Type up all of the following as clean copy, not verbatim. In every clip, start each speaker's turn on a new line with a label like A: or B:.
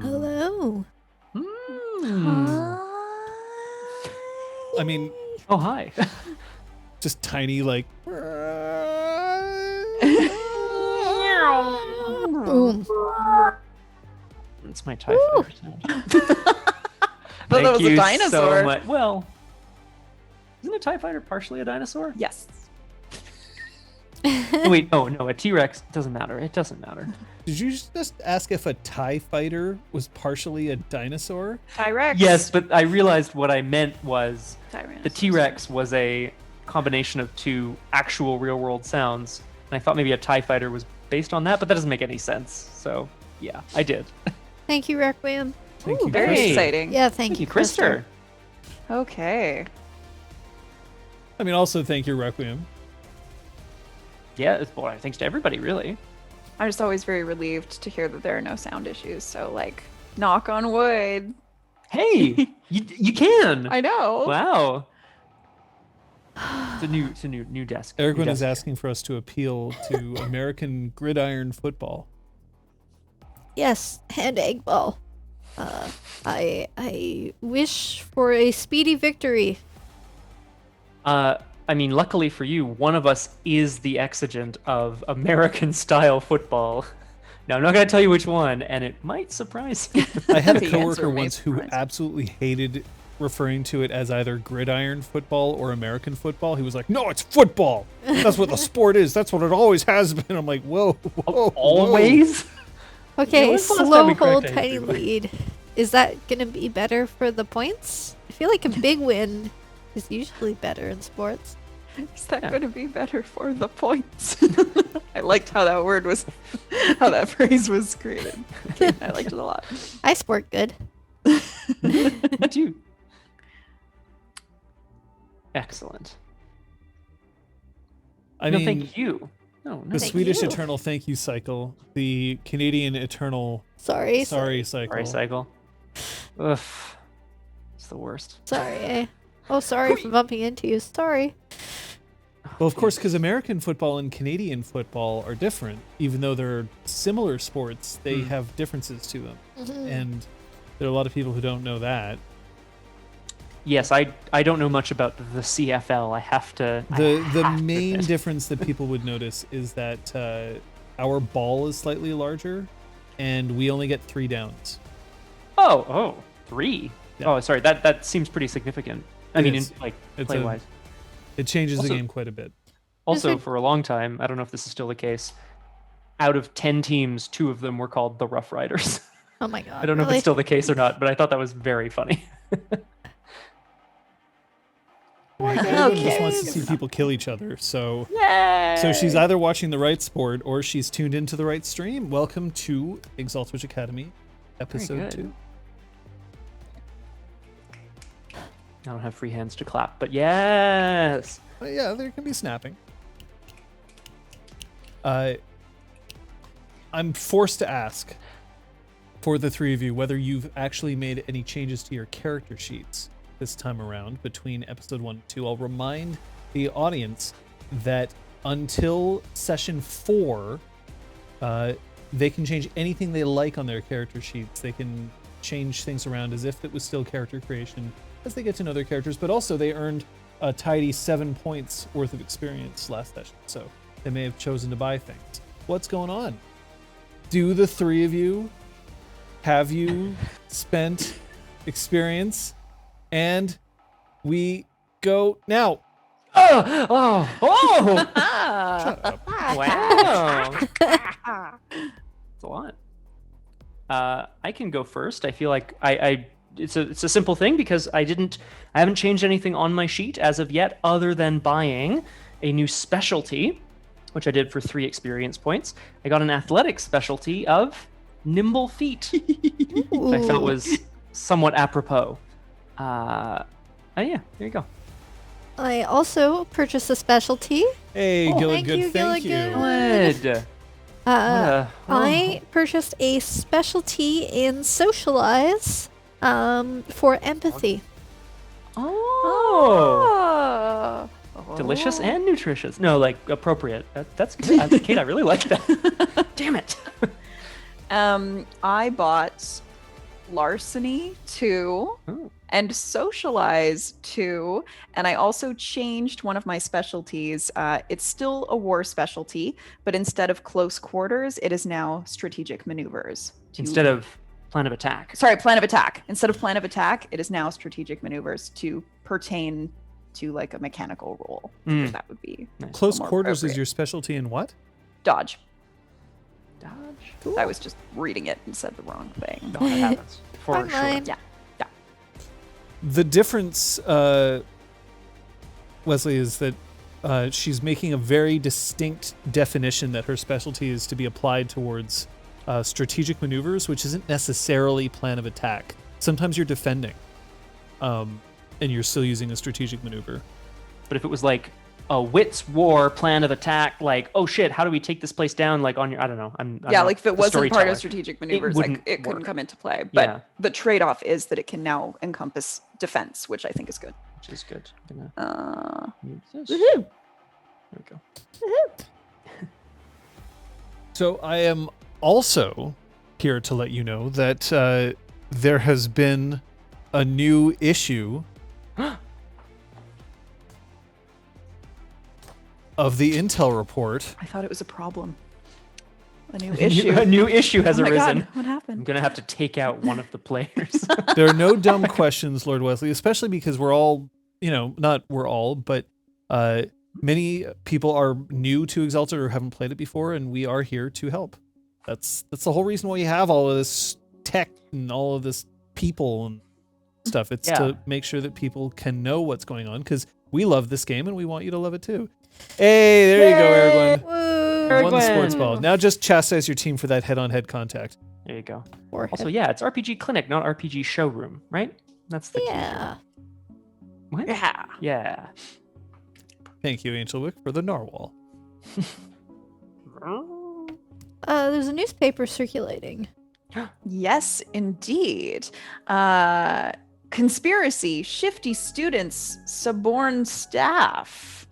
A: Hello.
B: I mean,
C: Oh, hi.
B: just tiny, like.
A: Boom.
C: It's my TIE fighter sound.
D: But that was a dinosaur.
C: So much. Well, isn't a TIE fighter partially a dinosaur?
D: Yes.
C: Oh, wait, no, a T-Rex doesn't matter. It doesn't matter.
B: Did you just ask if a TIE fighter was partially a dinosaur?
D: T-Rex.
C: Yes, but I realized what I meant was
D: Tyrannosaurus.
C: the T-Rex was a combination of two actual real-world sounds, and I thought maybe a TIE fighter was based on that, but that doesn't make any sense. So, yeah, I did.
A: Thank you, Requiem.
B: Thank
D: Ooh,
B: you.
D: very
C: Hey.
D: exciting.
A: Yeah, thank you,
C: Krister.
D: Okay.
B: I mean, also thank you, Requiem.
C: Yeah, well, thanks to everybody, really.
D: I'm just always very relieved to hear that there are no sound issues. So, like, knock on wood.
C: Hey, you can.
D: I know.
C: Wow. It's a new desk.
B: Erwin
C: New
B: is
C: desk.
B: asking for us to appeal to American gridiron football.
A: Yes, and egg ball. I wish for a speedy victory.
C: I mean, luckily for you, one of us is the exigent of American-style football. Now, I'm not going to tell you which one, and it might surprise you.
B: I had a
D: The
B: coworker
D: answer may
B: once who
D: surprise.
B: absolutely hated referring to it as either gridiron football or American football. He was like, "No, it's football. That's what the sport is. That's what it always has been." I'm like, "Whoa, whoa,
C: Always?
A: Okay,
C: when's the last time
A: slow
C: we
A: hold,
C: corrected
A: tiny
C: everybody?
A: lead. Is that gonna be better for the points? I feel like a big win is usually better in sports.
D: Is that
C: Yeah.
D: going to be better for the points? I liked how that word was, how that phrase was created. I liked it a lot.
A: I sport good.
C: Me too. Excellent.
B: I
C: No,
B: mean,
C: thank you. No,
B: the
A: Thank
B: Swedish
A: you.
B: eternal thank you cycle, the Canadian eternal
A: Sorry.
B: sorry cycle.
C: Sorry, cycle. Ugh. It's the worst.
A: Sorry. Oh, sorry for bumping into you. Sorry.
B: Well, of course, because American football and Canadian football are different. Even though they're similar sports, they have differences to them. And there are a lot of people who don't know that.
C: Yes, I don't know much about the CFL. I have to.
B: The main difference that people would notice is that our ball is slightly larger, and we only get 3 downs.
C: Oh, 3.
B: Yeah.
C: Oh, sorry. That seems pretty significant. I
B: It
C: mean,
B: is.
C: in, like
B: It's
C: play wise.
B: It changes
C: Also-
B: the game quite a bit.
C: Also,
A: like-
C: for a long time, I don't know if this is still the case. Out of 10 teams, 2 of them were called the Rough Riders.
A: Oh my god.
C: I don't know if
A: really?
C: it's still the case or not, but I thought that was very funny.
B: Everyone just wants to
D: Okay.
B: see people kill each other. So,
D: Yay!
B: so she's either watching the right sport or she's tuned into the right stream. Welcome to ExalTwitch Academy, episode
C: good.
B: 2.
C: I don't have free hands to clap, but yes.
B: But yeah, there can be snapping. I'm forced to ask for the 3 of you whether you've actually made any changes to your character sheets this time around between episode 1 and 2. I'll remind the audience that until session 4, they can change anything they like on their character sheets. They can change things around as if it was still character creation as they get to know their characters, but also they earned a tidy 7 points worth of experience last session, so they may have chosen to buy things. What's going on? Do the 3 of you, have you spent experience? And we go now.
C: Oh!
B: Shut up.
C: Wow. It's a lot. I can go first. I feel like it's a simple thing because I haven't changed anything on my sheet as of yet, other than buying a new specialty, which I did for 3 experience points. I got an athletic specialty of nimble feet, which I felt was somewhat apropos. Yeah, there you go.
A: I also purchased a specialty.
B: Hey,
A: Oh,
B: Gilligan,
A: thank you,
B: thank you.
A: Gilligan.
C: Good.
A: I purchased a specialty in socialize for empathy.
C: Oh.
D: Oh.
C: Delicious and nutritious. No, like appropriate. That's good. Kate, I really like that. Damn it.
D: I bought Larceny 2 and Socialize 2, and I also changed one of my specialties. It's still a war specialty, but instead of close quarters, it is now strategic maneuvers.
C: Instead of plan of attack.
D: Sorry, plan of attack. Instead of plan of attack, it is now strategic maneuvers to pertain to like a mechanical role. That would be
C: nice.
B: Close quarters is your specialty in what?
D: Dodge.
C: Dodge.
B: Cool.
D: I was just reading it and said the wrong thing.
C: No, that happens. For
A: Fine
C: sure.
A: line.
D: Yeah.
B: The difference, Wesley, is that she's making a very distinct definition that her specialty is to be applied towards strategic maneuvers, which isn't necessarily plan of attack. Sometimes you're defending, and you're still using a strategic maneuver.
C: But if it was like a wits war plan of attack, like, oh shit, how do we take this place down? Like on your, I don't know. I'm
D: like if it
C: the
D: wasn't part
C: storyteller.
D: of strategic maneuvers,
C: wouldn't
D: it couldn't
C: work.
D: come into play. But
C: Yeah.
D: the trade-off is that it can now encompass defense, which I think is good.
C: Which is good. I'm gonna mute this.
D: Woohoo!
C: There we go.
B: So I am also here to let you know that there has been a new issue of the Intel report.
D: I thought it was a problem. A new issue.
C: A new issue has
D: Oh my
C: arisen.
D: God, what
C: I'm
D: happened?
C: gonna have to take out one of the players.
B: There are no dumb questions, Lord Wesley, especially because we're all, not we're all, but many people are new to Exalted or haven't played it before, and we are here to help. That's the whole reason why you have all of this tech and all of this people and stuff. It's to make sure that people can know what's going on, because we love this game and we want you to love it too. Hey, there you go, Ergwin.
A: Woo!
B: Won the sports ball. Now just chastise your team for that head-on-head contact.
C: There you go.
A: Forehead.
C: Also, yeah, it's RPG-Clinic, not RPG Showroom, right? That's the key.
A: Yeah.
C: What?
D: Yeah.
C: Yeah.
B: Thank you, Angelwick, for the narwhal.
A: There's a newspaper circulating.
D: Yes, indeed. Conspiracy, shifty students, suborned staff.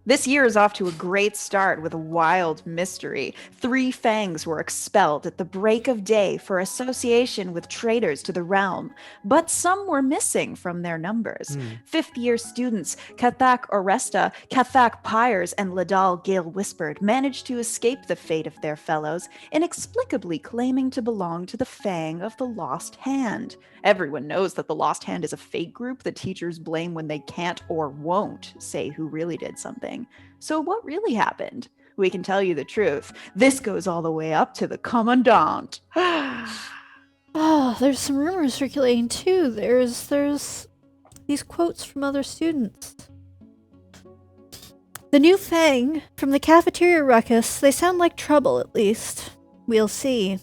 D: This year is off to a great start with a wild mystery. 3 Fangs were expelled at the break of day for association with traitors to the realm, but some were missing from their numbers. 5th-year students Kathak Oresta, Kathak Pyres, and Ladal Gale Whispered managed to escape the fate of their fellows, inexplicably claiming to belong to the Fang of the Lost Hand. Everyone knows that the Lost Hand is a fake group that teachers blame when they can't or won't say who really did something. So what really happened? We can tell you the truth. This goes all the way up to the Commandant.
A: Oh, there's some rumors circulating too. There's these quotes from other students. The new Fang from the cafeteria ruckus, they sound like trouble at least. We'll see.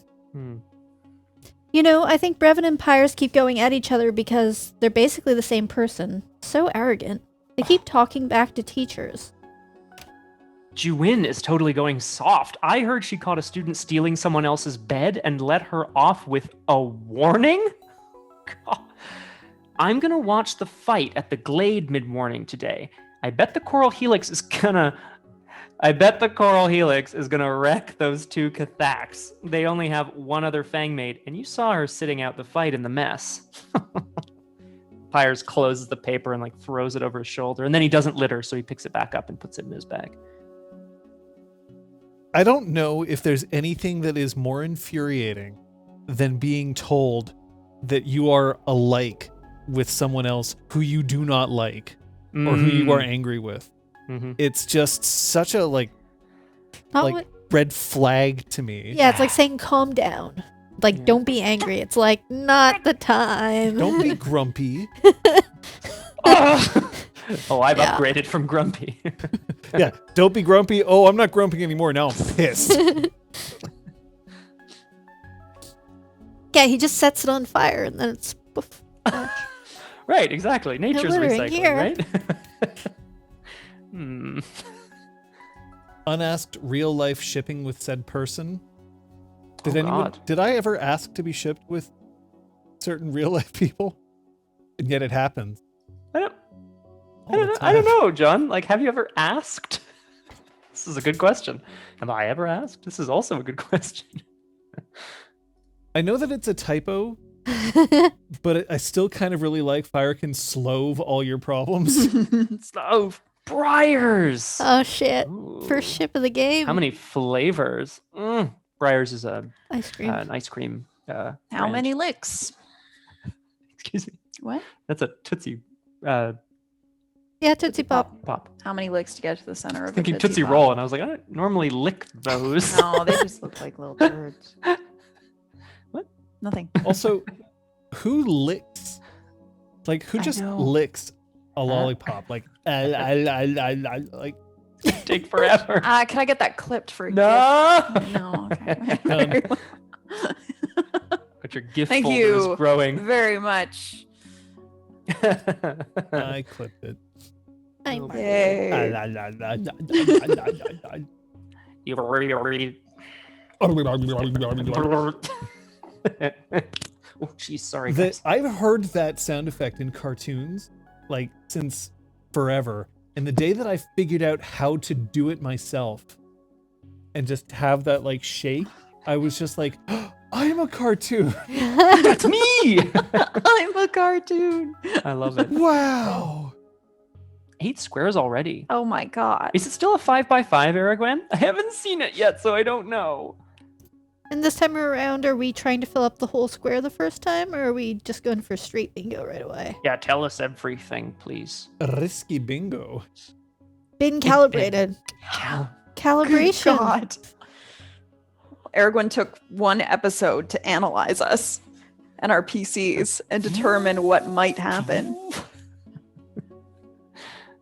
A: I think Brevin and Pyres keep going at each other because they're basically the same person. So arrogant. They keep talking back to teachers.
C: Juin is totally going soft. I heard she caught a student stealing someone else's bed and let her off with a warning? God. I'm gonna watch the fight at the Glade mid-morning today. I bet the Coral Helix is gonna wreck those 2 Cathaks. They only have one other Fangmate, and you saw her sitting out the fight in the mess. Pyres closes the paper and throws it over his shoulder, and then he doesn't litter, so he picks it back up and puts it in his bag.
B: I don't know if there's anything that is more infuriating than being told that you are alike with someone else who you do not like or who you are angry with.
C: Mm-hmm.
B: It's just such a
A: Not what-
B: red flag to me.
A: Yeah, it's like saying calm down. Don't be angry. It's not the time.
B: Don't be grumpy.
C: Oh, I've upgraded from grumpy.
B: Yeah, don't be grumpy. Oh, I'm not grumpy anymore. Now I'm pissed.
A: Yeah, he just sets it on fire and then it's poof.
C: Right, exactly. Nature's
A: littering
C: recycling,
A: here.
C: right?
B: Unasked real life shipping with said person.
C: God.
B: Did I ever ask to be shipped with certain real life people? And yet it happens.
C: I don't know, John. Have you ever asked? This is a good question. Have I ever asked? This is also a good question.
B: I know that it's a typo, but I still kind of really like fire can slove all your problems.
C: Stove. Briars.
A: Oh shit.
C: Ooh.
A: First ship of the game.
C: How many flavors? Briars is a
A: Ice cream.
C: an ice cream.
D: How
C: brand.
D: many licks?
C: Excuse me.
D: What?
C: That's a Tootsie.
A: Yeah, Tootsie Pop.
C: Pop.
D: How many licks to get to the center of
C: Thinking
D: a
C: Tootsie
D: Pop?
C: Roll, and I was like, I don't normally lick those.
D: No, they just look like little turds.
C: What?
D: Nothing.
B: Also, who licks? Like, who
C: I
B: just
C: know.
B: licks a lollipop? Like, like.
C: Take forever.
D: Can I get that clipped for a
C: No.
D: gift? No. Okay.
C: But your gift
D: Thank
C: folder
D: you
C: is growing.
D: very much.
B: I clipped it.
A: I'm
D: Yay.
C: You've already. Oh, jeez, sorry, guys.
B: I've heard that sound effect in cartoons, like, since forever. And the day that I figured out how to do it myself and just have that, like, shake, I was just like, oh, I'm a cartoon.
C: That's me!
D: I'm a cartoon.
C: I love it.
B: Wow.
C: 8 squares already.
D: Oh my god.
C: Is it still a 5x5, Aragwen? I haven't seen it yet, so I don't know.
A: And this time around, are we trying to fill up the whole square the first time, or are we just going for straight bingo right away?
C: Yeah, tell us everything, please.
B: Risky bingo.
A: Been calibrated. Calibration.
D: God. Aragorn took one episode to analyze us and our PCs and determine what might happen.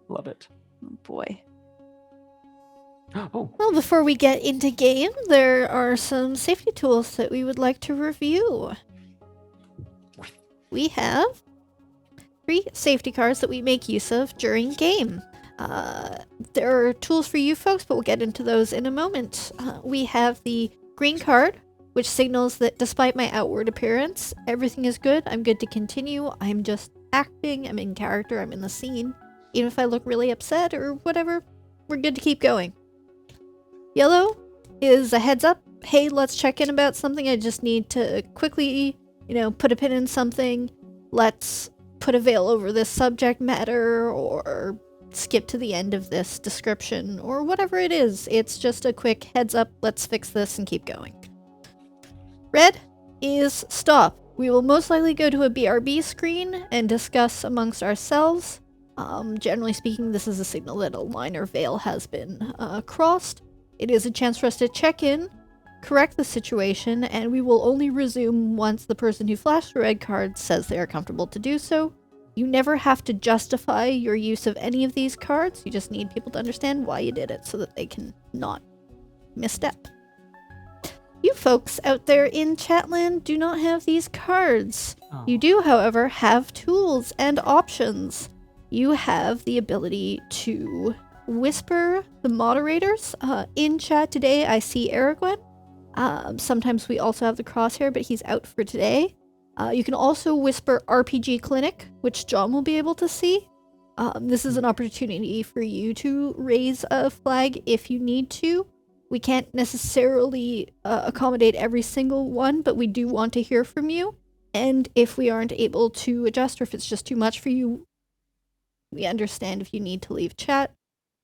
C: Love it.
D: Oh boy.
C: Oh,
A: Well, before we get into game, there are some safety tools that we would like to review. We have 3 safety cards that we make use of during game. There are tools for you folks, but we'll get into those in a moment. We have the green card, which signals that despite my outward appearance, everything is good. I'm good to continue. I'm just acting. I'm in character. I'm in the scene. Even if I look really upset or whatever, we're good to keep going. Yellow is a heads up. Hey, let's check in about something. I just need to quickly, put a pin in something. Let's put a veil over this subject matter or skip to the end of this description or whatever it is. It's just a quick heads up. Let's fix this and keep going. Red is stop. We will most likely go to a BRB screen and discuss amongst ourselves. Generally speaking, this is a signal that a line or veil has been crossed. It is a chance for us to check in, correct the situation, and we will only resume once the person who flashed the red card says they are comfortable to do so. You never have to justify your use of any of these cards. You just need people to understand why you did it so that they can not misstep. You folks out there in Chatland do not have these cards.
C: Oh.
A: You do, however, have tools and options. You have the ability to whisper the moderators. In chat today, I see Aragwen. Sometimes we also have the crosshair, but he's out for today. You can also whisper RPGClinic, which John will be able to see. This is an opportunity for you to raise a flag if you need to. We can't necessarily accommodate every single one, but we do want to hear from you. And if we aren't able to adjust or if it's just too much for you, we understand if you need to leave chat.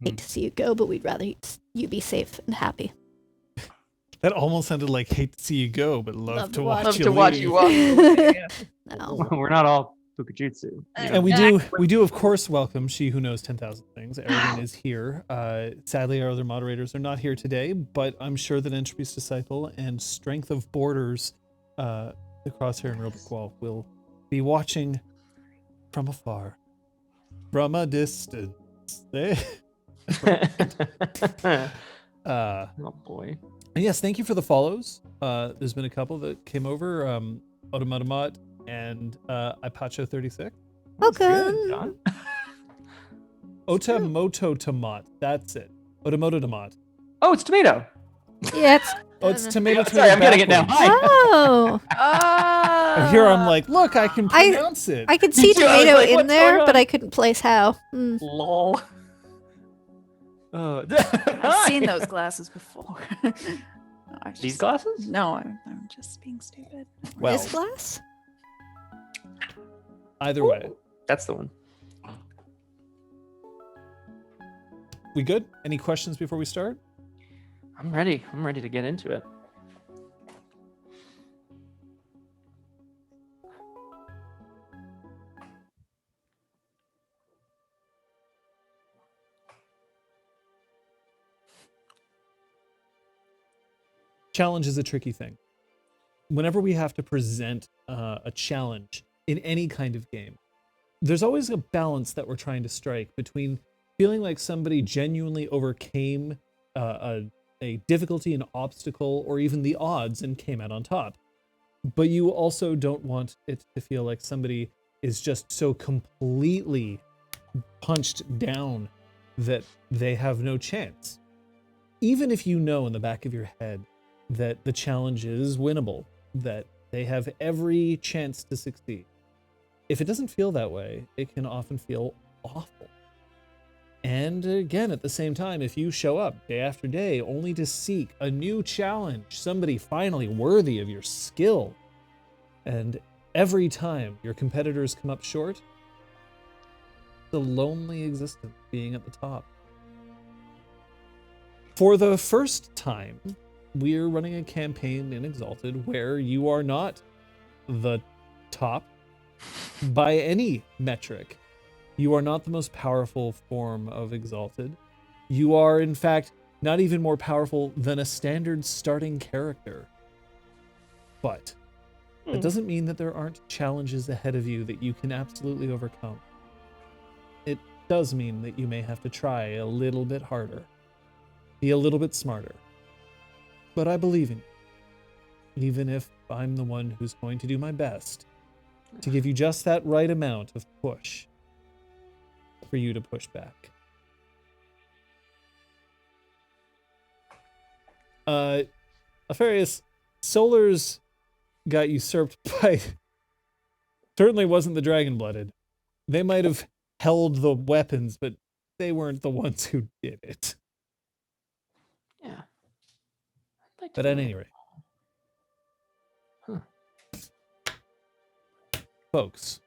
A: Hate to see you go, but we'd rather you be safe and happy.
B: That almost sounded like hate to see you go, but love to watch
D: Love
B: you
D: to watch
B: leave.
D: you walk.
A: No.
C: We're not all Fukujutsu.
B: And we do of course welcome she who knows 10,000 things. Everyone is here. Sadly, our other moderators are not here today, but I'm sure that Entropy's Disciple and Strength of Borders, the Crosshair and Roboqual, will be watching from afar, from a distance.
C: Oh boy.
B: And yes, thank you for the follows. There's been a couple that came over. Otomotomot and Ipacho36.
A: Welcome.
C: John?
B: Otomototomot. That's it. Otomototomot.
C: Oh, it's tomato.
A: Yeah, it's...
B: Oh, it's tomato.
C: Sorry, I'm getting it now.
B: backwards.
C: Hi.
A: Oh!
B: And here I'm like, look, I can pronounce it.
A: I could see
C: too, I was
A: tomato
C: like,
A: in
C: what's
A: there,
C: going
A: but
C: on?
A: I couldn't place how. Hmm.
C: Lol. Oh,
D: I've seen those glasses before. No, I
C: These
D: just-
C: glasses?
D: No, I'm just being stupid.
B: Well,
A: This glass?
B: either way,
C: That's the one.
B: we good? Any questions before we start?
C: I'm ready. I'm ready to get into it.
B: Challenge is a tricky thing. Whenever we have to present a challenge in any kind of game, there's always a balance that we're trying to strike between feeling like somebody genuinely overcame a difficulty, an obstacle, or even the odds and came out on top. But you also don't want it to feel like somebody is just so completely punched down that they have no chance. Even if you know in the back of your head that the challenge is winnable, that they have every chance to succeed. If it doesn't feel that way, it can often feel awful. And again, at the same time, if you show up day after day only to seek a new challenge, somebody finally worthy of your skill, and every time your competitors come up short, it's a lonely existence being at the top. For the first time, we're running a campaign in Exalted where you are not the top by any metric. You are not the most powerful form of Exalted. You are, in fact, not even more powerful than a standard starting character. But that doesn't mean that there aren't challenges ahead of you that you can absolutely overcome. It does mean that you may have to try a little bit harder, be a little bit smarter. But I believe in you, even if I'm the one who's going to do my best to give you just that right amount of push for you to push back. Alfarius, Solar's got usurped by... certainly wasn't the Dragon-Blooded. They might have held the weapons, but they weren't the ones who did it.
C: Yeah.
B: But at any rate, folks,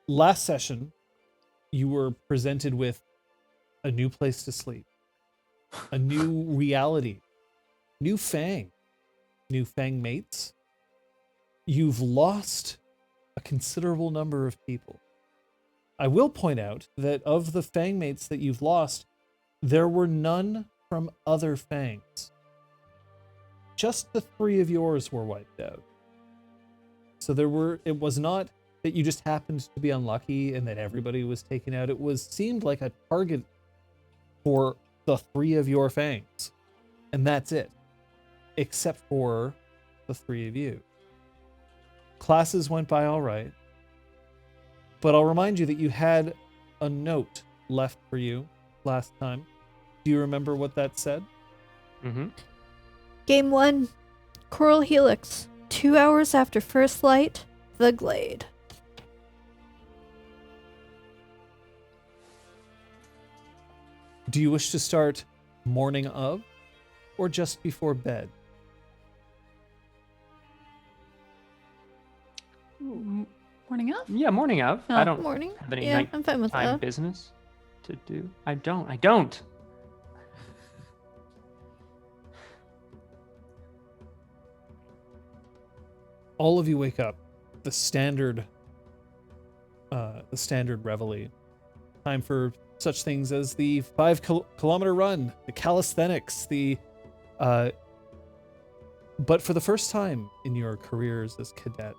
B: last session, you were presented with a new place to sleep, a new reality, new Fang mates. You've lost a considerable number of people. I will point out that of the Fang mates that you've lost, there were none from other Fangs. Just the 3 of yours were wiped out. So it was not that you just happened to be unlucky and that everybody was taken out. It seemed like a target for the 3 of your Fangs. And that's it. Except for the 3 of you. Classes went by all right. But I'll remind you that you had a note left for you last time. Do you remember what that said?
C: Mm-hmm.
A: Game 1, Coral Helix. 2 hours after first light, the Glade.
B: Do you wish to start morning of or just before bed?
D: Morning up?
C: Yeah, morning of. I don't
A: Morning?
C: have any
A: Yeah, I'm fine with
C: nighttime
A: that.
C: business to do. I don't.
B: All of you wake up. The standard reveille. Time for such things as the 5-kilometer run, the calisthenics, but for the first time in your careers as cadet,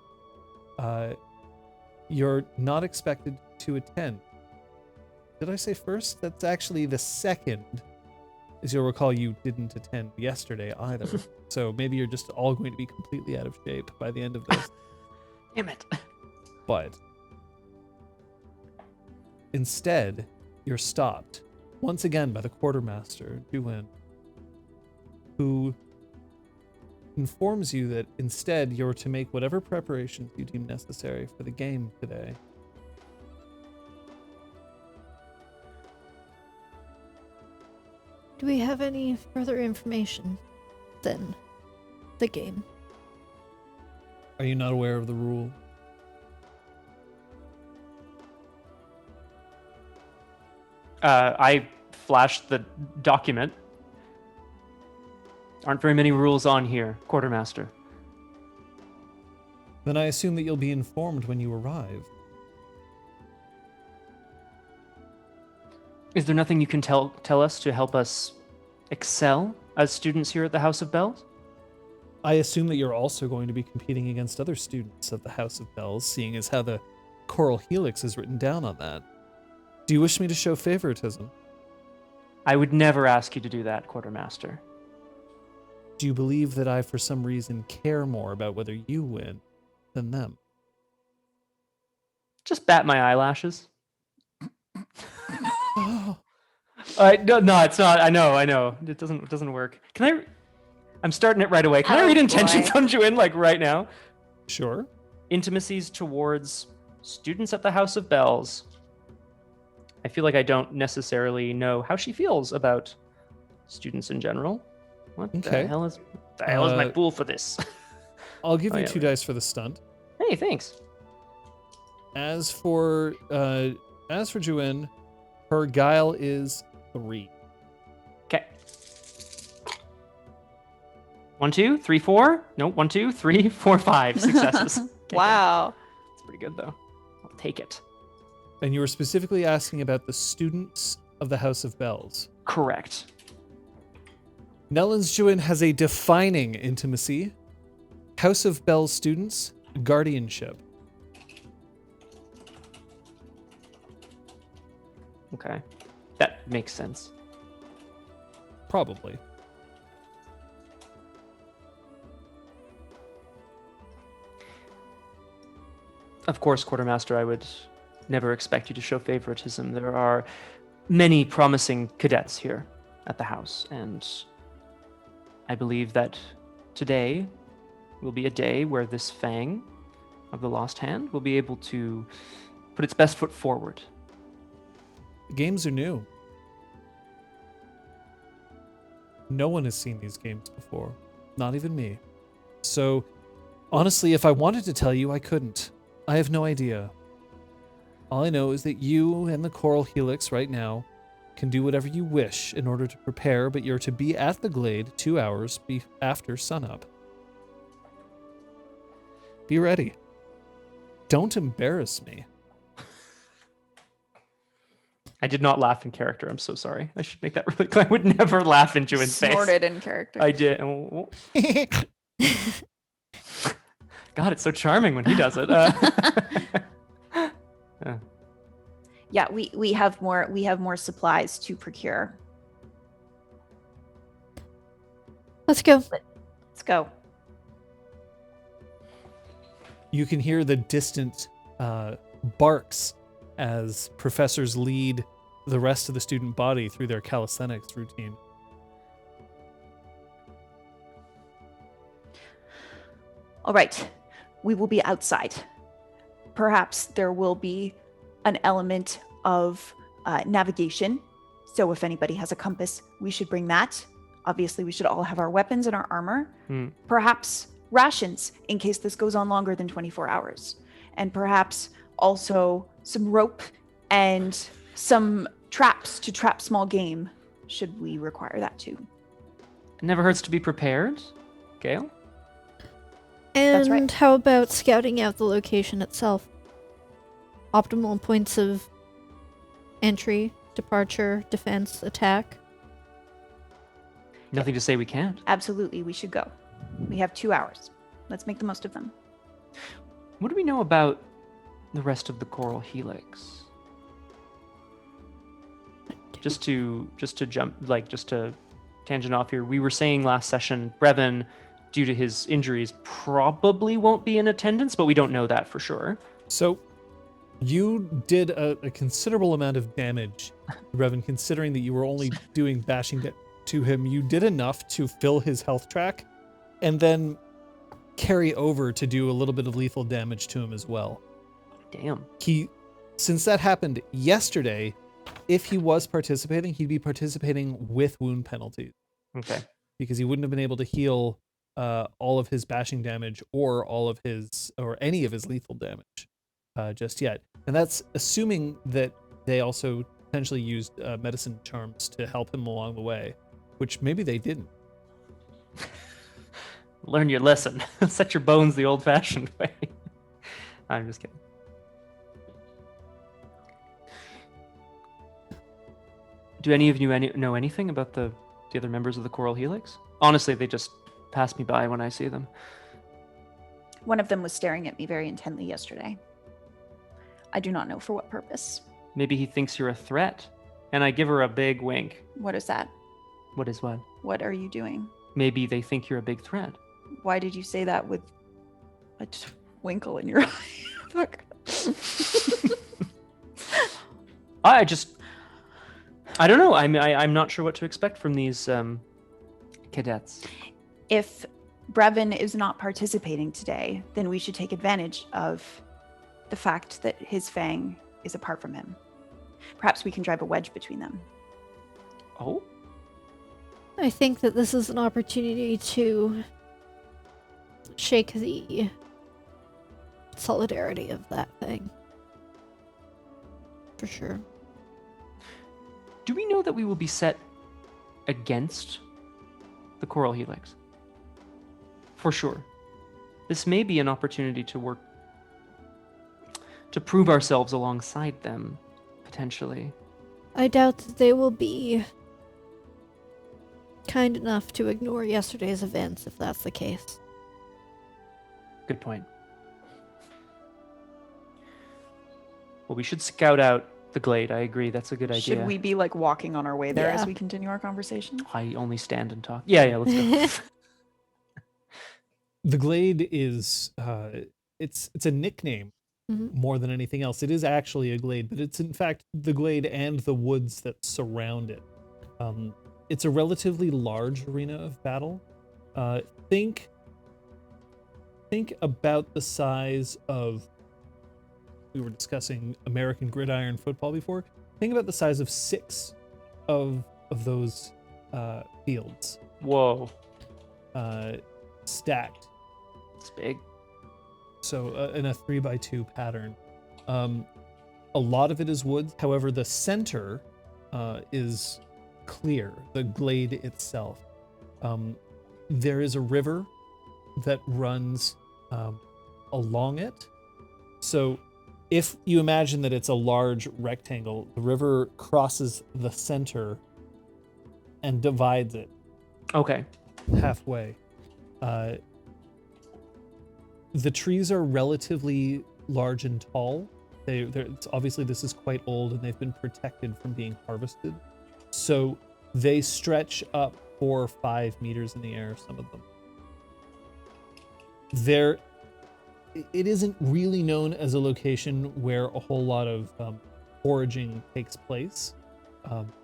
B: you're not expected to attend. Did I say first? That's actually the second. As you'll recall, you didn't attend yesterday either. So maybe you're just all going to be completely out of shape by the end of this.
C: Damn it.
B: But instead, you're stopped once again by the quartermaster, Duin, who informs you that instead you're to make whatever preparations you deem necessary for the game today.
A: Do we have any further information? than the game.
B: Are you not aware of the rule?
C: I flashed the document. Aren't very many rules on here, Quartermaster.
B: Then I assume that you'll be informed when you arrive.
C: Is there nothing you can tell us to help us excel as students here at the House of Bells?
B: I assume that you're also going to be competing against other students of the House of Bells, seeing as how the Coral Helix is written down on that. Do you wish me to show favoritism?
C: I would never ask you to do that, Quartermaster.
B: Do you believe that I, for some reason, care more about whether you win than them?
C: Just bat my eyelashes.
B: Oh,
C: No, it's not. I know. It doesn't work. Can I? I'm starting it right away. Can I read intentions on Juin, like right now?
B: sure.
C: Intimacies towards students at the House of Bells. I feel like I don't necessarily know how she feels about students in general. What the
B: Okay.
C: hell is my pool for this?
B: I'll give you
C: yeah,
B: 2 dice for the stunt.
C: Hey, thanks.
B: As for Juin, her guile is 3.
C: Okay. 1, 2, 3, 4. No, 1, 2, 3, 4, 5 successes. Okay,
D: Wow.
C: It's pretty good though. I'll take it.
B: And you were specifically asking about the students of the House of Bells.
C: Correct.
B: Nellen's Juin has a defining intimacy. House of Bells students, guardianship.
C: Okay. That makes sense.
B: Probably.
C: Of course, Quartermaster, I would never expect you to show favoritism. There are many promising cadets here at the house, and I believe that today will be a day where this Fang of the Lost Hand will be able to put its best foot forward.
B: The games are new. No one has seen these games before. Not even me. So, honestly, if I wanted to tell you, I couldn't. I have no idea. All I know is that you and the Coral Helix right now can do whatever you wish in order to prepare, but you're to be at the Glade 2 hours after sunup. Be ready. Don't embarrass me.
C: I did not laugh in character. I'm so sorry. I should make that really clear. I would never laugh in Juin's face.
D: Snorted in character.
C: I did. God, it's so charming when he does it.
D: Yeah, we have more supplies to procure.
A: Let's go.
D: Let's go.
B: You can hear the distant barks as professors lead the rest of the student body through their calisthenics routine.
D: All right, we will be outside. Perhaps there will be an element of navigation. So if anybody has a compass, we should bring that. Obviously, we should all have our weapons and our armor. Perhaps rations in case this goes on longer than 24 hours. And perhaps also some rope and some traps to trap small game, should we require that too.
C: It never hurts to be prepared. Gale?
A: And
D: right.
A: how about scouting out the location itself? Optimal points of entry, departure, defense, attack.
C: Nothing to say we can't.
D: Absolutely, we should go. We have 2 hours. Let's make the most of them.
C: What do we know about the rest of the Coral Helix? Just to tangent off here, we were saying last session, Brevin, due to his injuries, probably won't be in attendance, but we don't know that for sure.
B: So, you did a considerable amount of damage, Revan, considering that you were only doing bashing to him. You did enough to fill his health track, and then carry over to do a little bit of lethal damage to him as well.
C: Damn.
B: Since that happened yesterday, if he was participating, he'd be participating with wound penalties.
C: Okay.
B: because he wouldn't have been able to heal all of his bashing damage or any of his lethal damage just yet. And that's assuming that they also potentially used medicine charms to help him along the way, which maybe they didn't.
C: Learn your lesson. Set your bones the old-fashioned way. I'm just kidding. Do any of you know anything about the other members of the Coral Helix? Honestly, they just pass me by when I see them.
D: One of them was staring at me very intently yesterday. I do not know for what purpose.
C: Maybe he thinks you're a threat. And I give her a big wink.
D: What is that?
C: What is what?
D: What are you doing?
C: Maybe they think you're a big threat.
D: Why did you say that with a twinkle in your eye? Fuck.
C: I don't know. I'm not sure what to expect from these cadets.
D: If Brevin is not participating today, then we should take advantage of the fact that his Fang is apart from him. Perhaps we can drive a wedge between them.
C: Oh?
A: I think that this is an opportunity to shake the solidarity of that thing. For sure.
C: Do we know that we will be set against the Coral Helix? For sure. This may be an opportunity to work to prove ourselves alongside them, potentially.
A: I doubt that they will be kind enough to ignore yesterday's events if that's the case.
C: Good point. Well, we should scout out the glade. I agree. That's a good idea.
D: Should we be like walking on our way there
A: Yeah.
D: as we continue our conversation?
C: I only stand and talk. Yeah, let's go.
B: The glade is it's a nickname
A: Mhm.
B: more than anything else. It is actually a glade, but it's in fact the glade and the woods that surround it. It's a relatively large arena of battle. Think about the size of, we were discussing American gridiron football before. Think about the size of 6 of those fields
C: Whoa.
B: stacked.
C: It's big.
B: So in a 3x2 pattern. A lot of it is woods. However, the center is clear, the glade itself. There is a river that runs along it. So if you imagine that it's a large rectangle, the river crosses the center and divides it
C: Okay.
B: halfway. The trees are relatively large and tall. Obviously this is quite old and they've been protected from being harvested. So they stretch up 4 or 5 meters in the air, some of them. It isn't really known as a location where a whole lot of foraging takes place.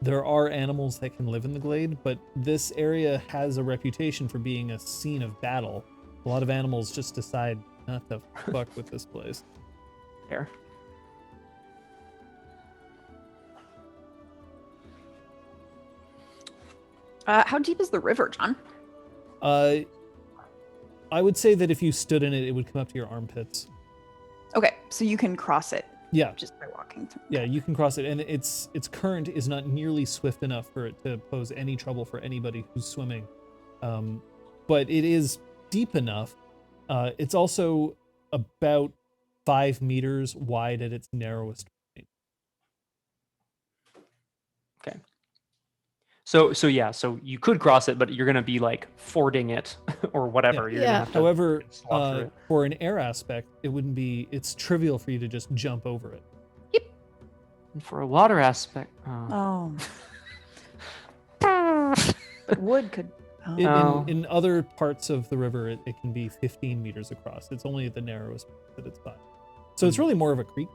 B: There are animals that can live in the glade, but this area has a reputation for being a scene of battle. A lot of animals just decide not to fuck with this place.
C: Fair.
D: How deep is the river, John?
B: I would say that if you stood in it, it would come up to your armpits.
D: Okay, so you can cross it
B: Yeah,
D: just by walking through.
B: yeah, you can cross it, and its current is not nearly swift enough for it to pose any trouble for anybody who's swimming. But it is deep enough. It's also about 5 meters wide at its narrowest point.
C: Okay. So you could cross it, but you're gonna be like fording it or whatever.
B: Yeah.
C: You're gonna have to
B: However,
C: slog through it.
B: for an air aspect, it's trivial for you to just jump over it.
C: And for a water aspect,
D: Oh. But wood could. Oh.
B: In other parts of the river, it can be 15 meters across. It's only at the narrowest point that it's by. So it's really more of a creek.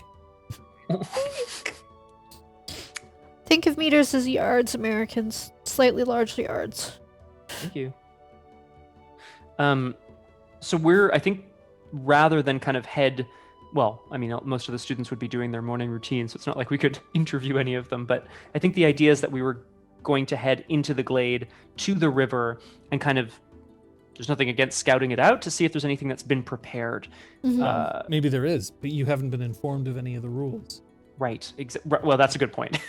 A: Think of meters as yards, Americans. Slightly large yards.
C: Thank you. So I think rather than kind of most of the students would be doing their morning routine, so it's not like we could interview any of them, but I think the idea is that we were going to head into the glade to the river and kind of, there's nothing against scouting it out to see if there's anything that's been prepared.
B: Maybe there is, but you haven't been informed of any of the rules.
C: Right. Well, that's a good point.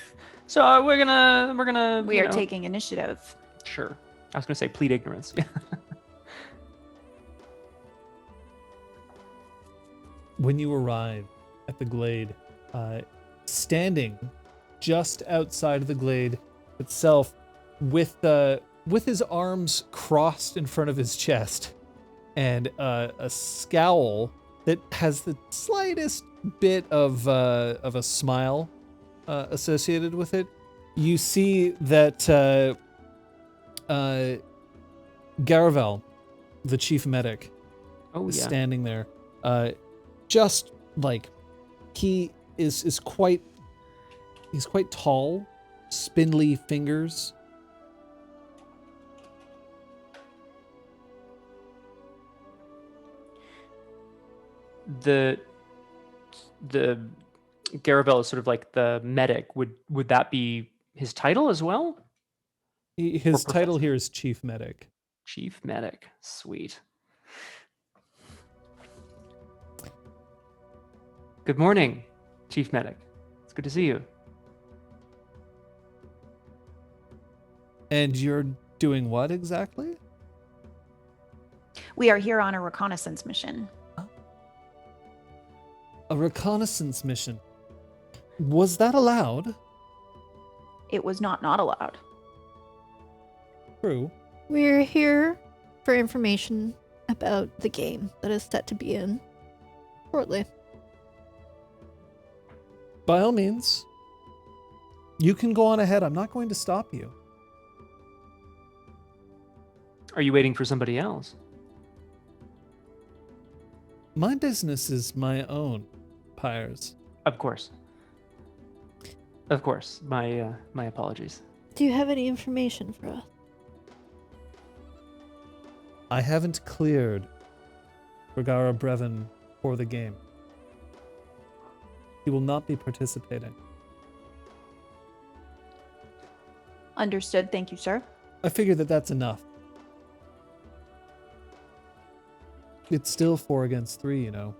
C: So we're gonna.
D: We are taking initiative.
C: Sure. I was gonna say plead ignorance.
B: When you arrive at the glade, standing just outside of the glade itself, with his arms crossed in front of his chest, and a scowl that has the slightest bit of a smile associated with it, you see that Garavel, the chief medic, is standing there. Just like he's quite tall, spindly fingers.
C: The Garavel is sort of like the medic. Would that be his title as well?
B: His title here is chief medic.
C: Chief medic. Sweet. Good morning, chief medic. It's good to see you.
B: And you're doing what exactly?
D: We are here on a reconnaissance mission.
B: A reconnaissance mission. Was that allowed?
D: It was not allowed.
B: True.
A: We're here for information about the game that is set to be in shortly.
B: By all means, you can go on ahead. I'm not going to stop you.
C: Are you waiting for somebody else?
B: My business is my own, Pyres.
C: Of course. Of course. My apologies.
A: Do you have any information for us?
B: I haven't cleared Vergara Brevin for the game. He will not be participating.
D: Understood. Thank you, sir.
B: I figure that that's enough. It's still 4 against 3, you know.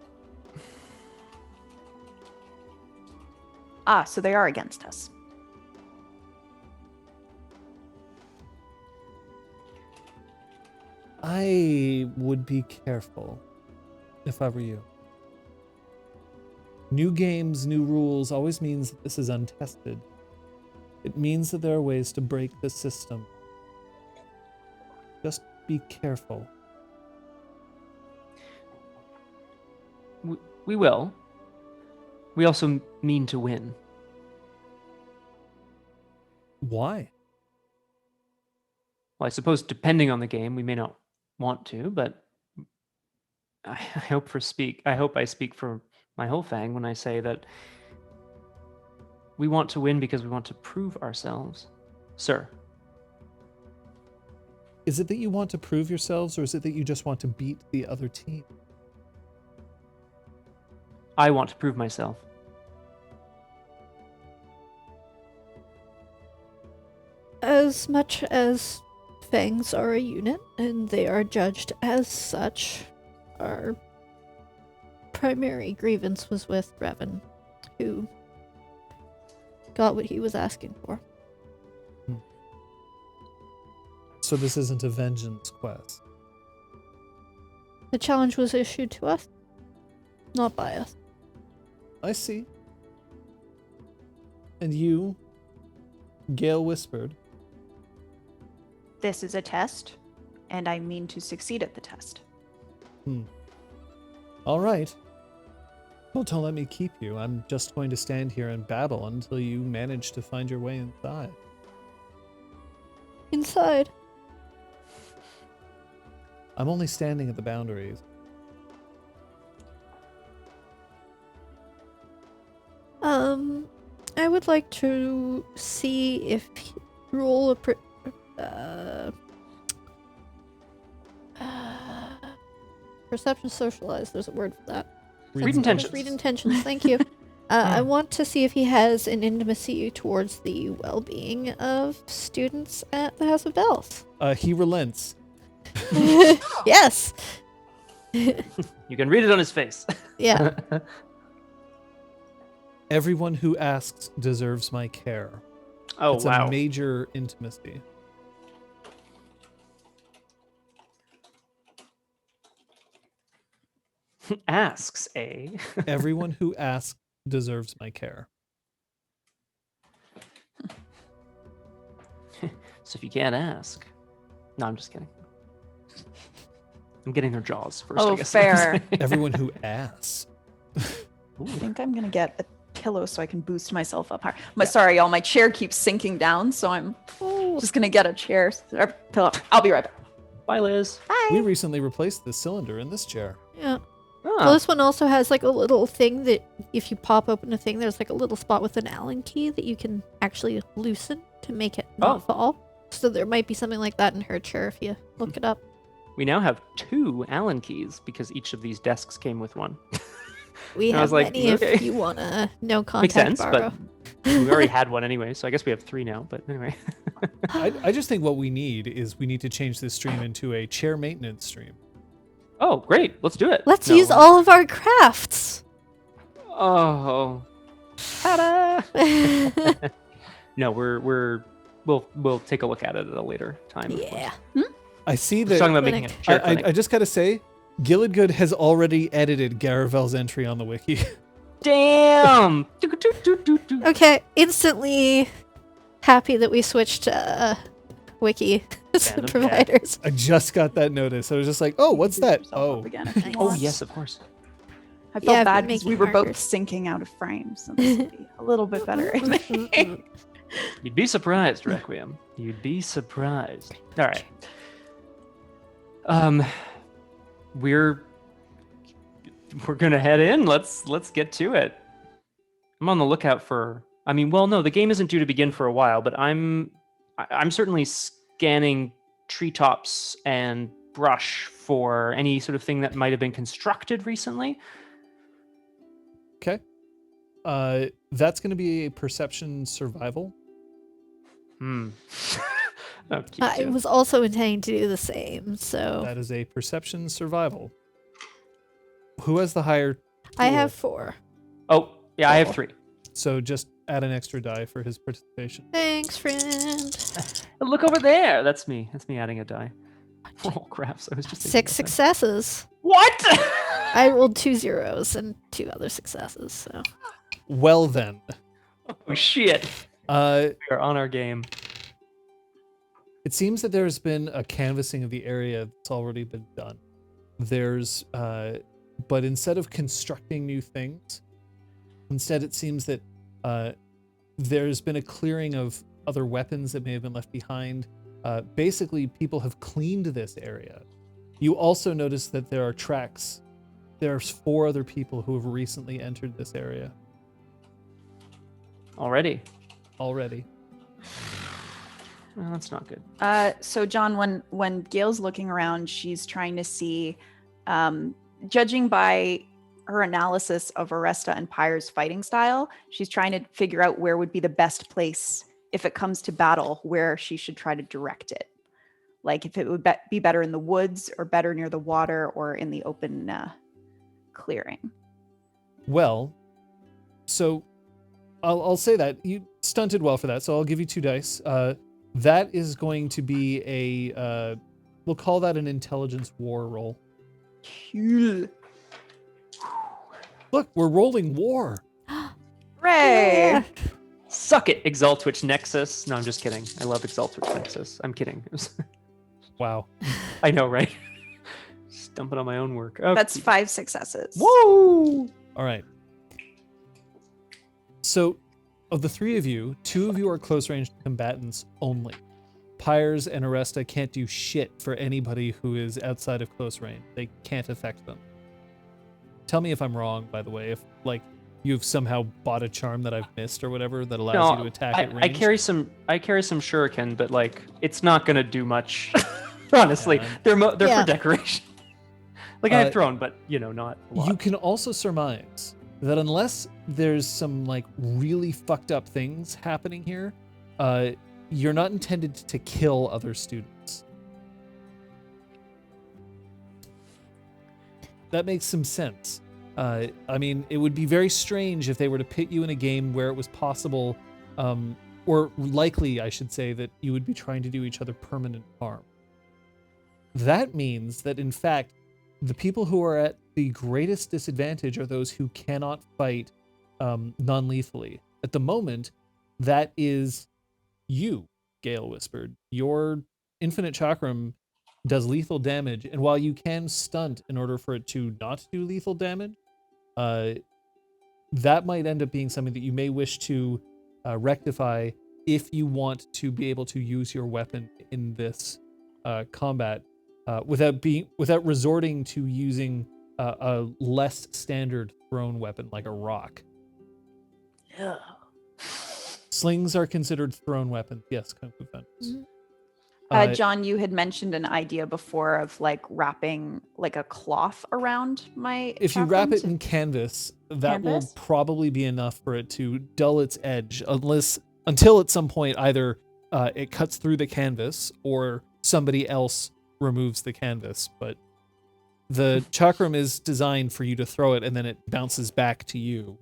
D: Ah, so they are against us.
B: I would be careful if I were you. New games, new rules always means that this is untested. It means that there are ways to break the system. Just be careful.
C: We will. We also mean to win.
B: Why?
C: Well, I suppose depending on the game, we may not want to, but I hope I speak for my whole Fang when I say that we want to win because we want to prove ourselves. Sir.
B: Is it that you want to prove yourselves, or is it that you just want to beat the other team?
C: I want to prove myself.
A: As much as Fangs are a unit, and they are judged as such, our primary grievance was with Revan, who got what he was asking for.
B: So this isn't a vengeance quest.
A: The challenge was issued to us, not by us.
B: I see. And you, Gale whispered,
D: This is a test, and I mean to succeed at the test.
B: all right. Well, don't let me keep you. I'm just going to stand here and babble until you manage to find your way inside.
A: Inside.
B: I'm only standing at the boundaries.
A: I would like to see if roll a perception socialized. There's a word for that.
C: Read intentions.
A: Read intentions. Thank you. I want to see if he has an intimacy towards the well-being of students at the House of Bells.
B: He relents.
A: Yes.
C: You can read it on his face.
A: Yeah.
B: Everyone who asks deserves my care.
C: Oh,
B: It's
C: wow.
B: a major intimacy.
C: Asks, eh?
B: Everyone who asks deserves my care.
C: So if you can't ask. No, I'm just kidding. I'm getting their jaws first,
D: Oh,
C: I guess.
D: fair.
B: Everyone who asks.
D: I think I'm gonna get a pillow so I can boost myself up higher. Sorry, y'all. My chair keeps sinking down, so I'm just gonna get a chair or pillow. I'll be right back.
C: Bye, Liz.
B: We recently replaced the cylinder in this chair.
A: Yeah.
C: Ah,
A: Well, this one also has like a little thing that if you pop open a thing, there's like a little spot with an Allen key that you can actually loosen to make it not fall. So there might be something like that in her chair if you look it up.
C: we now have 2 Allen keys because each of these desks came with one.
A: We
C: I
A: have
C: was like,
A: many
C: okay.
A: if you want to no
C: Makes
A: contact
C: sense,
A: borrow.
C: but we already had one anyway, so I guess we have 3 now. But anyway.
B: I just think what we need to change this stream into a chair maintenance stream.
C: Oh, great. Let's do it.
A: Let's
C: No.
A: use all of our crafts.
C: Oh. Ta-da! No, we'll take a look at it at a later time. of course.
A: Yeah.
B: I see
C: We're talking
B: that.
C: about making a chair clinic.
B: I just gotta say, Gilligud has already edited Garavel's entry on the wiki.
C: Damn!
A: Okay, instantly happy that we switched wiki
C: Fandom,
A: providers.
B: I just got that notice. I was just like, oh, what's that?
D: Yourself
B: Oh,
D: up again if you
C: Oh,
D: want.
C: yes, of course.
D: I
A: Yeah,
D: felt
A: I've
D: bad
A: been
D: because we
A: making
D: were both
A: markers.
D: sinking out of frame, so this would be a little bit better. I think.
C: You'd be surprised, Requiem. You'd be surprised. All right. We're gonna head in. Let's get to it. I'm on the lookout for. I mean, well, no, the game isn't due to begin for a while, but I'm certainly scanning treetops and brush for any sort of thing that might have been constructed recently.
B: okay. That's gonna be a perception survival.
C: Oh, cute
A: I
C: too.
A: was also intending to do the same, so
B: That is a perception survival. Who has the higher?
A: I
B: tool?
A: have 4.
C: Oh, yeah, I have 3.
B: So just add an extra die for his participation.
A: Thanks, friend.
C: Look over there. That's me. That's me adding a die. Oh, craps. I was just thinking
A: 6
C: about that.
A: successes.
C: What?
A: I rolled 2 zeros and 2 other successes, so.
B: Well then,
C: Oh, shit. We are on our game.
B: it seems that there's been a canvassing of the area that's already been done. There's, but instead of constructing new things, instead it seems that there's been a clearing of other weapons that may have been left behind. Basically, people have cleaned this area. You also notice that there are tracks. There's 4 other people who have recently entered this area
C: Already.
B: already.
C: Well, that's not good.
D: So John, when Gail's looking around, she's trying to see, judging by her analysis of Aresta and Pyre's fighting style, she's trying to figure out where would be the best place if it comes to battle, where she should try to direct it. Like if it would be better in the woods or better near the water or in the open clearing.
B: Well, so I'll say that you stunted well for that, so I'll give you 2 dice. That is going to be a we'll call that an intelligence war roll.
D: Cool.
B: Look, we're rolling war.
D: Hooray!
A: Yeah.
C: Suck it, ExalTwitch Nexus. No, I'm just kidding. I love ExalTwitch Nexus. I'm kidding.
B: Wow.
C: I know, right? Just dumping on my own work. Okay.
D: That's 5 successes.
C: Woo!
B: All right. So, of the 3 of you, 2 of you are close range combatants only. Pyres and Aresta can't do shit for anybody who is outside of close range. They can't affect them. Tell me if I'm wrong, by the way, if like you've somehow bought a charm that I've missed or whatever that allows you to attack at range.
C: I carry some shuriken, but like it's not gonna do much. Honestly,
B: Yeah.
C: they're
A: Yeah.
C: for decoration. Like I have thrown, but not a lot.
B: You can also surmise that unless there's some like really fucked up things happening here, you're not intended to kill other students. That makes some sense. I mean, it would be very strange if they were to pit you in a game where it was possible, or likely, I should say, that you would be trying to do each other permanent harm. That means that, in fact, the people who are at the greatest disadvantage are those who cannot fight non-lethally. At the moment, that is you, Gale whispered. Your infinite chakram does lethal damage, and while you can stunt in order for it to not do lethal damage, that might end up being something that you may wish to rectify if you want to be able to use your weapon in this combat without resorting to using a less standard thrown weapon like a rock.
D: Yeah.
B: Slings are considered thrown weapons. Yes, Kung Fu Fighters.
D: John, you had mentioned an idea before of like wrapping like a cloth around my.
B: If you wrap it in canvas, that will
D: Canvas?
B: probably be enough for it to dull its edge, until at some point either it cuts through the canvas or somebody else removes the canvas. But the chakram is designed for you to throw it and then it bounces back to you.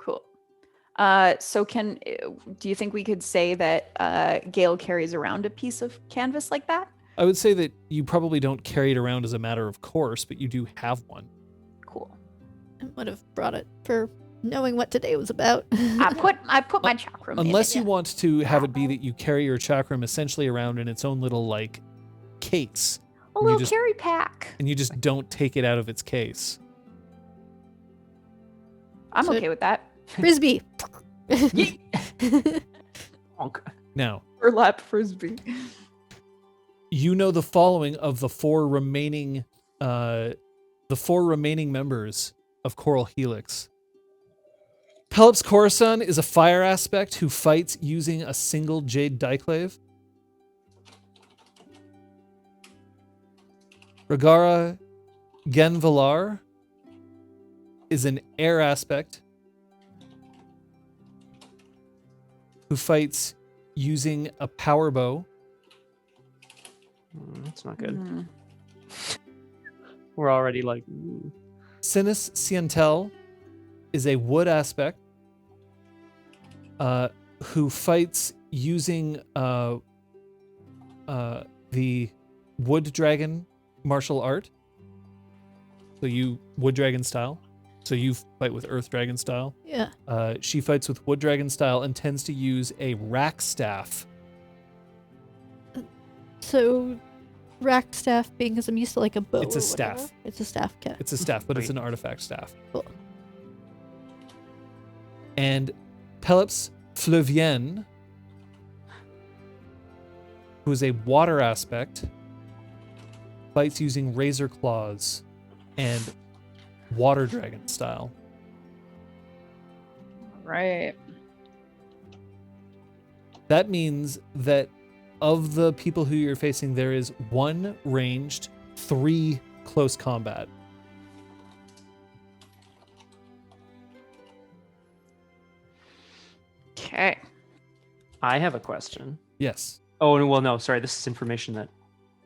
D: Cool. So do you think we could say that Gale carries around a piece of canvas like that?
B: I would say that you probably don't carry it around as a matter of course, but you do have one.
D: Cool.
A: I would have brought it for knowing what today was about.
D: I put my chakram in
B: Unless
D: it.
B: you want to have it be that you carry your chakram essentially around in its own little like case.
D: A
B: and you
D: little
B: just-
D: carry pack.
B: And you just don't take it out of its case.
D: I'm
A: So-
D: okay with that.
A: Frisbee.
C: Honk.
B: Now,
D: Burlap frisbee.
B: you know the following of the four remaining members of Coral Helix. Pelops Coruscant is a fire aspect who fights using a single jade diclave. Ragara Genvalar is an air aspect who fights using a power bow.
C: That's not good.
D: Mm.
C: We're already like, ooh.
B: Sinus Sientel is a wood aspect who fights using the wood dragon martial art. So you wood dragon style. So you fight with earth dragon style.
A: Yeah.
B: She fights with wood dragon style and tends to use a rack staff.
A: So, racked staff being, because I'm used to like a bow.
B: It's a
A: or whatever.
B: staff.
A: It's a staff. Okay.
B: It's a staff, but it's
C: Wait.
B: an artifact staff.
A: Cool.
B: And Pelops Flevienne, who is a water aspect, fights using razor claws and water dragon style.
D: Right.
B: That means that of the people who you're facing, there is 1 ranged, 3 close combat.
D: Okay.
C: I have a question.
B: Yes.
C: Oh, well, no, sorry. This is information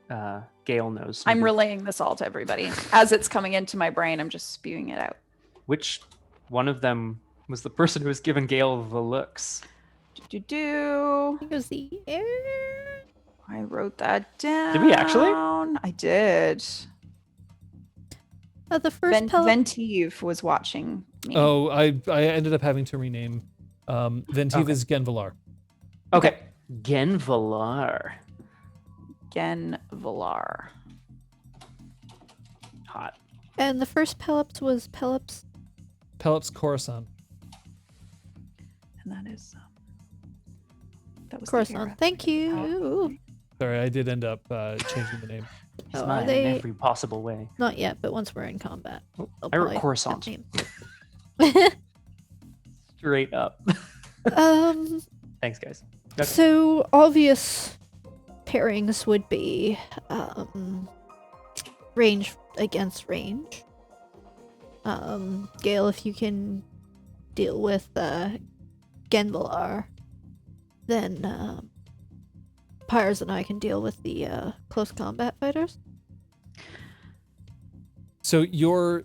C: that Gale knows.
D: I'm
C: Maybe.
D: relaying this all to everybody. As it's coming into my brain, I'm just spewing it out.
C: Which one of them was the person who was giving Gale the looks?
D: Do.
A: I think it was the air.
D: I wrote that down.
C: Did we actually?
D: I did.
A: The first pellet.
D: Ventive was watching me.
B: Oh, I ended up having to rename Ventiv
C: Okay.
B: is Genvalar.
C: Okay. Genvalar.
D: Gen Valar.
C: Hot.
A: And the first Pelops was Pelops.
B: Pelops Coruscant.
D: And that is. That was the
A: Coruscant.
D: era.
A: Thank you.
B: Sorry, I did end up changing the name.
C: He's
A: Oh, are
C: mine
A: they-
C: in every possible way.
A: Not yet, but once we're in combat.
C: Oh,
A: they'll
C: I wrote
A: probably
C: Coruscant.
A: name.
C: Straight up. Thanks, guys. Okay.
A: So obvious pairings would be range against range. Gale, if you can deal with Genvalar, then Pyres and I can deal with the close combat fighters.
B: So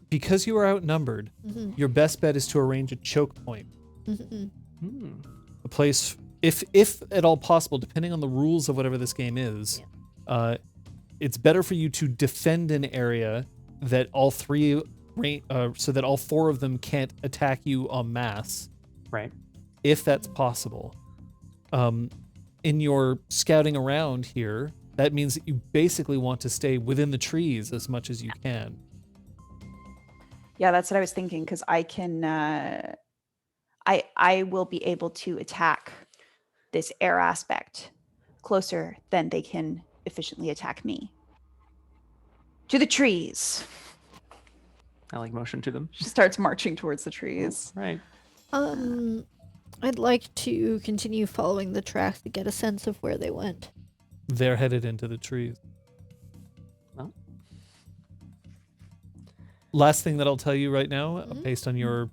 B: because you are outnumbered,
A: Mm-hmm.
B: your best bet is to arrange a choke point.
A: Mm-hmm.
B: A place, if at all possible, depending on the rules of whatever this game is, it's better for you to defend an area that all three, so that all four of them can't attack you en masse.
C: Right.
B: If that's possible. In your scouting around here, that means that you basically want to stay within the trees as much as you can.
D: Yeah, that's what I was thinking, because I can I will be able to attack this air aspect closer than they can efficiently attack me. To the trees.
C: I like motion to them.
D: She starts marching towards the trees.
C: Right.
A: I'd like to continue following the tracks to get a sense of where they went.
B: They're headed into the trees.
C: Well.
B: Last thing that I'll tell you right now, based on your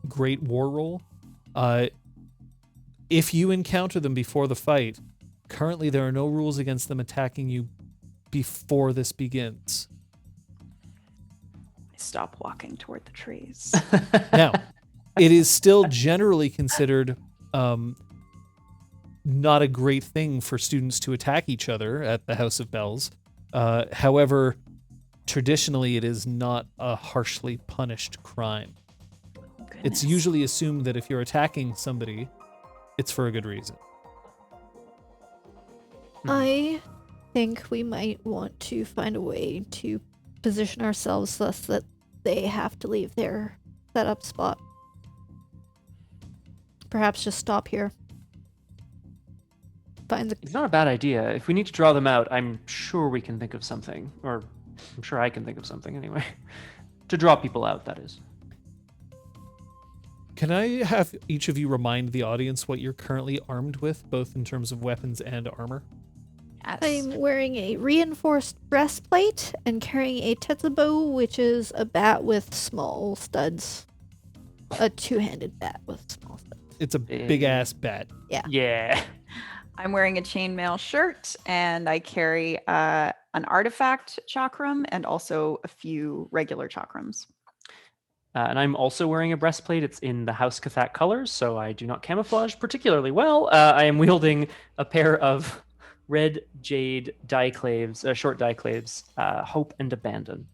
B: great war roll, if you encounter them before the fight, currently there are no rules against them attacking you before this begins.
D: I stop walking toward the trees.
B: Now, it is still generally considered not a great thing for students to attack each other at the House of Bells. However, traditionally, it is not a harshly punished crime. It's
D: Goodness.
B: usually assumed that if you're attacking somebody, it's for a good reason.
A: I think we might want to find a way to position ourselves such that they have to leave their setup spot. Perhaps just stop here. Find the...
C: It's not a bad idea. If we need to draw them out, I'm sure we can think of something. Or I'm sure I can think of something anyway. To draw people out, that is.
B: Can I have each of you remind the audience what you're currently armed with, both in terms of weapons and armor?
D: Yes.
A: I'm wearing a reinforced breastplate and carrying a tetsubo, which is a bat with small studs. A two-handed bat with small studs.
B: It's a big-ass bat.
C: Yeah.
D: I'm wearing a chainmail shirt, and I carry an artifact chakram and also a few regular chakrams.
C: And I'm also wearing a breastplate. It's in the House Cathak colors, so I do not camouflage particularly well. I am wielding a pair of red jade diclaves, short diclaves, Hope and Abandon.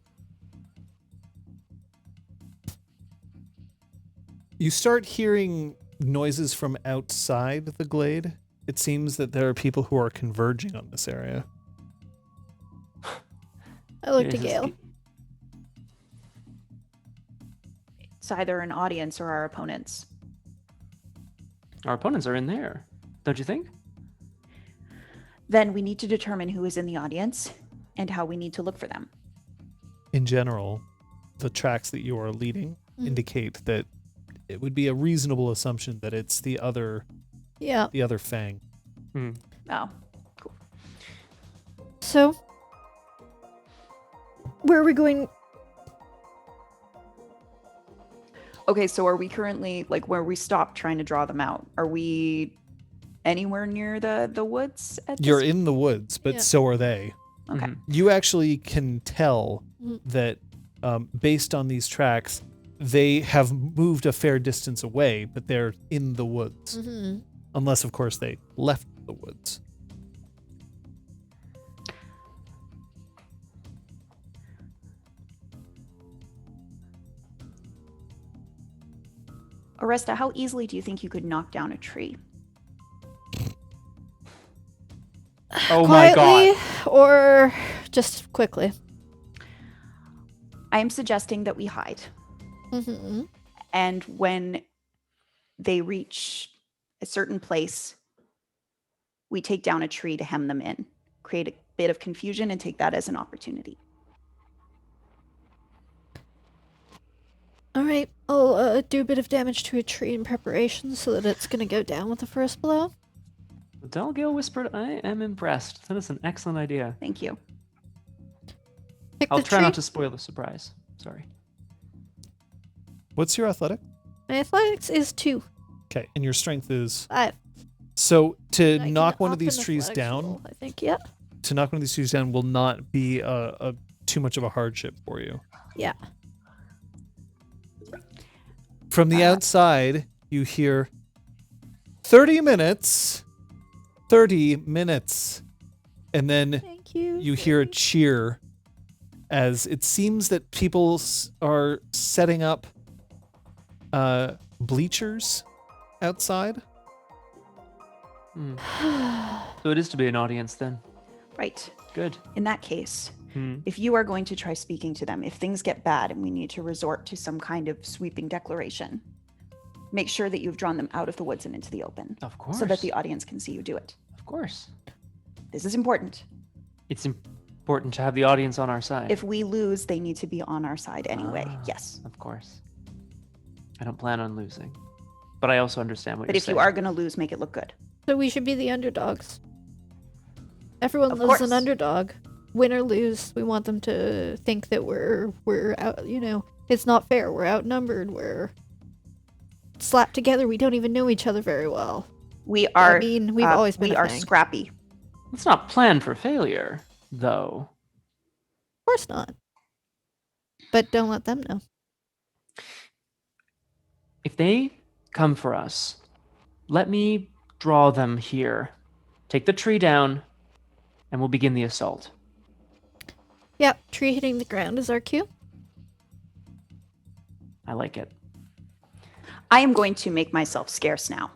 B: You start hearing noises from outside the glade. It seems that there are people who are converging on this area.
A: I look to
C: Is this-
A: Gale.
D: It's either an audience or our opponents.
C: Our opponents are in there, don't you think?
D: Then we need to determine who is in the audience and how we need to look for them.
B: In general, the tracks that you are leading indicate that it would be a reasonable assumption that it's the other Fang.
D: Oh,
A: So, where are we going?
D: okay. So are we currently like where we stopped trying to draw them out? Are we anywhere near the woods?
B: You're in the woods, but
A: Yeah.
B: so are they.
D: Okay.
C: Mhm.
B: You actually can tell
A: Mhm.
B: that based on these tracks, they have moved a fair distance away, but they're in the woods.
A: Mm-hmm.
B: Unless, of course, they left the woods.
D: Oresta, how easily do you think you could knock down a tree?
C: Oh my
A: Quietly
C: god.
A: or just quickly?
D: I am suggesting that we hide.
A: Mm-hmm.
D: And when they reach a certain place, we take down a tree to hem them in, create a bit of confusion, and take that as an opportunity.
A: All right, I'll do a bit of damage to a tree in preparation so that it's gonna go down with the first blow.
C: Delgil whispered, I am impressed. That is an excellent idea.
D: Thank you.
A: Pick
C: I'll
A: the
C: try
A: tree.
C: not to spoil the surprise. Sorry.
B: What's your athletic?
A: My athletics is 2.
B: Okay, and your strength is
A: 5.
B: so to
A: I can
B: knock one of
A: up
B: these
A: an
B: trees
A: athletics
B: down.
A: roll, I think, yeah.
B: To knock one of these trees down will not be a too much of a hardship for you.
A: Yeah.
B: From the outside, you hear 30 minutes. 30 minutes. And then
A: Thank you.
B: you hear a cheer as it seems that people are setting up bleachers outside.
C: So it is to be an audience then.
D: Right.
C: Good.
D: In that case, if you are going to try speaking to them, if things get bad and we need to resort to some kind of sweeping declaration, make sure that you've drawn them out of the woods and into the open.
C: Of course.
D: So that the audience can see you do it.
C: Of course.
D: This is important.
C: It's important to have the audience on our side.
D: If we lose, they need to be on our side anyway. Yes.
C: Of course. I don't plan on losing. But I also understand what
D: But
C: you're
D: if
C: saying.
D: you are going to lose, make it look good.
A: So we should be the underdogs. Everyone
D: Of
A: loves
D: course.
A: an underdog. Win or lose, we want them to think that we're out, it's not fair. We're outnumbered. We're slapped together. We don't even know each other very well.
D: We are.
A: I mean, we've always been
D: We
A: a
D: are
A: thing.
D: scrappy.
C: Let's not plan for failure, though.
A: Of course not. But don't let them know.
C: If they come for us, let me draw them here. Take the tree down, and we'll begin the assault.
A: Yep, tree hitting the ground is our cue.
C: I like it.
D: I am going to make myself scarce now.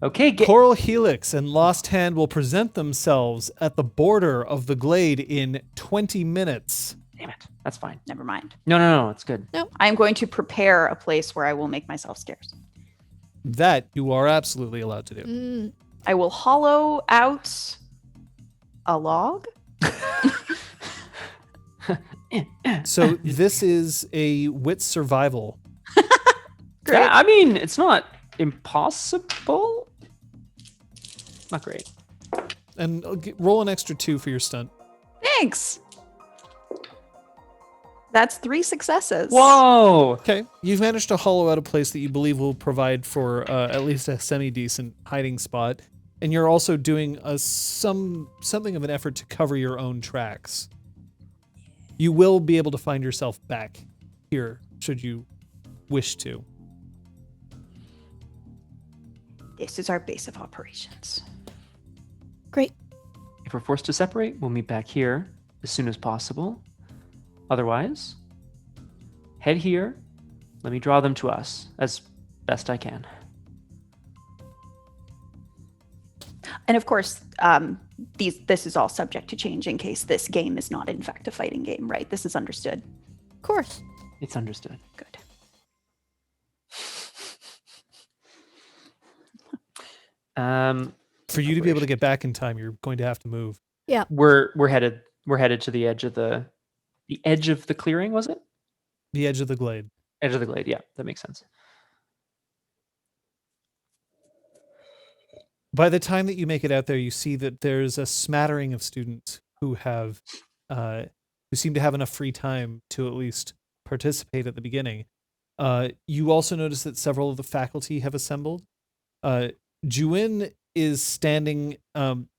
C: Okay,
B: Coral Helix and Lost Hand will present themselves at the border of the glade in 20 minutes.
C: Damn it. That's fine.
D: Never mind.
C: No, it's good.
D: I am going to prepare a place where I will make myself scarce.
B: That you are absolutely allowed to do.
D: I will hollow out a log.
C: Mm.
B: So this is a wit survival.
D: Great.
C: Yeah, I mean, it's not impossible. Not great.
B: And roll an extra 2 for your stunt.
D: Thanks. That's 3 successes.
C: Whoa!
B: Okay, you've managed to hollow out a place that you believe will provide for at least a semi-decent hiding spot, and you're also doing something of an effort to cover your own tracks. You will be able to find yourself back here, should you wish to.
D: This is our base of operations.
A: Great.
C: If we're forced to separate, we'll meet back here as soon as possible. Otherwise, head here. Let me draw them to us as best I can.
D: And of course, this is all subject to change in case this game is not in fact a fighting game, right? This is understood.
A: Of course.
C: It's understood.
D: Good.
B: For you to be able to get back in time, you're going to have to move.
A: Yeah.
C: We're headed to the edge of the edge of the clearing, was it?
B: The edge of the glade.
C: Edge of the glade, yeah, that makes sense.
B: By the time that you make it out there, you see that there's a smattering of students who seem to have enough free time to at least participate at the beginning. You also notice that several of the faculty have assembled. Juin is standing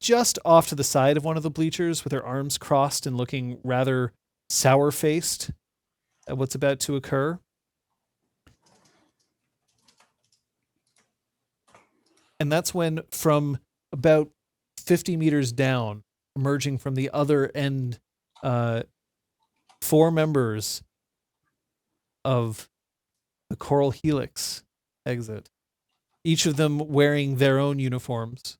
B: just off to the side of one of the bleachers with her arms crossed and looking rather sour-faced at what's about to occur. And that's when, from about 50 meters down, emerging from the other end, 4 members of the Coral Helix exit, each of them wearing their own uniforms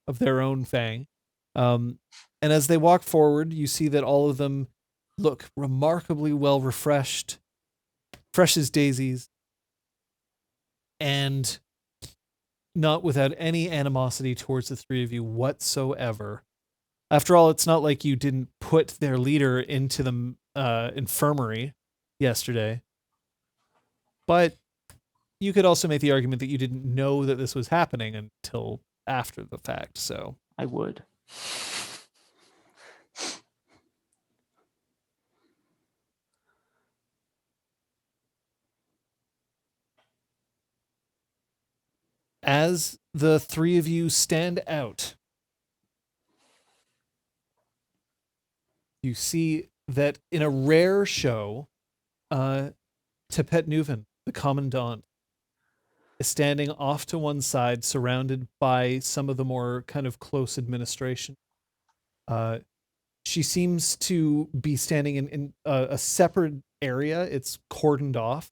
B: of their own Fang. And as they walk forward, you see that all of them look remarkably well refreshed, fresh as daisies, and not without any animosity towards the 3 of you whatsoever. After all, it's not like you didn't put their leader into the infirmary yesterday. But you could also make the argument that you didn't know that this was happening until after the fact, so.
C: I would.
B: As the three of you stand out, you see that in a rare show, Tepet Nuven, the Commandant, is standing off to one side, surrounded by some of the more kind of close administration. She seems to be standing in a separate area. It's cordoned off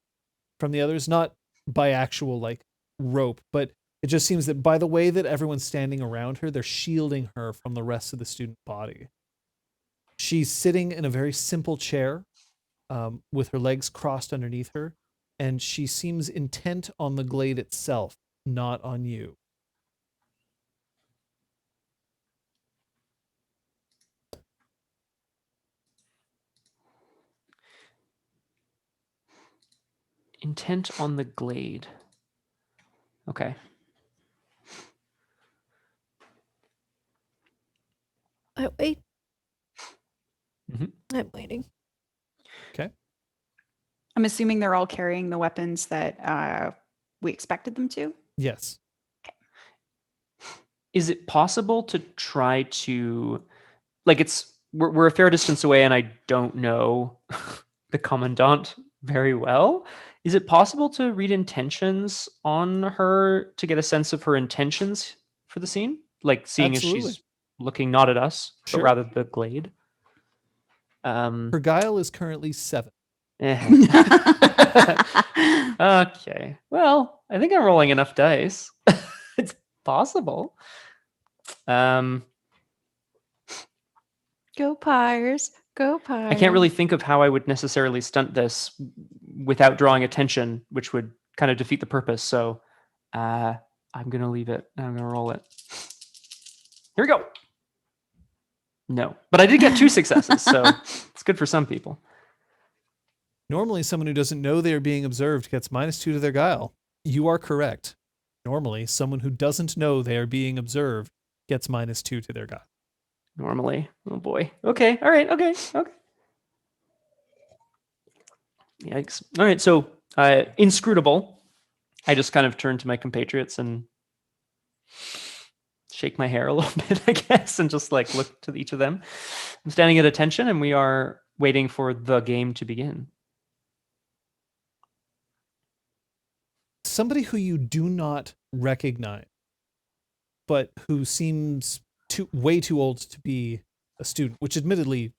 B: from the others, not by actual like rope, but it just seems that by the way that everyone's standing around her, they're shielding her from the rest of the student body. She's sitting in a very simple chair with her legs crossed underneath her, and she seems intent on the glade itself, not on you.
C: Intent on the glade. Okay.
A: I wait.
C: Mhm.
A: I'm waiting.
B: Okay.
D: I'm assuming they're all carrying the weapons that we expected them to.
B: Yes.
C: Is it possible to try to, like, we're a fair distance away, and I don't know the commandant very well. Is it possible to read intentions on her to get a sense of her intentions for the scene? Like seeing
B: Absolutely.
C: as she's looking not at us,
B: Sure.
C: but rather the glade.
B: Her guile is currently 7.
C: Okay. Well, I think I'm rolling enough dice. It's possible.
D: Go Pyres. Go Pyres.
C: I can't really think of how I would necessarily stunt this without drawing attention, which would kind of defeat the purpose. So I'm going to leave it. I'm going to roll it. Here we go. No. But I did get 2 successes, so it's good for some people.
B: Normally, someone who doesn't know they are being observed gets -2 to their guile. You are correct. Normally, someone who doesn't know they are being observed gets -2 to their guile.
C: Normally. Oh boy. Okay. All right. Okay. Yikes. All right. So, inscrutable. I just kind of turn to my compatriots and shake my hair a little bit, I guess, and just like look to each of them. I'm standing at attention, and we are waiting for the game to begin.
B: Somebody who you do not recognize, but who seems way too old to be a student, which admittedly,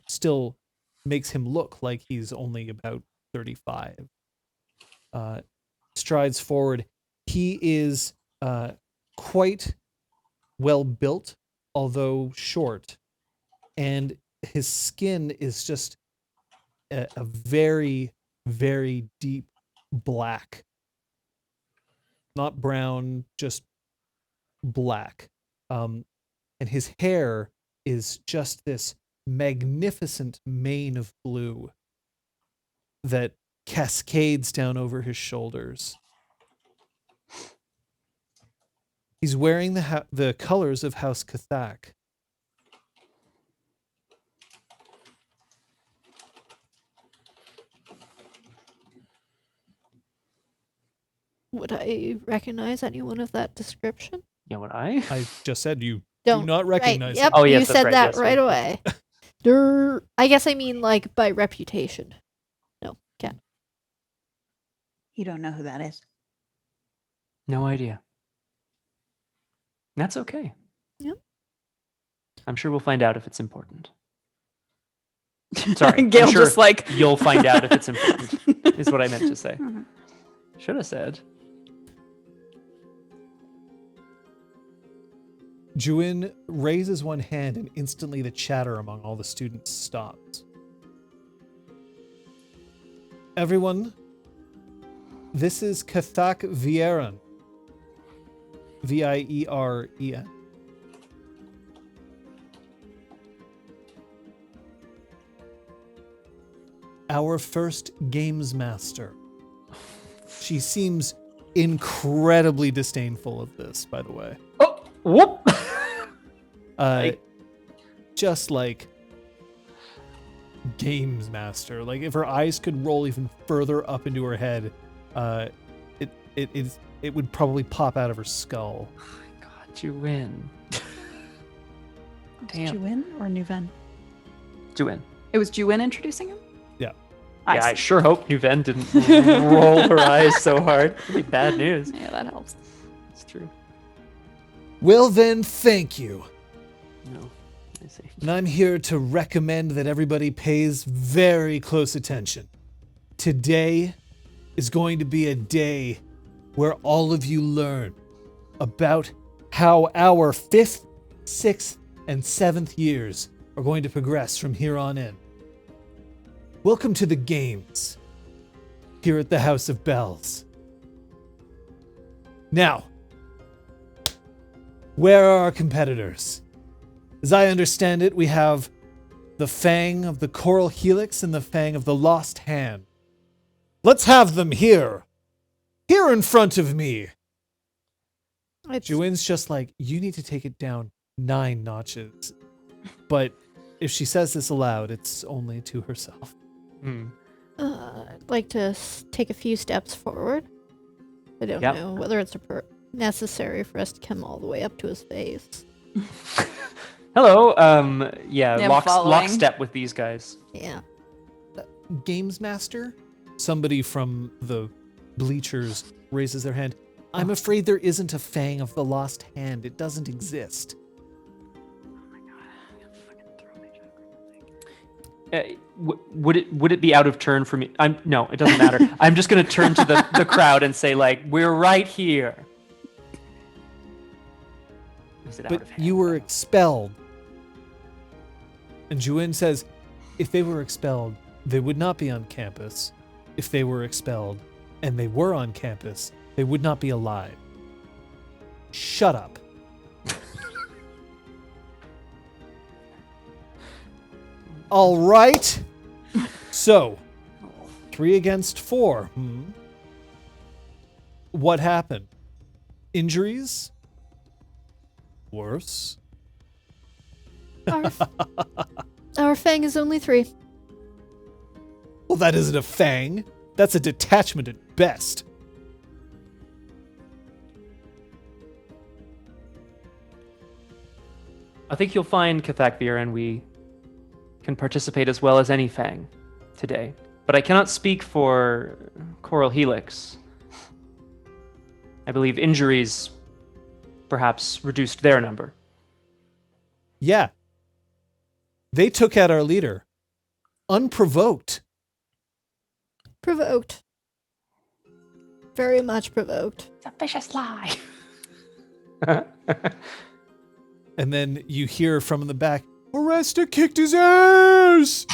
B: still makes him look like he's only about 35. Strides forward. He is quite well built, although short, and his skin is just a very, very deep black. Not brown, just black. And his hair is just this magnificent mane of blue that cascades down over his shoulders. He's wearing the colors of House Cathak.
A: Would I recognize anyone of that description?
C: Yeah, what I
B: just said you
A: Don't
B: do not recognize
A: Right. Yep,
C: Oh, yes,
A: you
C: that's
A: said
C: right,
A: that
C: yes,
A: right
C: right.
A: away. I guess I mean like by reputation. No, can't.
D: You don't know who that is.
C: No idea. That's okay.
A: Yep.
C: I'm sure we'll find out if it's important. Sorry,
D: Gail
C: I'm sure
D: just like
C: you'll find out if it's important, is what I meant to say. Should have said.
B: Juin raises one hand and instantly the chatter among all the students stops. Everyone, this is Cathak Vieren. Vieren. Our first games master. She seems incredibly disdainful of this, by the way.
C: Oh, whoop!
B: Just like games master. Like if her eyes could roll even further up into her head, it is it would probably pop out of her skull.
C: Oh my God, you win.
D: Did you win or Nuven?
C: Juin.
D: It was Juin introducing him?
B: Yeah.
C: I
D: see.
C: sure hope Nuven didn't roll her eyes so hard. That'd be bad news.
D: Yeah, that helps.
C: It's true.
B: Well then, thank you.
C: No, I see.
B: And I'm here to recommend that everybody pays very close attention. Today is going to be a day where all of you learn about how our 5th, 6th, and 7th years are going to progress from here on in. Welcome to the games here at the House of Bells. Now, where are our competitors? As I understand it, we have the Fang of the Coral Helix and the Fang of the Lost Hand. Let's have them here in front of me. Juin's just like, you need to take it down 9 notches. But if she says this aloud, it's only to herself.
A: I'd like to take a few steps forward. I don't know whether it's necessary for us to come all the way up to his face.
C: Hello.
D: Yeah,
C: lockstep with these guys.
A: Yeah.
B: Games Master? Somebody from the bleachers raises their hand. I'm afraid there isn't a Fang of the Lost Hand. It doesn't exist.
C: Would it be out of turn for me? No, it doesn't matter. I'm just gonna turn to the crowd and say, like, we're right here. Is it out
B: But
C: of hand?
B: you were expelled. And Juin says, if they were expelled, they would not be on campus. If they were expelled and they were on campus, they would not be alive. Shut up. All right. So, 3 against 4. What happened? Injuries? Worse?
A: Our Fang is only 3.
B: Well, that isn't a Fang. That's a detachment at best.
C: I think you'll find, Cathakvir, and we can participate as well as any Fang today. But I cannot speak for Coral Helix. I believe injuries perhaps reduced their number.
B: Yeah. They took out our leader. Unprovoked.
A: Provoked. Very much provoked.
D: It's a vicious lie.
B: And then you hear from the back, Arresta kicked his ass!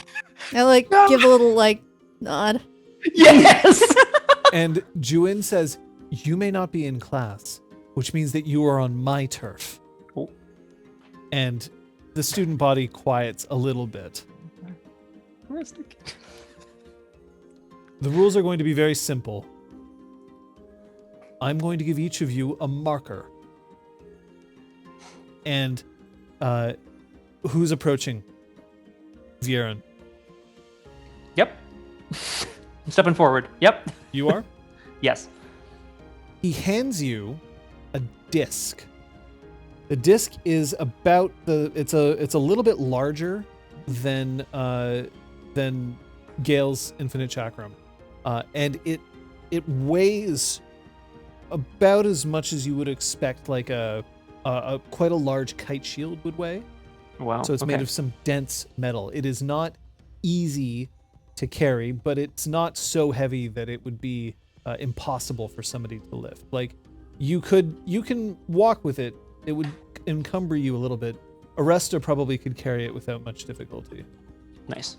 A: I give a little nod.
C: Yes!
B: And Juin says, you may not be in class, which means that you are on my turf.
C: Oh.
B: And the student body quiets a little bit. The rules are going to be very simple. I'm going to give each of you a marker. And who's approaching? Viren.
C: Yep. I'm stepping forward. Yep.
B: You are?
C: Yes.
B: He hands you a disc. The disc is about it's a little bit larger than Gale's infinite chakram. And it weighs about as much as you would expect like a quite a large kite shield would weigh.
C: Wow.
B: So it's made of some dense metal. It is not easy to carry, but it's not so heavy that it would be impossible for somebody to lift. Like you can walk with it. It would encumber you a little bit. Arresta probably could carry it without much difficulty.
C: Nice.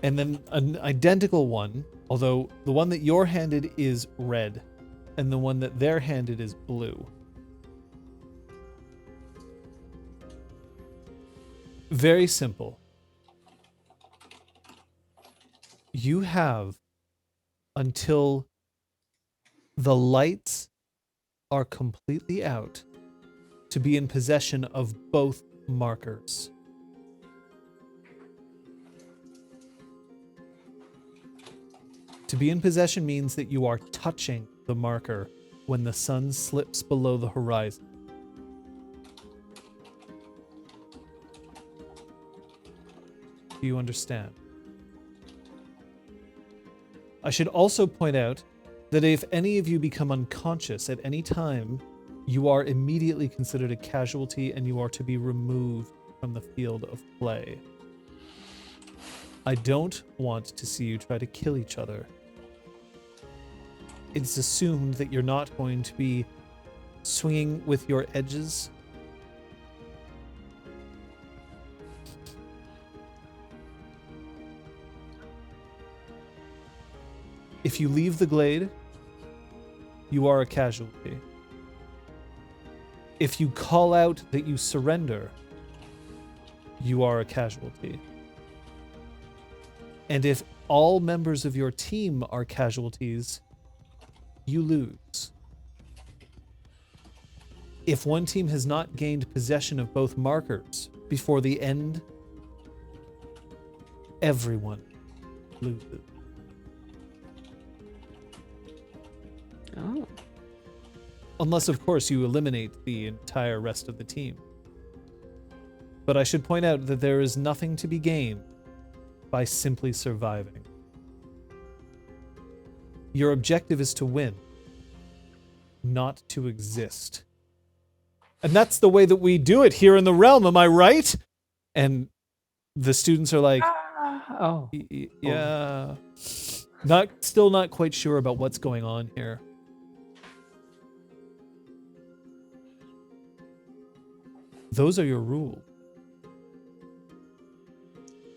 B: And then an identical one, although the one that you're handed is red, and the one that they're handed is blue. Very simple. You have until the lights are completely out to be in possession of both markers. To be in possession means that you are touching the marker when the sun slips below the horizon. Do you understand? I should also point out that if any of you become unconscious at any time, you are immediately considered a casualty and you are to be removed from the field of play. I don't want to see you try to kill each other. It's assumed that you're not going to be swinging with your edges. If you leave the glade, you are a casualty. If you call out that you surrender, you are a casualty. And if all members of your team are casualties, you lose. If one team has not gained possession of both markers before the end, everyone loses.
C: Oh.
B: Unless, of course, you eliminate the entire rest of the team. But I should point out that there is nothing to be gained by simply surviving. Your objective is to win, not to exist. And that's the way that we do it here in the realm, am I right? And the students are like, yeah. Still not quite sure about what's going on here. Those are your rules.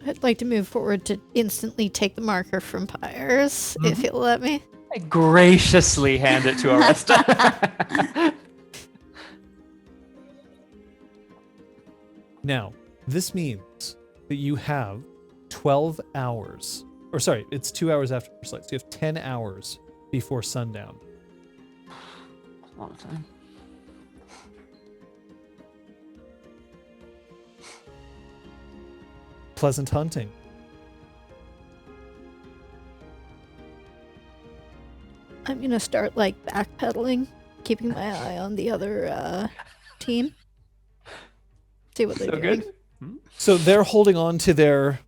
A: I'd like to move forward to instantly take the marker from Pyres, if you'll let me.
C: I graciously hand it to Aresta.
B: Now, this means that you have 12 hours. Or sorry, it's 2 hours after first light. So you have 10 hours before sundown.
C: A lot of time.
B: Pleasant hunting.
A: I'm gonna start like backpedaling, keeping my eye on the other team. See what they're
C: So
A: doing.
C: good.
B: So they're holding on to their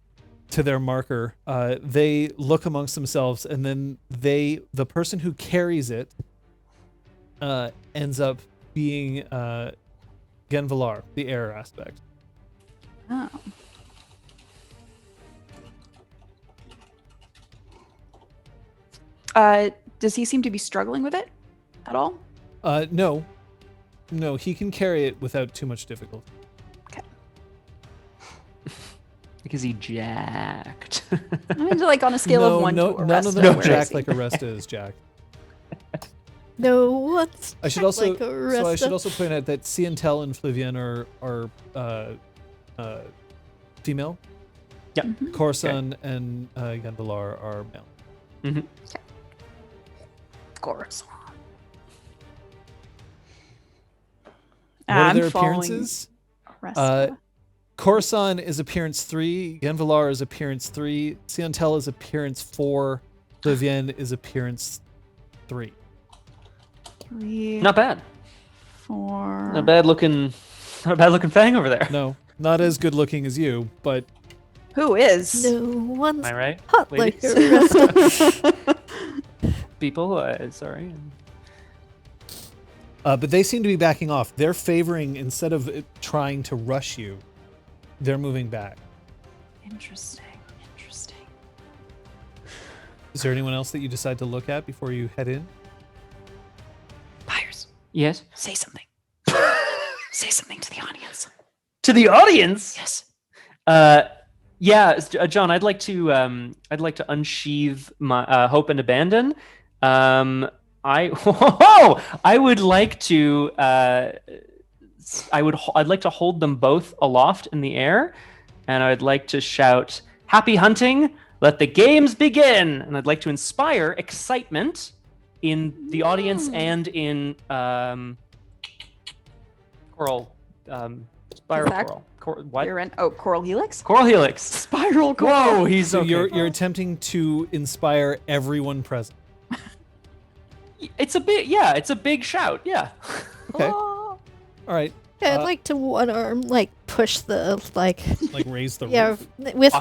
B: marker. They look amongst themselves, and then the person who carries it ends up being Genvalar, the air aspect.
D: Oh. Does he seem to be struggling with it at all?
B: No, he can carry it without too much difficulty.
D: Okay.
C: Because he jacked.
D: I mean, like on a scale of 1 to Aresta.
B: None of them
D: where
B: are
D: is
B: jacked
D: he?
B: like Aresta is jacked.
A: No, what's
B: I should also
A: like
B: so I should
A: Aresta?
B: also point out that Ciantel and Flavian are female.
C: Yep.
B: Coruscant and Genvalar are male.
C: Mm-hmm.
D: Of course.
B: What are
D: I'm
B: their
D: following
B: appearances?
D: Aresta.
B: Coruscant is appearance 3, Genvalar is appearance 3, Ciantel is appearance 4, Flavian is appearance 3.
D: 3,
C: Not bad.
D: 4.
C: Not a bad looking Fang over there.
B: No, not as good looking as you, but
D: Who is?
A: No one's
C: Am I right?
A: hot like
C: ladies?
A: Aresta.
C: People, sorry.
B: but they seem to be backing off. They're favoring, instead of trying to rush you, they're moving back.
D: Interesting.
B: Is there anyone else that you decide to look at before you head in?
D: Pyres,
C: Yes.
D: say something. Say something to the audience.
C: To the audience.
D: Yes.
C: Yeah, John, I'd like to unsheathe my hope and abandon. I'd like to I'd like to hold them both aloft in the air, and I'd like to shout, "Happy hunting! Let the games begin!" And I'd like to inspire excitement in the audience and in Coral Spiral
D: Attack.
C: coral. What?
D: You're in. Oh, Coral Helix.
C: Coral Helix.
D: Spiral Coral.
C: Whoa, he's
B: So
C: okay.
B: you're attempting to inspire everyone present.
C: It's a big shout. Yeah.
B: Okay.
D: Oh.
B: All right.
A: Yeah, I'd like to one arm push the
B: Like raise the
A: yeah
B: roof.
A: with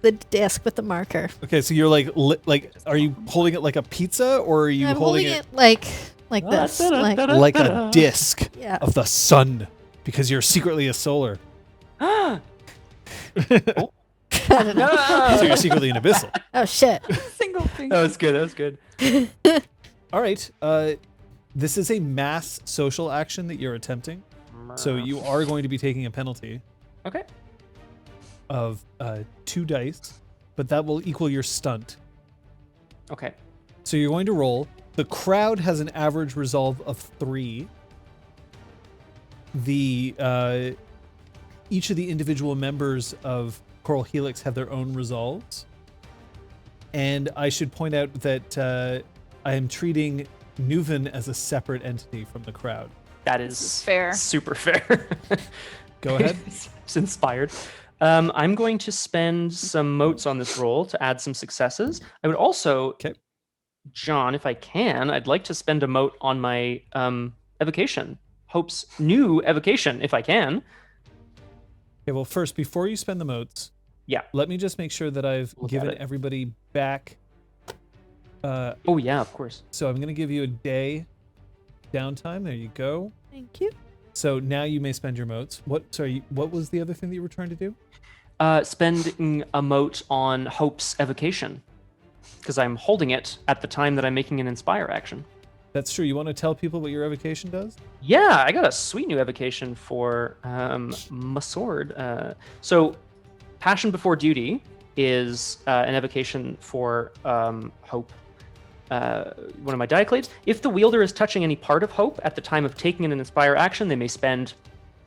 A: the disc with the marker.
B: Okay, so you're like, are you holding it like a pizza, or are you
A: I'm
B: holding
A: holding it like this, like
B: like a disc
A: yeah.
B: of the sun, because you're secretly a solar.
A: I don't know.
B: So you're secretly an abyssal.
A: Oh shit!
D: Single thing.
C: That was good. That was good.
B: All right. This is a mass social action that you're attempting, so you are going to be taking a penalty
C: Okay.
B: of 2 dice, but that will equal your stunt.
C: Okay.
B: So you're going to roll. The crowd has an average resolve of 3. The each of the individual members of Coral Helix have their own resolves. And I should point out that I am treating Nuven as a separate entity from the crowd.
C: That is
D: fair.
C: Super fair.
B: Go ahead.
C: It's inspired. I'm going to spend some motes on this roll to add some successes. I would also,
B: Okay.
C: John, if I can, I'd like to spend a mote on my evocation. Hope's new evocation, if I can.
B: Okay, well, first, before you spend the motes,
C: Yeah.
B: let me just make sure that I've
C: Look at
B: given
C: it.
B: everybody back.
C: Oh, yeah, of course.
B: So I'm going to give you a day downtime. There you go.
A: Thank you.
B: So now you may spend your motes. What was the other thing that you were trying to do?
C: Spending a mote on Hope's evocation, because I'm holding it at the time that I'm making an inspire action.
B: That's true. You want to tell people what your evocation does?
C: Yeah, I got a sweet new evocation for my sword. So, Passion Before Duty is an evocation for Hope. One of my diaclades. If the wielder is touching any part of Hope at the time of taking an inspire action, they may spend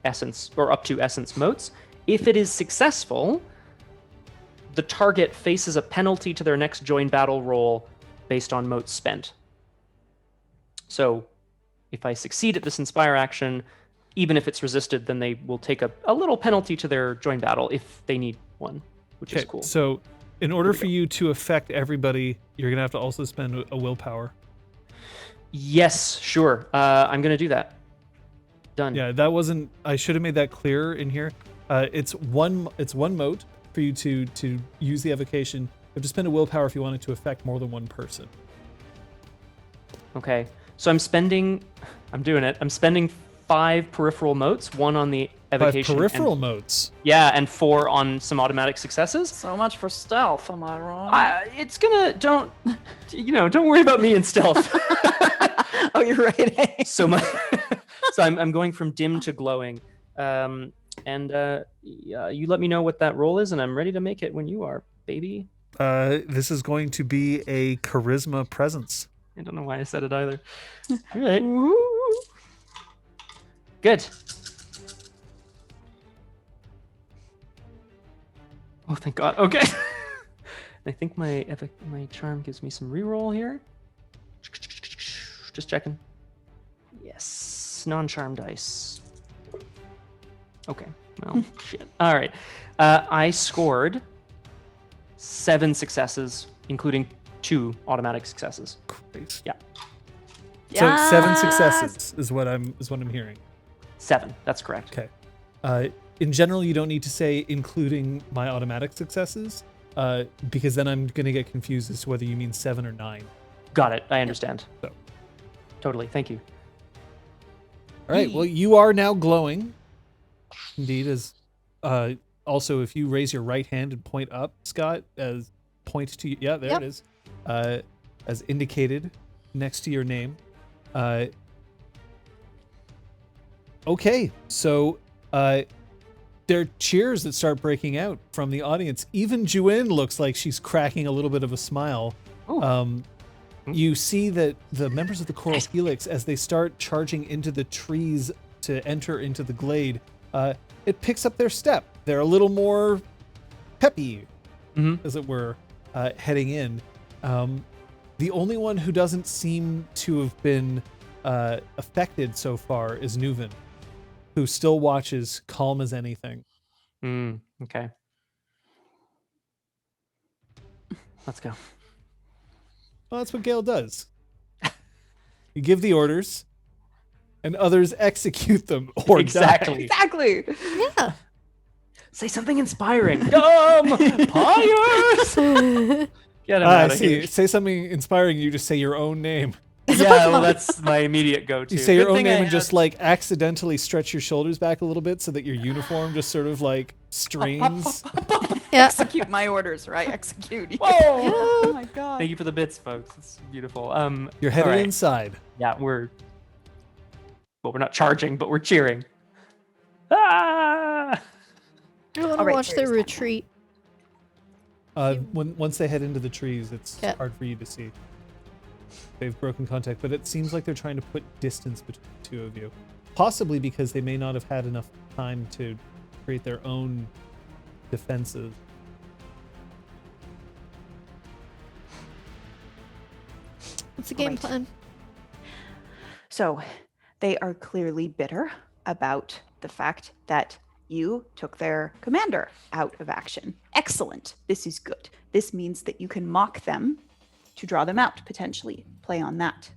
C: essence or up to essence motes. If it is successful, the target faces a penalty to their next join battle roll based on motes spent. So if I succeed at this inspire action, even if it's resisted, then they will take a little penalty to their join battle if they need one, which is cool.
B: So in order for you to affect everybody, you're going to have to also spend a willpower.
C: Yes, sure. I'm going to do that. Done.
B: Yeah, that wasn't... I should have made that clearer in here. It's one mote for you to use the evocation. You have to spend a willpower if you want it to affect more than one person.
C: Okay. So I'm spending 5 peripheral motes, 1 on the
B: 5
C: evocation.
B: peripheral motes.
C: Yeah, and 4 on some automatic successes.
D: So much for stealth, am I wrong?
C: It's gonna don't worry about me in stealth.
D: Oh, you're right.
C: so I'm going from dim to glowing, yeah, you let me know what that roll is, and I'm ready to make it when you are, baby.
B: This is going to be a charisma presence.
C: I don't know why I said it either. All right. Good. Oh, thank God. Okay. I think my charm gives me some reroll here. Just checking. Yes, non-charm dice. Okay. Well, shit. All right. I scored 7 successes, including 2 automatic successes.
B: Great.
C: Yeah.
B: So 7 successes is what I'm hearing.
C: 7. That's correct.
B: Okay. In general, you don't need to say including my automatic successes, because then I'm going to get confused as to whether you mean 7 or 9.
C: Got it. I understand.
B: So.
C: Totally. Thank you.
B: All right. Well, you are now glowing. Indeed, as also, if you raise your right hand and point up, Scott, as point to there
A: Yep.
B: it is, as indicated next to your name. Okay, so there are cheers that start breaking out from the audience. Even Juin looks like she's cracking a little bit of a smile.
C: Ooh.
B: You see that the members of the Coral Helix, as they start charging into the trees to enter into the glade, it picks up their step. They're a little more peppy, as it were, heading in. The only one who doesn't seem to have been affected so far is Nuven. who still watches, calm as anything.
C: Okay. Let's go.
B: Well, that's what Gale does. You give the orders, and others execute them or
C: Exactly.
D: Exactly.
A: Yeah.
C: Say something inspiring. Vampires! Get him out
B: I
C: of
B: see.
C: here.
B: Say something inspiring. You just say your own name.
C: Yeah, well, that's my immediate go-to.
B: You say your
C: Good
B: own
C: thing
B: name
C: I
B: and just
C: have-
B: like accidentally stretch your shoulders back a little bit so that your uniform just sort of like strains.
A: Yeah.
D: Execute my orders, right? Execute.
C: Whoa!
D: Oh my god.
C: Thank you for the bits, folks. It's beautiful.
B: You're headed
C: all right.
B: inside.
C: Yeah, we're not charging, but we're cheering. Ah!
A: I want to
D: All right,
A: watch their
D: there's that.
A: retreat.
B: Once they head into the trees, it's
A: Yeah.
B: hard for you to see. They've broken contact, but it seems like they're trying to put distance between the two of you. Possibly because they may not have had enough time to create their own defenses.
A: What's the game
D: Right.
A: plan?
D: So, they are clearly bitter about the fact that you took their commander out of action. Excellent. This is good. This means that you can mock them to draw them out, potentially. Play on that.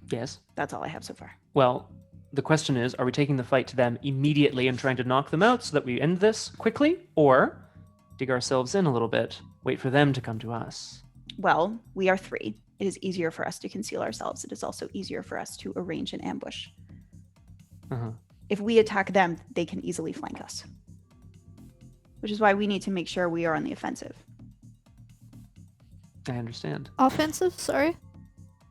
C: Yes.
D: That's all I have so far.
C: Well, the question is, are we taking the fight to them immediately and trying to knock them out so that we end this quickly? Or dig ourselves in a little bit, wait for them to come to us?
D: Well, we are 3. It is easier for us to conceal ourselves. It is also easier for us to arrange an ambush.
C: Uh-huh.
D: If we attack them, they can easily flank us. Which is why we need to make sure we are on the offensive.
C: I understand.
A: Offensive? Sorry.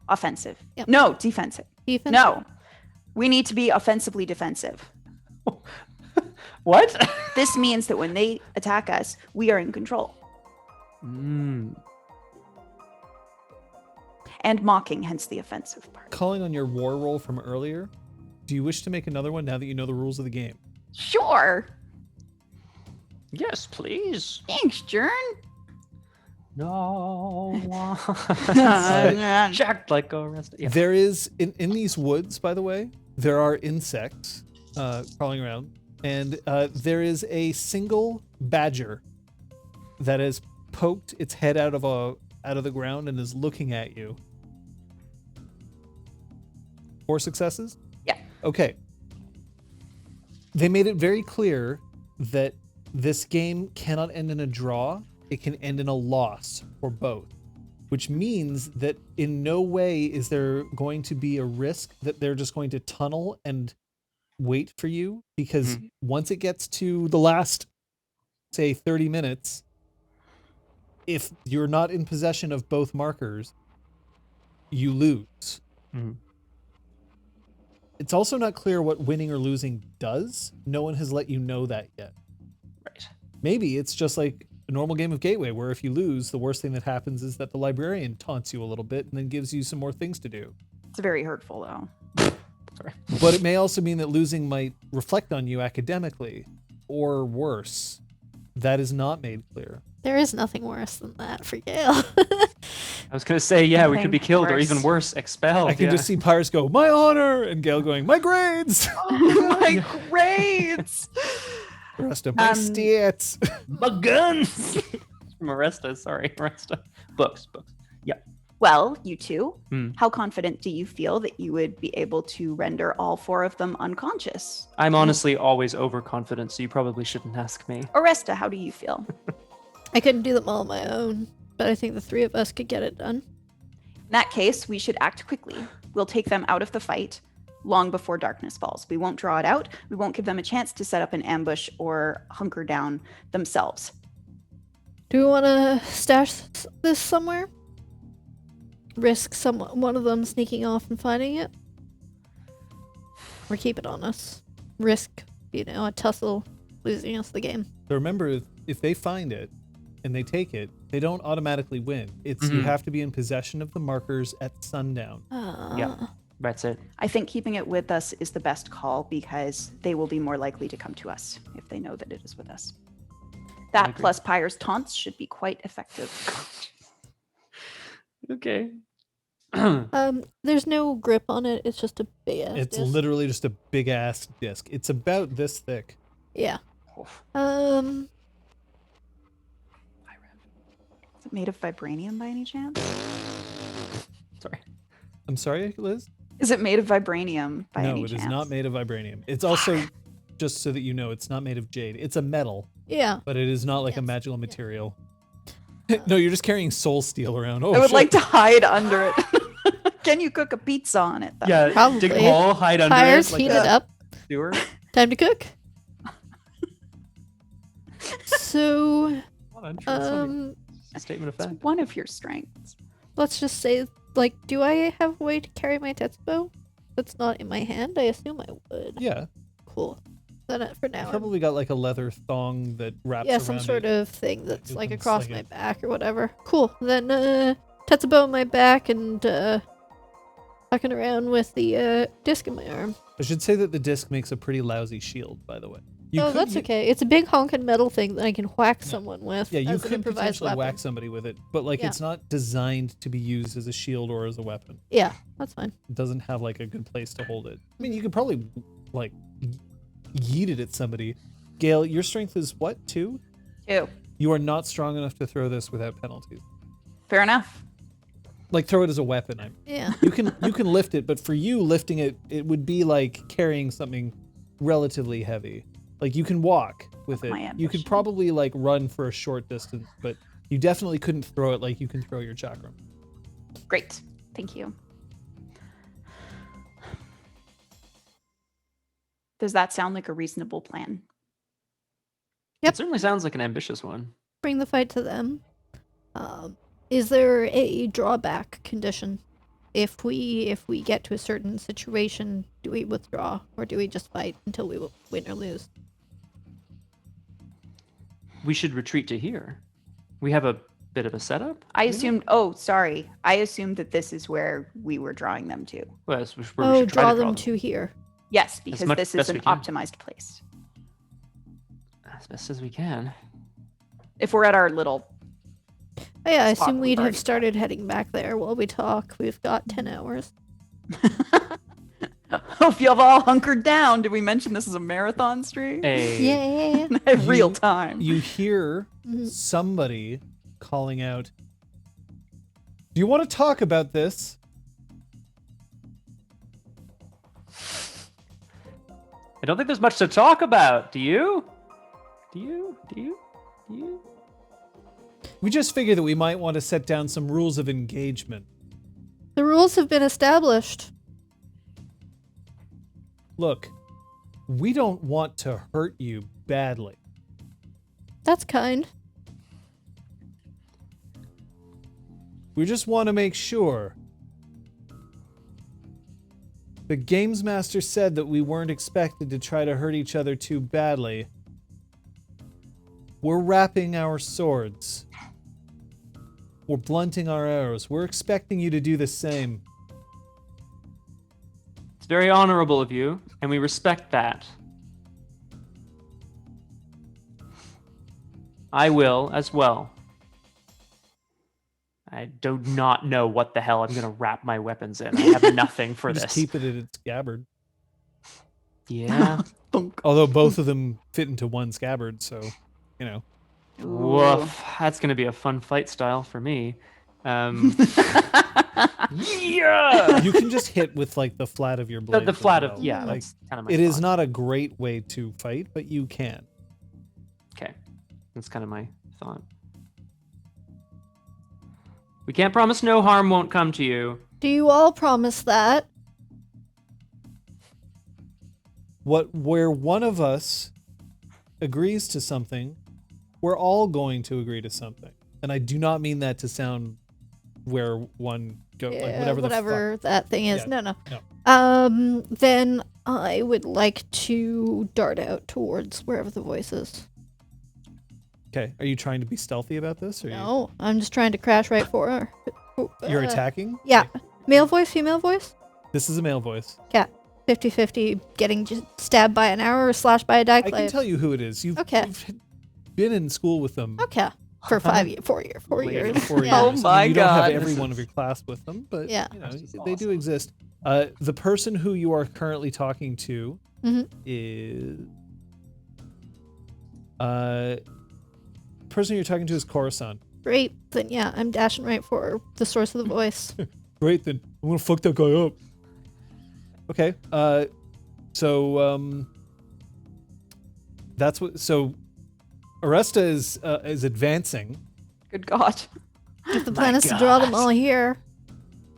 D: Offensive.
A: Yep.
D: No, defensive.
A: Defensive?
D: No. We need to be offensively defensive.
C: What?
D: This means that when they attack us, we are in control. And mocking, hence the offensive part.
B: Calling on your war roll from earlier, do you wish to make another one now that you know the rules of the game?
D: Sure.
C: Yes, please.
D: Thanks, Jern.
C: No.
D: Yeah.
C: Jacked like a rest. Yeah.
B: There is, in these woods, by the way, there are insects crawling around, and there is a single badger that has poked its head out of the ground and is looking at you. 4 successes?
D: Yeah.
B: Okay. They made it very clear that this game cannot end in a draw. It can end in a loss or both, which means that in no way is there going to be a risk that they're just going to tunnel and wait for you, because once it gets to the last, say, 30 minutes, if you're not in possession of both markers, you lose. It's also not clear what winning or losing does. No one has let you know that yet.
C: Right.
B: Maybe it's just like a normal game of Gateway, where if you lose, the worst thing that happens is that the librarian taunts you a little bit and then gives you some more things to do.
D: It's very hurtful, though.
C: Sorry.
B: But it may also mean that losing might reflect on you academically, or worse. That is not made clear.
A: There is nothing worse than that for Gale.
C: I was going to say, yeah, we could be
D: Nothing
C: killed or
D: worse.
C: even worse, expelled.
B: I can just see Pyres go, "My honor," and Gale going, "My grades."
D: My grades.
B: The rest of my stats.
C: my guns. From Arresta, sorry, Arresta. Books. Yeah.
D: Well, you two,
C: Hmm.
D: how confident do you feel that you would be able to render all 4 of them unconscious?
C: I'm honestly always overconfident, so you probably shouldn't ask me.
D: Oresta, how do you feel?
A: I couldn't do them all on my own, but I think the 3 of us could get it done.
D: In that case, we should act quickly. We'll take them out of the fight long before darkness falls. We won't draw it out. We won't give them a chance to set up an ambush or hunker down themselves.
A: Do we want to stash this somewhere? Risk one of them sneaking off and finding it? Or keep it on us? Risk, a tussle losing us the game.
B: So remember, if they find it and they take it, they don't automatically win. It's you have to be in possession of the markers at sundown.
C: Yeah, that's it.
D: I think keeping it with us is the best call because they will be more likely to come to us if they know that it is with us. That
C: agree.
D: plus Pyre's taunts should be quite effective.
C: Okay.
A: There's no grip on it. It's just a big ass
B: It's
A: disc.
B: literally just a big ass disc. It's about this thick.
A: Yeah.
C: Oof.
A: Um,
D: Is it made of vibranium by any chance?
C: Sorry.
B: I'm sorry, Liz?
D: Is it made of vibranium by any
B: No, it
D: chance?
B: is not made of vibranium. It's also, just so that you know, it's not made of jade. It's a metal,
A: yeah.
B: but it is not like a
A: Yes.
B: magical material. No, you're just carrying soul steel around. Oh,
D: I would
B: shit.
D: like to hide under it. Can you cook a pizza on it? Though?
C: Yeah, dig a
A: Probably.
C: hole, hide under
A: Tires
C: it like
A: heated
C: a
A: up.
C: sewer.
A: Time to cook. So,
C: Well, I'm sure it's
A: um,
C: a statement of fact.
D: It's one of your strengths.
A: let's just say, like, do I have a way to carry my Tetsubo? That's not in my hand. I assume I would.
B: Yeah,
A: Cool. Then for now, I'm-
B: probably got like a leather thong that wraps
A: yeah,
B: around
A: some sort
B: it.
A: of thing that's
B: You
A: like
B: can
A: across
B: sling
A: my
B: it.
A: back or whatever. Cool. Then Tetsubo on my back and fucking around with the disc in my arm.
B: I should say that the disc makes a pretty lousy shield, by the way. You
A: Oh,
B: could
A: that's
B: u-
A: okay. It's a big honking metal thing that I can whack someone with.
B: Yeah, you
A: as an
B: could
A: improvised
B: potentially
A: weapon.
B: whack somebody with it, but like
A: Yeah.
B: it's not designed to be used as a shield or as a weapon.
A: Yeah, that's fine.
B: It doesn't have like a good place to hold it. I mean, you could probably like yeet it at somebody. Gail, your strength is what, 2?
D: Ew.
B: You are not strong enough to throw this without penalties.
D: Fair enough.
B: Like throw it as a weapon.
A: Yeah.
B: You can lift it, but for you lifting it, it would be like carrying something relatively heavy. Like you can walk with it.
D: My
B: You could
D: ambition.
B: probably like run for a short distance, but you definitely couldn't throw it like you can throw your chakram.
D: Great. Thank you. Does that sound like a reasonable plan?
A: Yep.
C: It certainly sounds like an ambitious one.
A: Bring the fight to them. Is there a drawback condition? If we get to a certain situation, do we withdraw or do we just fight until we win or lose?
C: We should retreat to here. We have a bit of a setup.
D: I
C: maybe?
D: assumed. Oh, sorry. I assumed that this is where we were drawing them to.
C: Well, that's where we
A: Oh,
C: should try
A: draw
C: to
A: them to here.
D: Yes, because
C: much
D: this is
C: best
D: an
C: we can.
D: optimized place.
C: as best as we can.
D: If we're at our little,
A: Oh, yeah, I
D: Spot
A: assume
D: we've
A: we'd
D: already
A: have started heading back there while we talk. We've got 10 hours.
D: if you've all hunkered down, did we mention this is a marathon stream?
C: Hey,
A: Yeah.
D: Real time.
B: You hear
A: Mhm.
B: somebody calling out, "Do you want to talk about this?"
C: I don't think there's much to talk about. Do you? Do you? Do you? Do you?
B: We just figured that we might want to set down some rules of engagement.
A: The rules have been established.
B: Look, we don't want to hurt you badly.
A: That's kind.
B: We just want to make sure. The Games Master said that we weren't expected to try to hurt each other too badly. We're wrapping our swords. We're blunting our arrows. We're expecting you to do the same.
C: It's very honorable of you, and we respect that. I will as well. I do not know what the hell I'm going to wrap my weapons in. I have nothing for
B: Just
C: this.
B: keep it in its scabbard.
C: Yeah.
D: Thunk.
B: Although both of them fit into one scabbard, so, you know.
C: Woof. That's going to be a fun fight style for me. Yeah.
B: You can just hit with like the flat of your blade.
C: The
B: as
C: flat
B: well.
C: of, yeah,
B: Like,
C: that's kind of my
B: it is
C: thought.
B: not a great way to fight, but you can.
C: Okay. That's kind of my thought. We can't promise no harm won't come to you.
A: Do you all promise that?
B: Where one of us agrees to something, we're all going to agree to something. And I do not mean that to sound where one go like
A: Yeah,
B: whatever the fuck.
A: that thing is.
B: Yeah,
A: No.
B: no.
A: Then I would like to dart out towards wherever the voice is.
B: Okay, are you trying to be stealthy about this, or
A: No, I'm just trying to crash right for her.
B: you're attacking?
A: Yeah. Male voice, female voice?
B: This is a male voice.
A: Yeah. 50-50 getting just stabbed by an arrow or slashed by a
B: I
A: dike
B: can tell you who it is.
A: Okay.
B: You've been in school with them.
A: Okay. for 4 years.
B: 4
A: Yeah.
D: Oh
B: years.
D: my
B: you don't have
D: God.
B: every one of your class with them, but
A: Yeah.
B: you know,
C: This is
B: they do
C: awesome.
B: exist. The person who you are currently talking to
A: Mhm.
B: is the person you're talking to is Coruscant.
A: Great. Then yeah, I'm dashing right for the source of the voice.
B: Great, then I'm gonna fuck that guy up. Okay. So that's what. So Aresta is advancing.
D: Good God.
A: If the
C: My
A: plan is to draw them
C: God.
A: all here,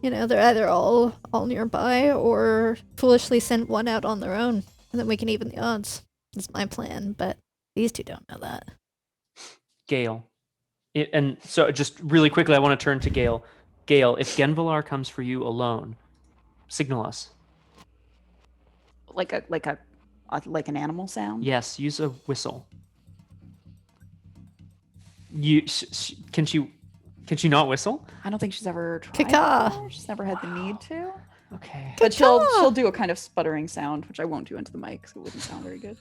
A: you know, they're either all nearby or foolishly send one out on their own, and then we can even the odds. That's my plan, but these two don't know that.
C: Gale. And so just really quickly, I want to turn to Gale. Gale, if Genvalar comes for you alone, signal us.
D: Like an animal sound?
C: Yes, use a whistle. Can she not whistle?
D: I don't think she's ever tried
A: Caca.
D: before. She's never had the need to.
C: Okay.
D: But she'll do a kind of sputtering sound, which I won't do into the mic, so it wouldn't sound very good.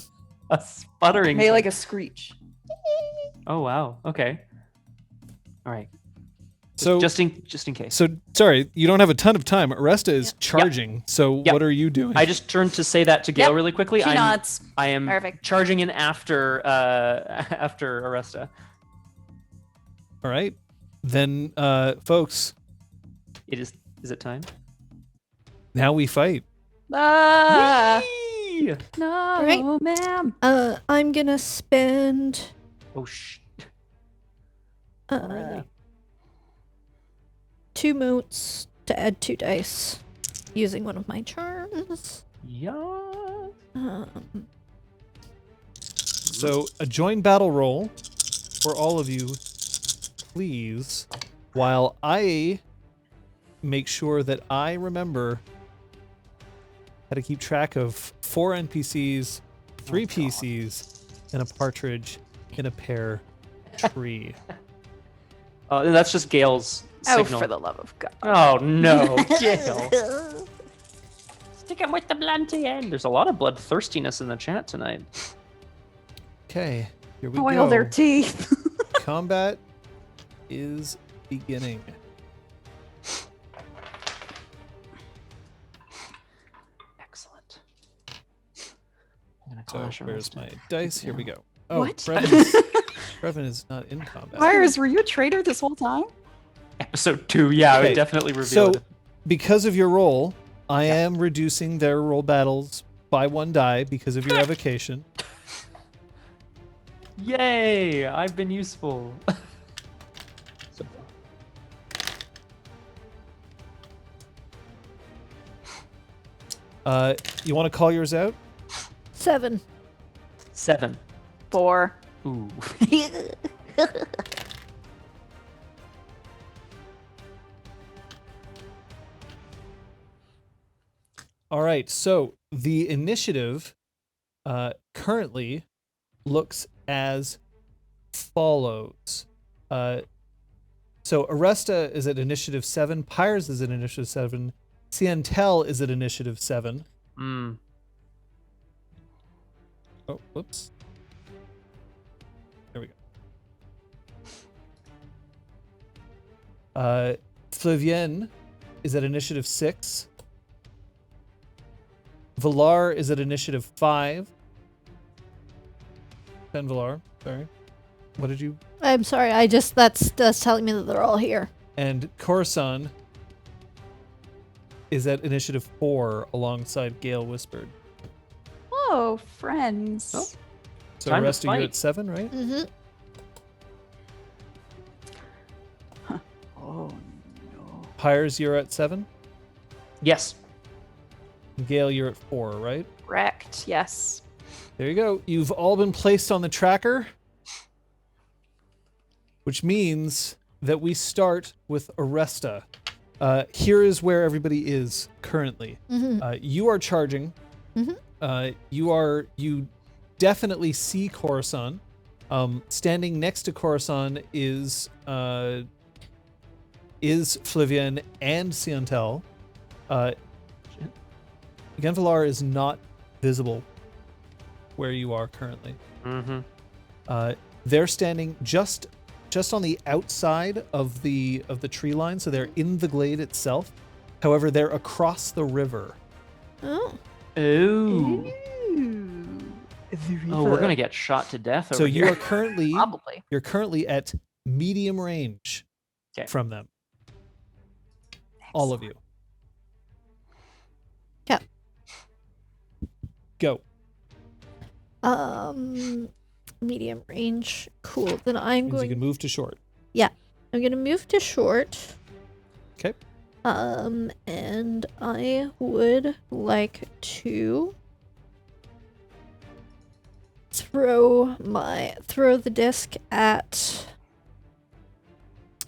C: A sputtering.
D: Maybe like a screech.
C: Oh wow. Okay. All right.
B: So
C: Just in case.
B: So sorry, you don't have a ton of time. Aresta is charging. So
C: Yep.
B: what are you doing?
C: I just turned to say that to Gale
D: Yep.
C: really quickly.
D: She nods.
C: I am
D: Perfect.
C: charging in after Aresta.
B: All right. Then, folks,
C: Is it time?
B: now we fight.
D: Ah,
C: Whee!
D: no,
A: Right.
D: ma'am.
A: I'm gonna spend
C: Oh sh.
A: 2 motes to add 2 dice using one of my charms.
C: Yeah.
B: So a join battle roll for all of you, please, while I make sure that I remember how to keep track of 4 NPCs, 3 PCs, and a partridge in a pear tree.
C: That's just Gale's
D: Oh,
C: signal.
D: for the love of God.
C: Oh no, Gale. Stick him with the blunty end. There's a lot of bloodthirstiness in the chat tonight.
B: Okay, here we
D: Oil
B: go.
D: their teeth.
B: Combat is beginning.
C: Excellent. I'm gonna
B: So
C: clash
B: where's
C: Aresta.
B: my dice? Here we go. Oh,
D: What?
B: Brevin is not in combat.
D: Myers, were you a traitor this whole time?
C: Episode 2, yeah,
B: Okay,
C: it definitely revealed
B: So,
C: it.
B: because of your roll, I am reducing their roll battles by 1 die because of your evocation.
C: Yay! I've been useful.
B: You want to call yours out?
A: 7.
C: 7.
D: 4.
C: Ooh.
B: All right. So the initiative currently looks as follows. So Aresta is at initiative 7. Pyres is at initiative 7. Cientel is at initiative 7.
C: Mm.
B: Oh, whoops. There we go. Flavienne is at initiative 6. Valar is at initiative 5. Ben Valar, sorry. What did you?
A: I'm sorry. That's telling me that they're all here.
B: And Coruscant is at initiative 4 alongside Gale Whispered.
D: Oh, friends.
C: Oh.
B: So
C: Time to
B: rest of you
C: fight.
B: at 7, right?
A: Mm-hmm.
D: Oh, no.
B: Pyres, you're at 7.
C: Yes.
B: And Gale, you're at 4, right?
D: Wrecked, yes.
B: There you go. You've all been placed on the tracker, which means that we start with Aresta. Here is where everybody is currently.
A: Mm-hmm.
B: You are charging.
A: Mhm.
B: You definitely see Coruscant. Standing next to Coruscant is Flavienne and Cientel. Genvalar is not visible where you are currently.
C: Mm-hmm.
B: They're standing just just on the outside of the tree line, so they're in the glade itself. However, they're across the river.
A: Oh.
C: Ooh.
D: The
C: Oh, we're
D: river.
C: gonna get shot to death over
B: So you
C: here.
B: are currently
D: Probably.
B: you're currently at medium range
C: 'Kay.
B: from them. All of you.
A: Yeah.
B: Go.
A: Medium range. Cool. Then I'm
B: Means
A: going.
B: you can move to short.
A: I'm gonna move to short.
B: Okay.
A: And I would like to throw the disc at.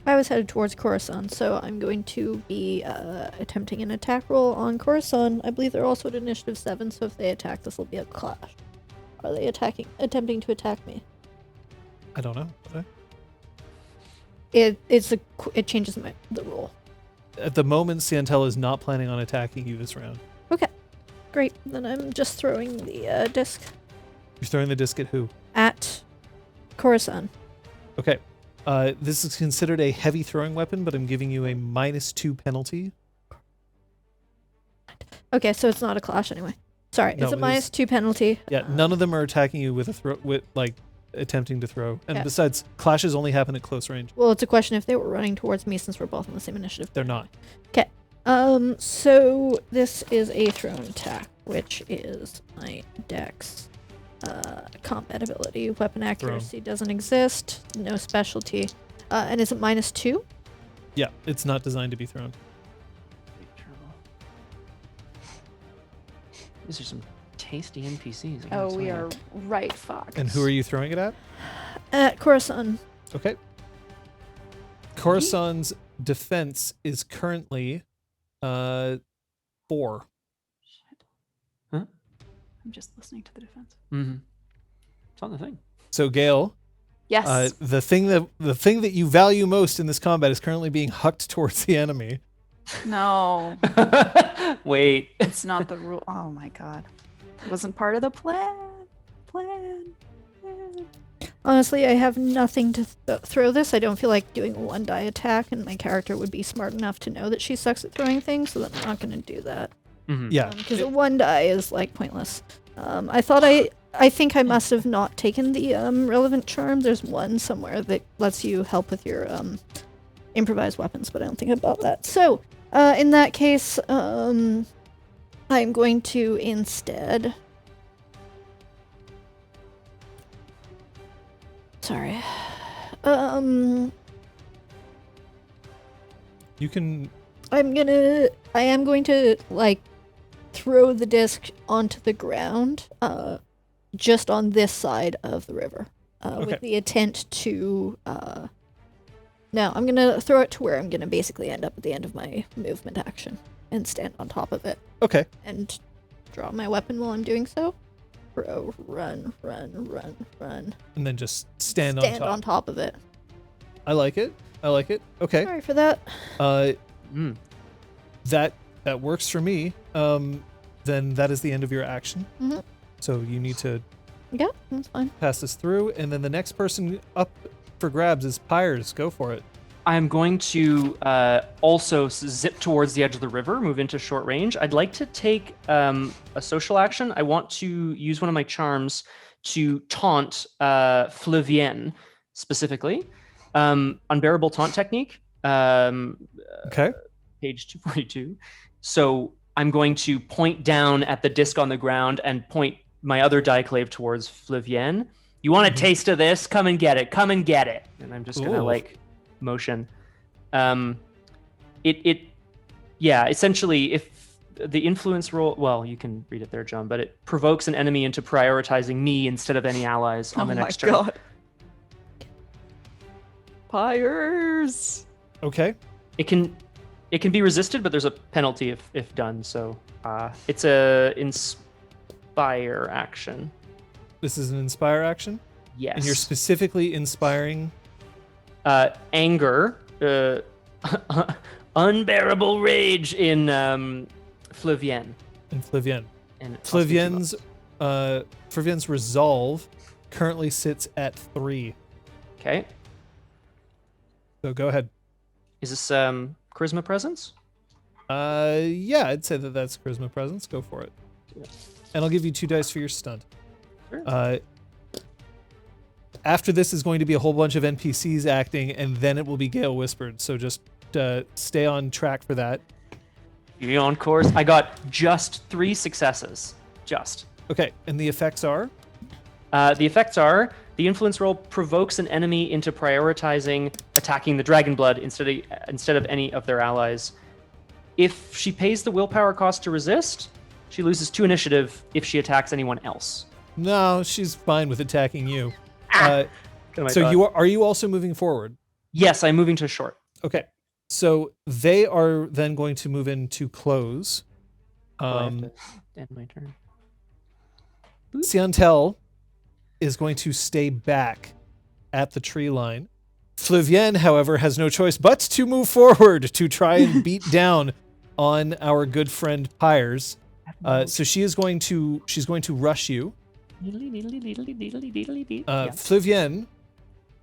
A: I was headed towards Coruscant, so I'm going to be attempting an attack roll on Coruscant. I believe they're also at initiative 7, so if they attack, this will be a clash. Are they attempting to attack me?
B: I don't know. Okay.
A: It changes the roll.
B: At the moment, Siantel is not planning on attacking you this round.
A: Great. Then I'm just throwing the disc
B: You're throwing the disc at who?
A: at Coruscant.
B: Okay. This is considered a heavy throwing weapon, but I'm giving you a -2 penalty.
A: Okay, so it's not a clash anyway. Sorry,
B: No,
A: it's a
B: it is-
A: -2 penalty.
B: Yeah, none of them are attacking you with attempting to throw. And
A: Yeah.
B: besides, clashes only happen at close range.
A: Well, it's a question if they were running towards me since we're both on the same initiative.
B: They're not.
A: So this is a thrown attack, which is my dex. Combat ability. Weapon accuracy doesn't exist. No specialty. And is it -2?
B: Yeah, it's not designed to be thrown.
C: These are some tasty NPCs. I gotta
D: Oh,
C: tell
D: we
C: ya.
D: are right, Fox.
B: And who are you throwing it at?
A: At Coruscant.
B: Okay. Coruscant's defense is currently 4.
D: I'm just listening to the defense.
C: Mm-hmm. It's on the thing.
B: So Gale,
D: Yes.
B: the thing that you value most in this combat is currently being hucked towards the enemy.
D: No,
C: Wait.
D: it's not the rule. Oh my god. It wasn't part of the plan.
A: Honestly, I have nothing to throw this. I don't feel like doing a 1-die attack, and my character would be smart enough to know that she sucks at throwing things, so I'm not going to do that.
C: Mm-hmm.
B: Yeah.
A: Because a 1-die is, like, pointless. I think I must have not taken the relevant charm. There's one somewhere that lets you help with your improvised weapons, but I don't think about that. So, in that case, I'm going to instead... Sorry.
B: You can
A: I am going to, like, throw the disc onto the ground, just on this side of the river,
B: Okay.
A: with the intent to, no, I'm gonna throw it to where I'm gonna basically end up at the end of my movement action, and stand on top of it,
B: Okay.
A: and draw my weapon while I'm doing so. Throw, run,
B: And then just stand on top.
A: on top of it.
B: I like it. Okay.
A: Sorry for that.
B: That works for me. Then that is the end of your action.
A: Mhm.
B: So you need to
A: Yeah, that's fine.
B: pass this through, and then the next person up for grabs is Pyres. Go for it.
C: I'm going to also zip towards the edge of the river, move into short range. I'd like to take a social action. I want to use one of my charms to taunt Flavienne specifically. Unbearable taunt technique.
B: Okay.
C: Page 242. So I'm going to point down at the disc on the ground and point my other diaclave towards Flavienne. You want a taste of this? Come and get it. Come and get it. And I'm just gonna
B: Ooh.
C: motion. Essentially, if the influence roll, well, you can read it there, John, but it provokes an enemy into prioritizing me instead of any allies on the next turn.
D: Pyres.
B: Okay.
C: It can be resisted, but there's a penalty if done. So it's a inspire action.
B: This is an inspire action,
C: Yes.
B: and you're specifically inspiring.
C: Anger, unbearable rage in Flavienne.
B: And Flavienne.
C: And I'll speak
B: Flavienne's Flavienne's resolve currently sits at 3.
C: Okay.
B: So go ahead.
C: Is this charisma presence?
B: Yeah, I'd say that's charisma presence. Go for it. And I'll give you 2 dice for your stunt.
C: Sure.
B: After this is going to be a whole bunch of NPCs acting, and then it will be Gale Whispered. So just stay on track for that.
C: You're on course. I got just 3 successes. Just.
B: Okay, and the effects are?
C: The effects are the influence roll provokes an enemy into prioritizing attacking the Dragon-Blood instead of any of their allies. If she pays the willpower cost to resist, she loses 2 initiative if she attacks anyone else.
B: No, she's fine with attacking you.
C: So
B: are you also moving forward?
C: Yes, I'm moving to short.
B: Okay. So they are then going to move into close.
C: I have to end my turn.
B: Siantel is going to stay back at the tree line. Flavienne, however, has no choice but to move forward to try and beat down on our good friend Pyres. So she's going to rush you. Flavienne.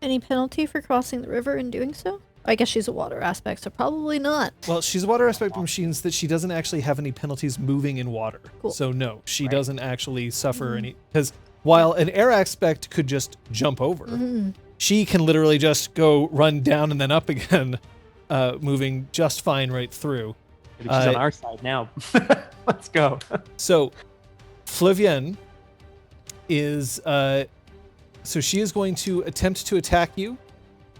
A: Any penalty for crossing the river and doing so? I guess she's a water aspect, so probably not.
B: Well, she's a water aspect, which means that she doesn't actually have any penalties moving in water.
A: Cool.
B: So no, she doesn't actually suffer any. Because while an air aspect could just jump over, she can literally just go run down and then up again, moving just fine right through.
C: Maybe she's on our side now. Let's go.
B: So Flavienne is so she is going to attempt to attack you.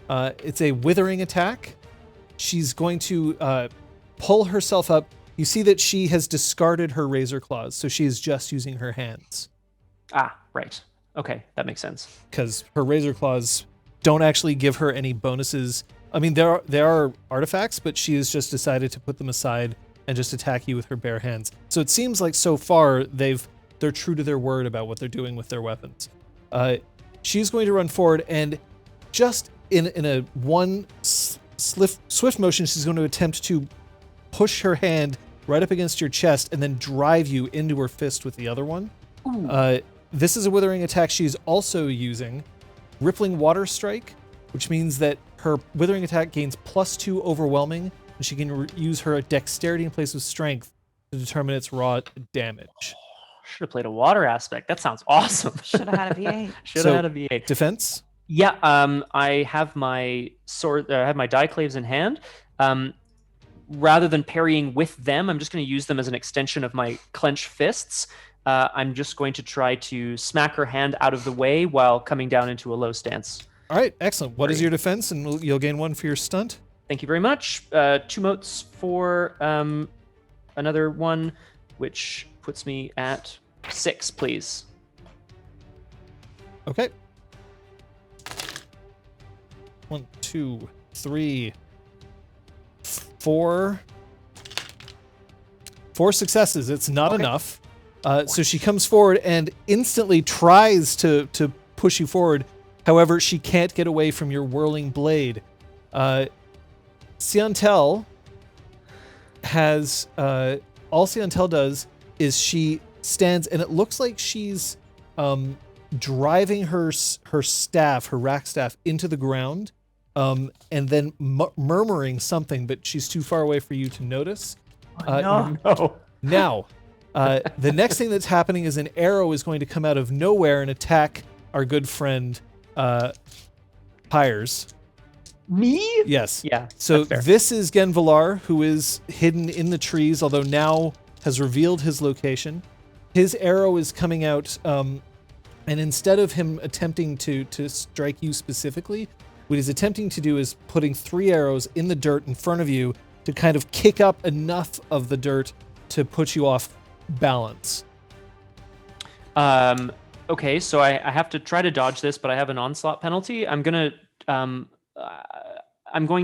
B: It's a withering attack. She's going to pull herself up. You see that she has discarded her razor claws, so she is just using her hands.
C: Ah, right. Okay, that makes sense.
B: Because her razor claws don't actually give her any bonuses. I mean, there are artifacts, but she has just decided to put them aside and just attack you with her bare hands. So it seems like so far they're true to their word about what they're doing with their weapons. She's going to run forward and just in a one swift motion, she's going to attempt to push her hand right up against your chest and then drive you into her fist with the other one. This is a withering attack. She's also using Rippling Water Strike, which means that her withering attack gains +2 overwhelming, and she can use her dexterity in place of strength to determine its raw damage.
C: Should have played a water aspect. That sounds awesome.
D: Should have had a V8.
C: Should have had a V8.
B: Defense?
C: Yeah, I have my sword. I have my Dieclaves in hand. Rather than parrying with them, I'm just going to use them as an extension of my clenched fists. I'm just going to try to smack her hand out of the way while coming down into a low stance.
B: All right, excellent. What is your defense? And you'll gain 1 for your stunt.
C: Thank you very much. 2 motes for another one, which puts me at 6, please.
B: Okay. 1, 2, 3, 4. 4 successes. It's not enough. So she comes forward and instantly tries to push you forward. However, she can't get away from your whirling blade. Siantel has... all Siantel does is she stands, and it looks like she's driving her staff, her rack staff, into the ground, and then murmuring something, but she's too far away for you to notice.
C: No.
B: Now, the next thing that's happening is an arrow is going to come out of nowhere and attack our good friend Pyres.
C: Me?
B: Yes.
C: Yeah.
B: So this is Genvalar, who is hidden in the trees, although now has revealed his location. His arrow is coming out, and instead of him attempting to strike you specifically, what he's attempting to do is putting 3 arrows in the dirt in front of you to kind of kick up enough of the dirt to put you off balance.
C: Okay, so I have to try to dodge this, but I have an onslaught penalty. I'm going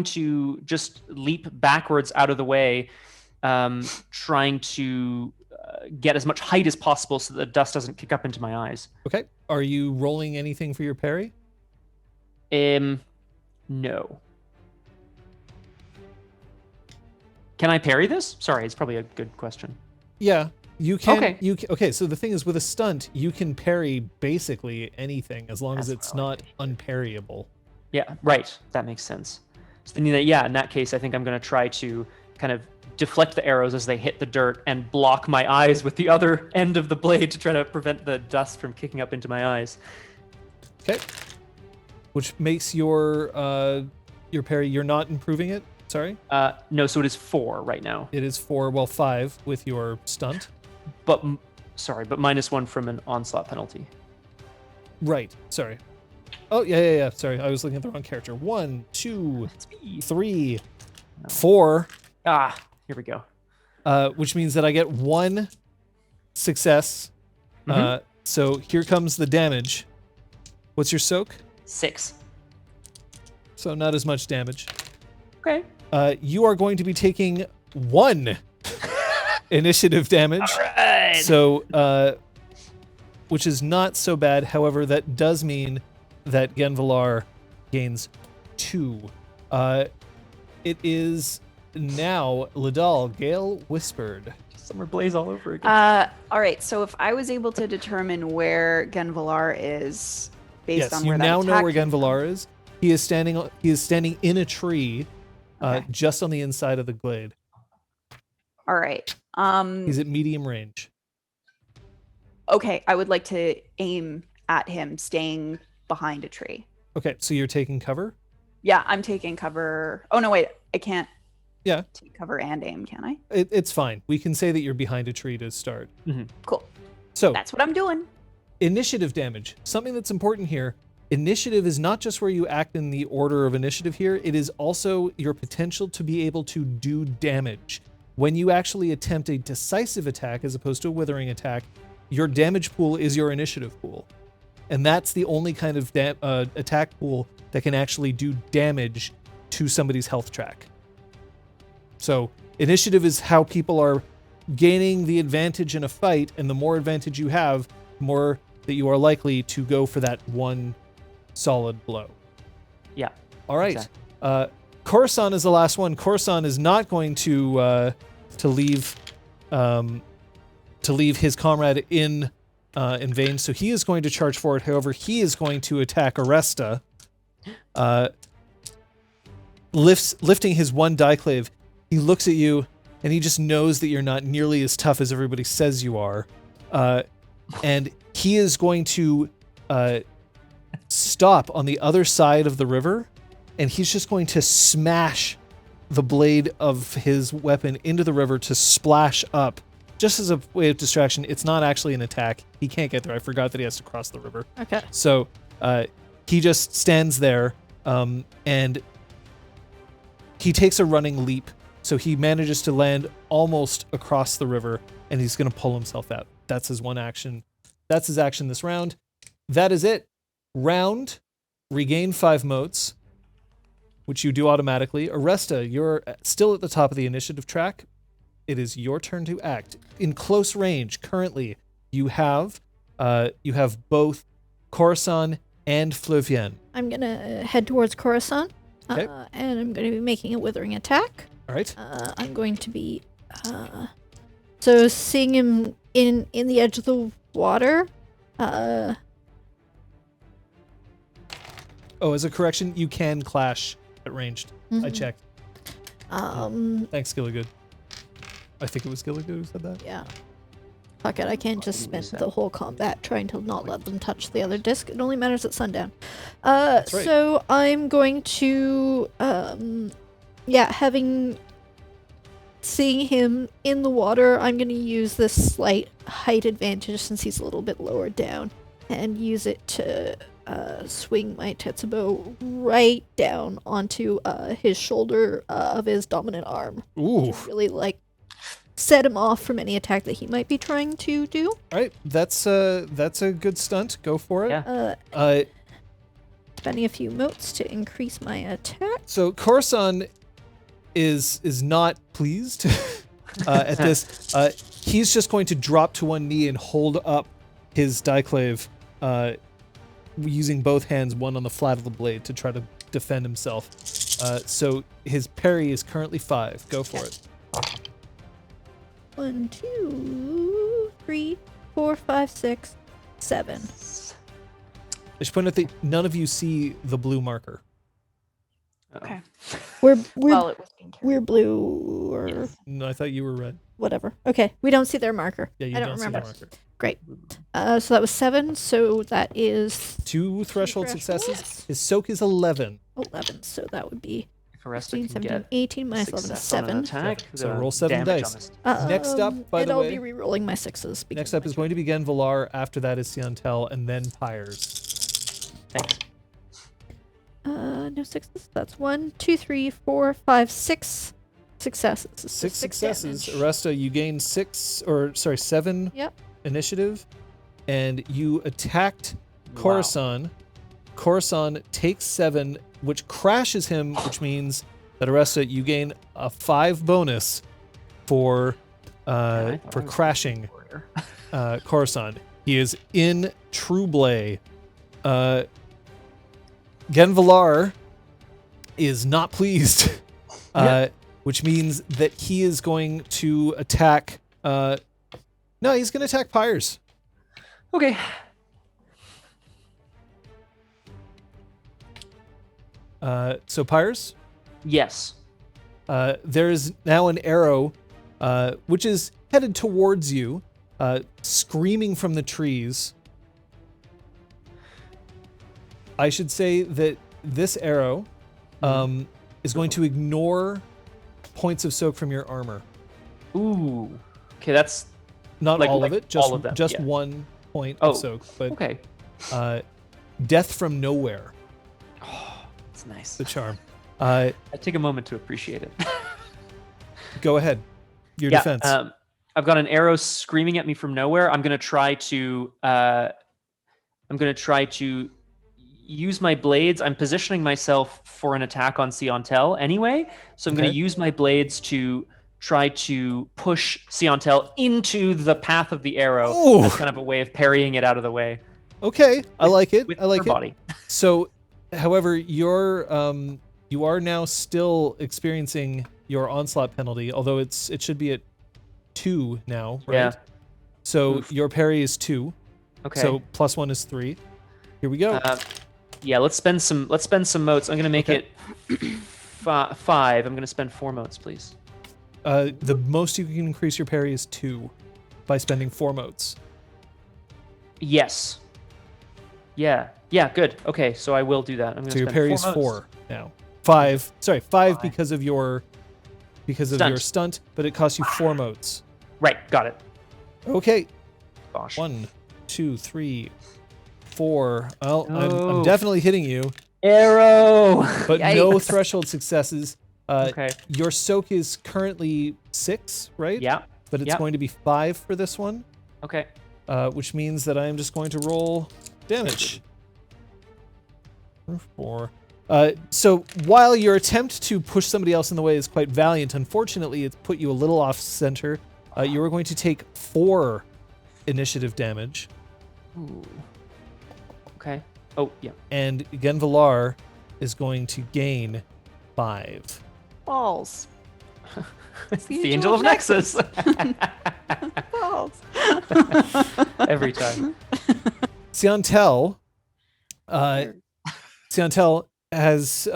C: to just leap backwards out of the way, trying to get as much height as possible so that the dust doesn't kick up into my eyes.
B: Okay. Are you rolling anything for your parry?
C: No. Can I parry this? Sorry, it's probably a good question.
B: Yeah, you can.
C: Okay.
B: Okay, so the thing is, with a stunt, you can parry basically anything as long as it's not unparryable.
C: Yeah, right. That makes sense. So then, in that case, I think I'm going to try to kind of deflect the arrows as they hit the dirt and block my eyes with the other end of the blade to try to prevent the dust from kicking up into my eyes.
B: Okay. Which makes your parry, you're not improving it? Sorry?
C: No, so it is 4 right now.
B: It is 4, well, 5 with your stunt.
C: But -1 from an onslaught penalty.
B: Right, sorry. Oh, yeah. Sorry, I was looking at the wrong character. 1, 2, 3, 4.
C: Here we go.
B: Which means that I get 1 success. So here comes the damage. What's your soak?
C: 6.
B: So not as much damage.
C: Okay.
B: You are going to be taking 1 initiative damage.
C: All right.
B: So, which is not so bad. However, that does mean that Genvalar gains 2. It is now Lidal, Gale Whispered.
C: Summer Blaze all over again.
D: All right. So if I was able to determine where Genvalar is based on where that
B: you now know
D: attack
B: where
D: came from.
B: Genvalar is. He is standing in a tree,
D: Okay.
B: just on the inside of the glade.
D: All right.
B: He's at medium range.
D: Okay. I would like to aim at him, staying behind a tree.
B: Okay, so you're taking cover?
D: Yeah, I'm taking cover. Oh no, wait. I can't.
B: Yeah.
D: Take cover and aim, can I?
B: It's fine. We can say that you're behind a tree to start.
D: Cool.
B: So
D: That's what I'm doing.
B: initiative damage. Something that's important here. Initiative is not just where you act in the order of initiative here. It is also your potential to be able to do damage. When you actually attempt a decisive attack as opposed to a withering attack, your damage pool is your initiative pool. And that's the only kind of attack pool that can actually do damage to somebody's health track. So initiative is how people are gaining the advantage in a fight, and the more advantage you have, the more that you are likely to go for that one solid blow.
C: Yeah.
B: All right.
C: Exactly.
B: Coruscant is the last one. Coruscant is not going to leave his comrade in vain, so he is going to charge forward. However, he is going to attack Aresta, lifting his one Diclave. He looks at you, and he just knows that you're not nearly as tough as everybody says you are, and he is going to stop on the other side of the river, and he's just going to smash the blade of his weapon into the river to splash up. Just as a way of distraction, it's not actually an attack. He can't get there. I forgot that he has to cross the river.
A: Okay.
B: So he just stands there, and he takes a running leap. So he manages to land almost across the river, and he's going to pull himself out. That's his one action. That's his action this round. That is it. Round, regain 5 motes, which you do automatically. Aresta, you're still at the top of the initiative track. It is your turn to act. In close range, currently, you have both Coruscant and Flavienne.
A: I'm going to head towards Coruscant,
B: Okay.
A: and I'm going to be making a withering attack.
B: All right.
A: I'm going to be so seeing him in the edge of the water.
B: Oh, as a correction, you can clash at ranged. I checked. Thanks, Gilligood. I think it was Gilligood who said that.
A: Yeah. Fuck it, I can't just spend the whole combat trying to not let them touch the other disc. It only matters at sundown.
B: That's right.
A: So I'm going to, seeing him in the water, I'm going to use this slight height advantage since he's a little bit lower down, and use it to swing my Tetsubo right down onto his shoulder of his dominant arm.
B: Ooh.
A: To really, set him off from any attack that he might be trying to do.
B: All right. That's a good stunt. Go for it.
C: Yeah.
A: Spending a few motes to increase my attack.
B: So Coruscant is not pleased at this. He's just going to drop to one knee and hold up his Diclave, using both hands, one on the flat of the blade, to try to defend himself. So his parry is currently 5. Go for it.
A: 1, 2, 3, 4, 5, 6, 7.
B: I should point out that none of you see the blue marker.
D: Okay.
A: We're
D: Well, it was being carried.
A: we're blue or
C: Yes.
B: No, I thought you were red.
A: whatever. Okay, we don't see their marker.
B: Yeah, you
A: I don't
B: don't see
A: remember.
B: the marker.
A: Great. So that was 7. So that is
B: 2 threshold
A: thresholds.
B: successes. His soak is 11.
A: 11. So that would be
C: If Aresta
A: 16,
C: can
A: 17,
C: get
A: 18 minus 11 is
C: success on an
A: 7.
C: attack,
B: So
C: the
B: roll 7
C: damage
B: dice.
C: on this-
B: Next up, by
A: and
B: the
A: I'll
B: way-
A: be re-rolling my 6s. because
B: Next up is going to be Genvalar. After that is Siantel, and then Pyres.
C: Thanks.
A: no 6s. That's 1, 2, 3, 4, 5, 6 successes. So
B: 6 successes.
A: damage.
B: Aresta, you gain 7
A: Yep.
B: initiative, and you attacked
C: Wow.
B: Coruscant. Coruscant takes 7, which crashes him, which means that Aresta, you gain a 5 bonus for
C: Yeah, I thought I was
B: crashing
C: warrior.
B: Coruscant. He is in Trueblay. Genvalar is not pleased, which means that he is going to attack. No, he's going to attack Pyres.
C: Okay.
B: So Pyres,
C: Yes.
B: there is now an arrow, which is headed towards you, screaming from the trees. I should say that this arrow is going to ignore points of soak from your armor.
C: Ooh. Okay, that's
B: Not
C: Like-
B: all
C: like
B: of it, just
C: all of them,
B: just
C: yeah.
B: 1 point
C: Oh,
B: of soak. But
C: okay.
B: death from nowhere,
C: That's nice.
B: the charm.
C: I take a moment to appreciate it.
B: Go ahead. Your defense.
C: I've got an arrow screaming at me from nowhere. I'm gonna try to use my blades. I'm positioning myself for an attack on Siantel anyway, so I'm gonna
B: Okay.
C: use my blades to try to push Siantel into the path of the arrow.
B: Ooh.
C: As kind of a way of parrying it out of the way.
B: Okay, I like it.
C: With
B: I like
C: her
B: it.
C: body.
B: So, however, you are now still experiencing your onslaught penalty, although it should be at 2 now, right?
C: Yeah.
B: So
C: Oof.
B: your parry is 2.
C: Okay.
B: So +1 is 3. Here we go.
C: Yeah, let's spend some motes. I'm gonna make
B: Okay.
C: it 5. I'm gonna spend 4 motes, please.
B: The most you can increase your parry is 2 by spending 4 motes.
C: Yes. Yeah. Yeah. Good. Okay. So I will do that. I'm gonna
B: So your
C: spend
B: parry
C: 4
B: is
C: motes.
B: 4 now. 5. Sorry, 5
C: Five.
B: because of your
C: Stunt.
B: stunt, but it costs you 4 motes.
C: Right. Got it.
B: Okay.
C: Gosh.
B: 1, 2, 3, 4. Well, I'm
C: No.
B: definitely hitting you,
C: Arrow.
B: but no
D: Yikes.
B: threshold successes.
C: Okay.
B: Your soak is currently 6, right?
C: Yeah.
B: But it's
C: yeah.
B: going to be 5 for this one,
C: Okay.
B: which means that I am just going to roll damage. 4. So while your attempt to push somebody else in the way is quite valiant, unfortunately, it's put you a little off center. You are going to take 4 initiative damage,
C: Ooh. Okay. Oh yeah.
B: and Genvalar is going to gain 5.
D: Balls.
C: It's the Angel of Nexus.
D: Balls.
C: Every time.
B: Siantel has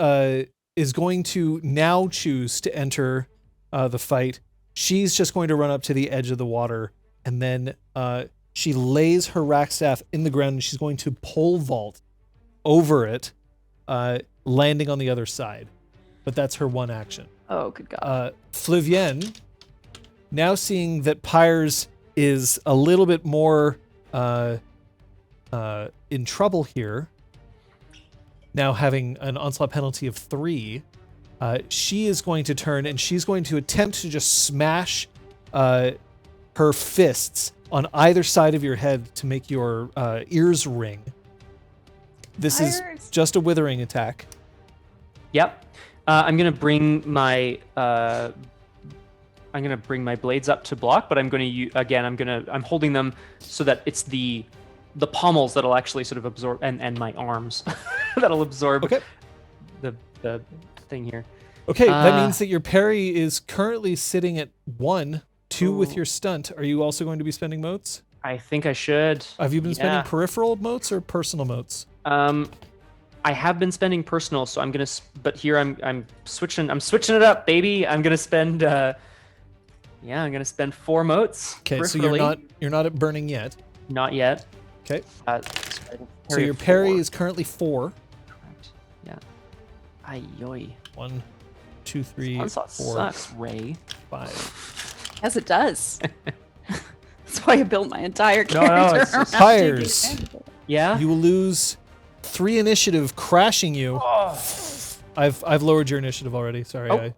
B: is going to now choose to enter the fight. She's just going to run up to the edge of the water, and then she lays her rack staff in the ground, and she's going to pole vault over it, landing on the other side. But that's her one action.
D: Oh, good God.
B: Flavienne, now seeing that Pyres is a little bit more in trouble here, now having an onslaught penalty of 3, she is going to turn and she's going to attempt to just smash her fists on either side of your head to make your ears ring. This is
D: Pyres.
B: just a withering attack.
C: Yep. I'm gonna bring my blades up to block, but I'm going to I'm holding them so that it's the pommels that'll actually sort of absorb, and my arms that'll absorb
B: Okay.
C: the thing here.
B: Okay, that means that your parry is currently sitting at 1, 2 with
C: Ooh.
B: your stunt. Are you also going to be spending motes?
C: I think I should.
B: Have you been
C: Yeah.
B: spending peripheral motes or personal motes?
C: I have been spending personal, so I'm gonna. But here I'm switching. I'm switching it up, baby. I'm gonna spend. I'm gonna spend 4 motes.
B: Okay, so
C: peripherally.
B: you're not at burning yet.
C: Not yet.
B: Okay. So
C: Parry
B: your
C: of
B: parry
C: 4.
B: is currently 4.
C: Correct. Yeah. Ay yoy.
B: 1, 2, 3,
C: Onslaught
B: 4,
C: sucks, Ray.
B: 5.
D: As it does. That's why I built my entire
C: No,
D: character.
C: it's just-
D: around
B: Pyres.
D: taking advantage of it.
C: Yeah.
B: You will lose 3 initiative, crashing you.
C: Oh.
B: I've lowered your initiative already. Sorry,
C: Oh.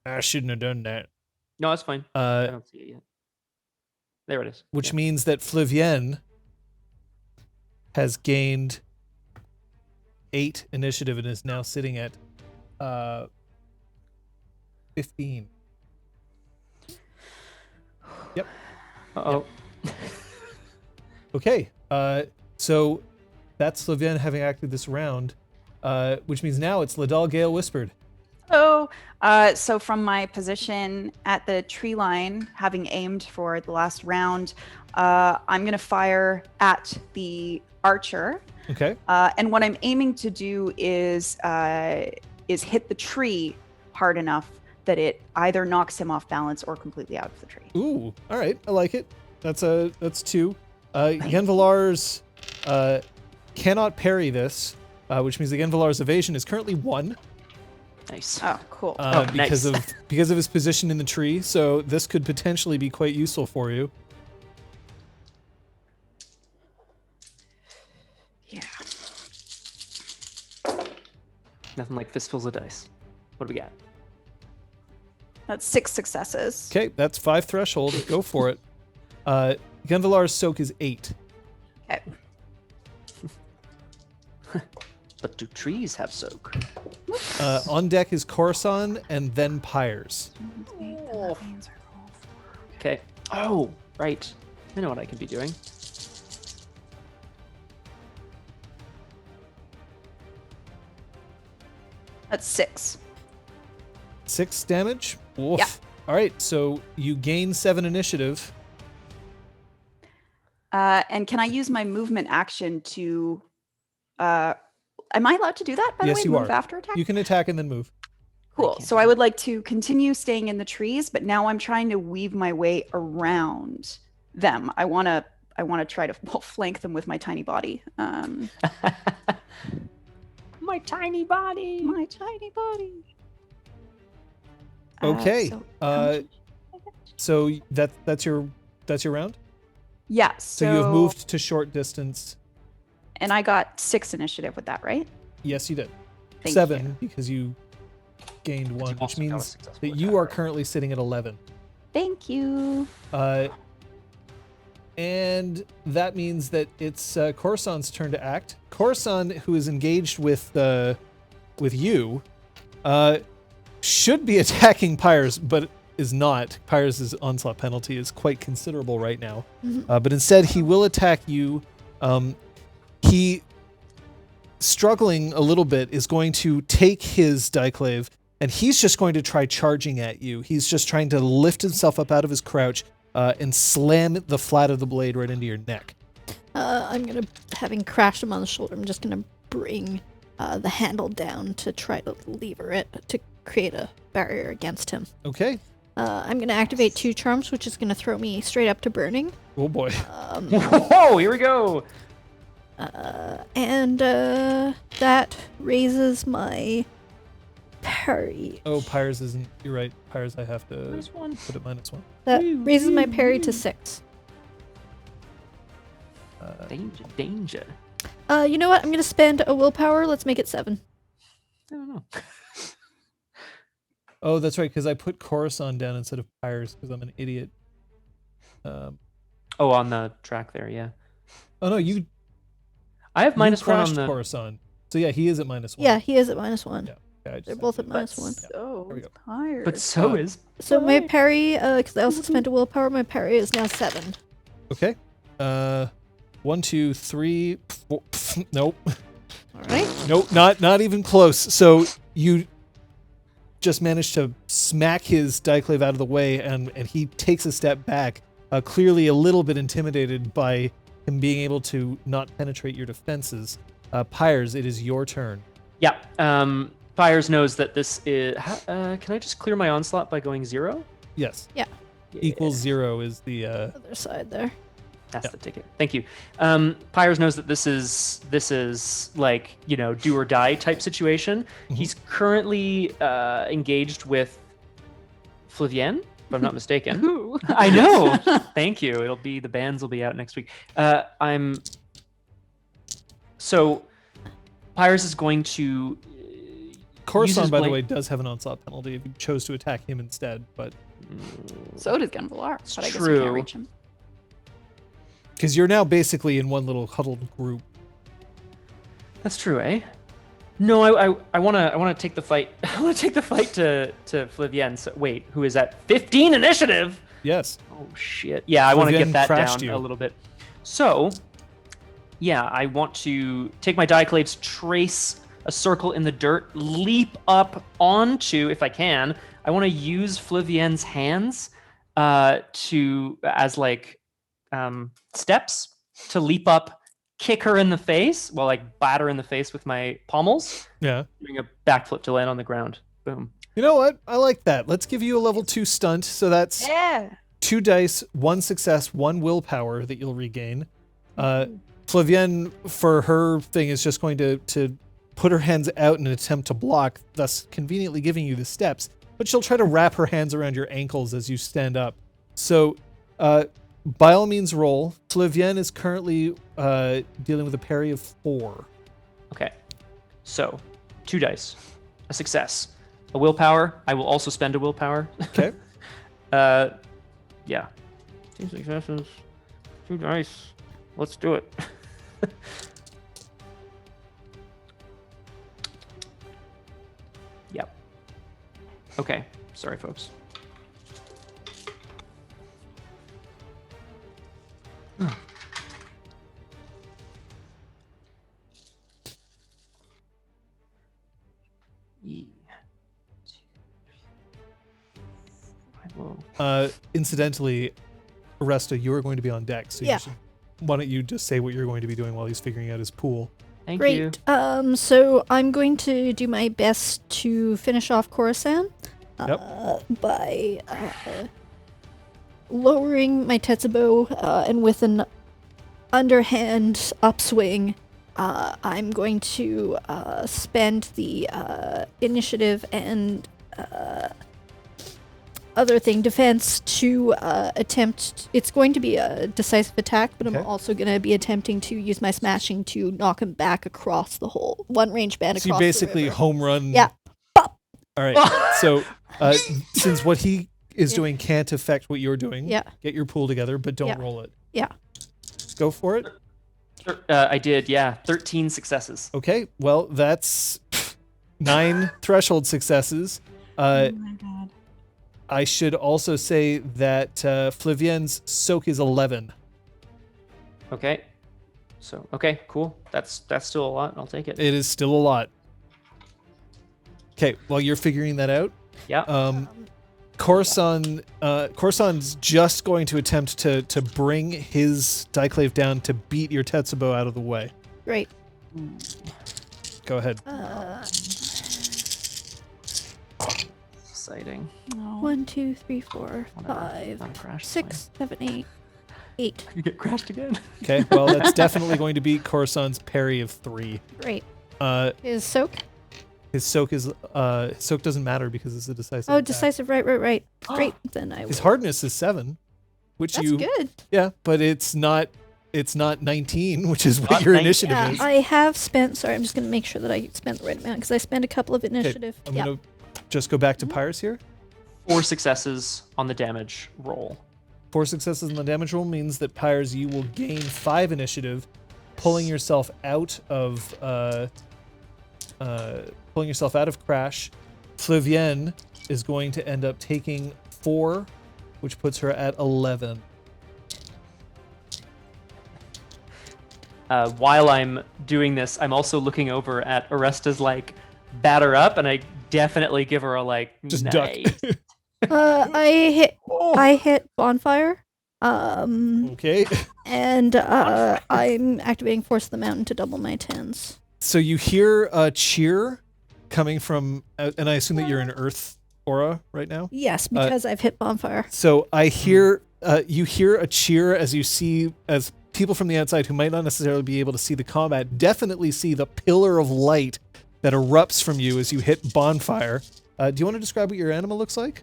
B: I shouldn't have done that.
C: No, it's fine. I don't see it yet. There it is.
B: Which
C: Yeah.
B: means that Flavienne has gained 8 initiative and is now sitting at 15. Yep.
C: Uh-oh.
B: Okay. So that's Flavienne having acted this round, which means now it's Ladal Gale Whispered.
D: So from my position at the tree line, having aimed for the last round, I'm going to fire at the archer.
B: Okay.
D: And what I'm aiming to do is hit the tree hard enough that it either knocks him off balance or completely out of the tree.
B: Ooh. All right. I like it. That's 2. Genvalar's cannot parry this, which means the Genvalar's evasion is currently 1.
C: Nice.
D: Oh, cool.
B: Because
C: nice.
B: of his position in the tree. So this could potentially be quite useful for you.
D: Yeah.
C: Nothing like fistfuls of dice. What do we got?
D: That's 6 successes.
B: Okay, that's 5 threshold. Go for it. Genvalar's soak is 8.
D: Okay.
C: But do trees have soak?
B: On deck is Coruscant and then Pyres.
C: Okay. Oh, right. I know what I could be doing.
D: That's 6.
B: 6 damage. Oof.
D: Yeah.
B: All right, so you gain 7 initiative.
D: And can I use my movement action to? Am I allowed to do that? By
B: Yes,
D: the way,
B: you
D: move
B: are.
D: after attack.
B: You can attack and then move.
D: Cool.
C: can't
D: So
C: do
D: I would like to continue staying in the trees, but now I'm trying to weave my way around them. I want to try to flank them with my tiny body.
C: My tiny body.
D: My tiny body.
B: Okay.
D: So how much-
B: So that's your round.
D: yeah.
B: So you have moved to short distance.
D: and I got 6 initiative with that, right?
B: Yes, you did.
D: Thank
B: 7 because you gained 1, which
C: also got a
B: means
C: successful
B: that you
C: attack,
B: are
C: right?
B: currently sitting at 11.
D: Thank you.
B: And that means that it's Coruscant's turn to act. Coruscant, who is engaged with you, should be attacking Pyres, but is not. Pyres' onslaught penalty is quite considerable right now. But instead, he will attack you. He, struggling a little bit, is going to take his Diclave, and he's just going to try charging at you. He's just trying to lift himself up out of his crouch and slam the flat of the blade right into your neck.
A: I'm gonna, having crashed him on the shoulder, I'm just gonna bring the handle down to try to lever it to create a barrier against him.
B: Okay.
A: I'm gonna activate 2 charms, which is gonna throw me straight up to burning.
B: Oh boy.
C: Whoa, here we go.
A: And that raises my parry.
B: Oh, Pyres isn't. You're right. Pyres, I have to
C: There's one.
B: put it -1.
A: That raises my parry to 6.
C: Danger, danger.
A: You know what? I'm gonna spend a willpower. Let's make it 7.
C: I don't know.
B: Oh, that's right, because I put Coruscant down instead of Pyres because I'm an idiot.
C: Oh, on the track there, yeah.
B: Oh no, you
C: I have -1 on
B: crashed
C: the.
B: Coruscant. So yeah, he is at -1.
A: Yeah, he is at -1.
B: Yeah. Yeah, I just
A: They're
B: had
A: both
B: to-
A: at -1.
D: So
B: There we go.
D: tired.
C: But so
B: Uh,
C: is.
A: So my parry, because I also spent a willpower, my parry is now 7.
B: Okay. 1, 2, 3, 4. Nope.
A: All right.
B: Nope. Not even close. So you just managed to smack his Diclave out of the way, and he takes a step back, clearly a little bit intimidated by him being able to not penetrate your defenses. Pyres, it is your turn.
C: Yeah. Pyres knows that this is. Can I just clear my onslaught by going 0?
B: Yes.
A: Yeah.
B: Equals 0 is the.
A: Other side there.
C: That's the ticket. Thank you. Pyres knows that this is like, do or die type situation.
B: Mm-hmm.
C: He's currently engaged with Flavienne, if I'm not mistaken.
D: Ooh.
C: I know. Thank you. The bands will be out next week. So Pyres is going to.
B: Coruscant, by the way, does have an onslaught penalty if you chose to attack him instead, but.
D: So does Gunvalar, but I guess we
C: true.
D: can't reach him.
B: Because you're now basically in one little huddled group.
C: That's true, eh? No, I wanna take the fight. I wanna take the fight to Flavienne. So, wait, who is that? 15 initiative.
B: Yes.
C: Oh shit. Yeah, I want to get
B: Flavienne
C: that
B: crashed
C: down
B: you.
C: a little bit. So, yeah, I want to take my Dioclaves, trace a circle in the dirt, leap up onto, if I can. I want to use Flavienne's hands as steps to leap up, kick her in the face, bat her in the face with my pommels,
B: Yeah.
C: doing a backflip to land on the ground. Boom.
B: You know what? I like that. Let's give you a level 2 stunt. So that's
D: Yeah.
B: 2 dice, 1 success, 1 willpower that you'll regain. Flavienne, for her thing, is just going to put her hands out in an attempt to block, thus conveniently giving you the steps. But she'll try to wrap her hands around your ankles as you stand up. So, by all means, roll. Flavienne is currently dealing with a parry of 4.
C: Okay. So, 2 dice, a success, a willpower. I will also spend a willpower.
B: Okay.
C: Yeah. 2 successes, 2 dice. Let's do it. Yep. Okay. Sorry, folks.
B: Incidentally, Aresta, you are going to be on deck. So
A: Yeah.
B: why don't you just say what you're going to be doing while he's figuring out his pool?
C: Thank you.
A: Great. So I'm going to do my best to finish off Coruscant by lowering my Tetsubo and with an underhand upswing, I'm going to spend the initiative and other thing, defense, to attempt. It's going to be a decisive attack, but
B: Okay.
A: I'm also going to be attempting to use my smashing to knock him back across the whole one range band
B: So you
A: across
B: basically
A: the river.
B: home run.
A: Yeah. Bop.
B: All right. So since what he is doing can't affect what you're doing,
A: Yeah.
B: get your pool together, but don't
A: Yeah.
B: roll it.
A: Yeah.
B: Go for it.
C: I did, yeah. 13 successes.
B: Okay. Well, that's 9 threshold successes.
D: Oh my god.
B: I should also say that Flavienne's soak is 11.
C: Okay. So, okay, cool. That's still a lot. I'll take it.
B: It is still a lot. Okay, while you're figuring that out,
C: Yeah.
B: Coruscant's just going to attempt to bring his Dioclave down to beat your Tetsubo out of the way.
A: Great.
B: Go ahead.
C: Exciting.
D: No.
A: 1, 2, 3, 4,
C: Whatever.
A: 5,
C: Not a crash.
A: 6, 7, 8, 8.
C: You get crashed again.
B: Okay, well, that's definitely going to beat Coruscant's parry of 3.
A: Great.
B: Uh,
A: His soak?
B: his soak doesn't matter because it's a decisive
A: Oh,
B: attack.
A: decisive. Right. Great. Then I will.
B: His hardness is 7, which
A: That's good.
B: Yeah, but it's not 19, which is what
C: Not
B: your
C: 19.
B: initiative
A: Yeah,
B: is.
A: I have spent. Sorry, I'm just going to make sure that I spent the right amount because I spent a couple of initiative.
B: I'm
A: Yeah.
B: going to just go back to Pyres here.
C: 4 successes on the damage roll.
B: 4 successes in the damage roll means that Pyres, you will gain 5 initiative, pulling yourself out of Crash. Flavienne is going to end up taking 4, which puts her at 11.
C: While I'm doing this, I'm also looking over at Aresta's batter up, and I definitely give her a
B: Just
C: nice.
B: duck.
A: I hit bonfire.
B: Okay.
A: And I'm activating Force of the Mountain to double my 10s.
B: So you hear a cheer coming from, and I assume that you're in Earth aura right now.
A: Yes, because I've hit bonfire.
B: So I hear, you hear a cheer as people from the outside who might not necessarily be able to see the combat definitely see the pillar of light that erupts from you as you hit bonfire. Do you want to describe what your animal looks like?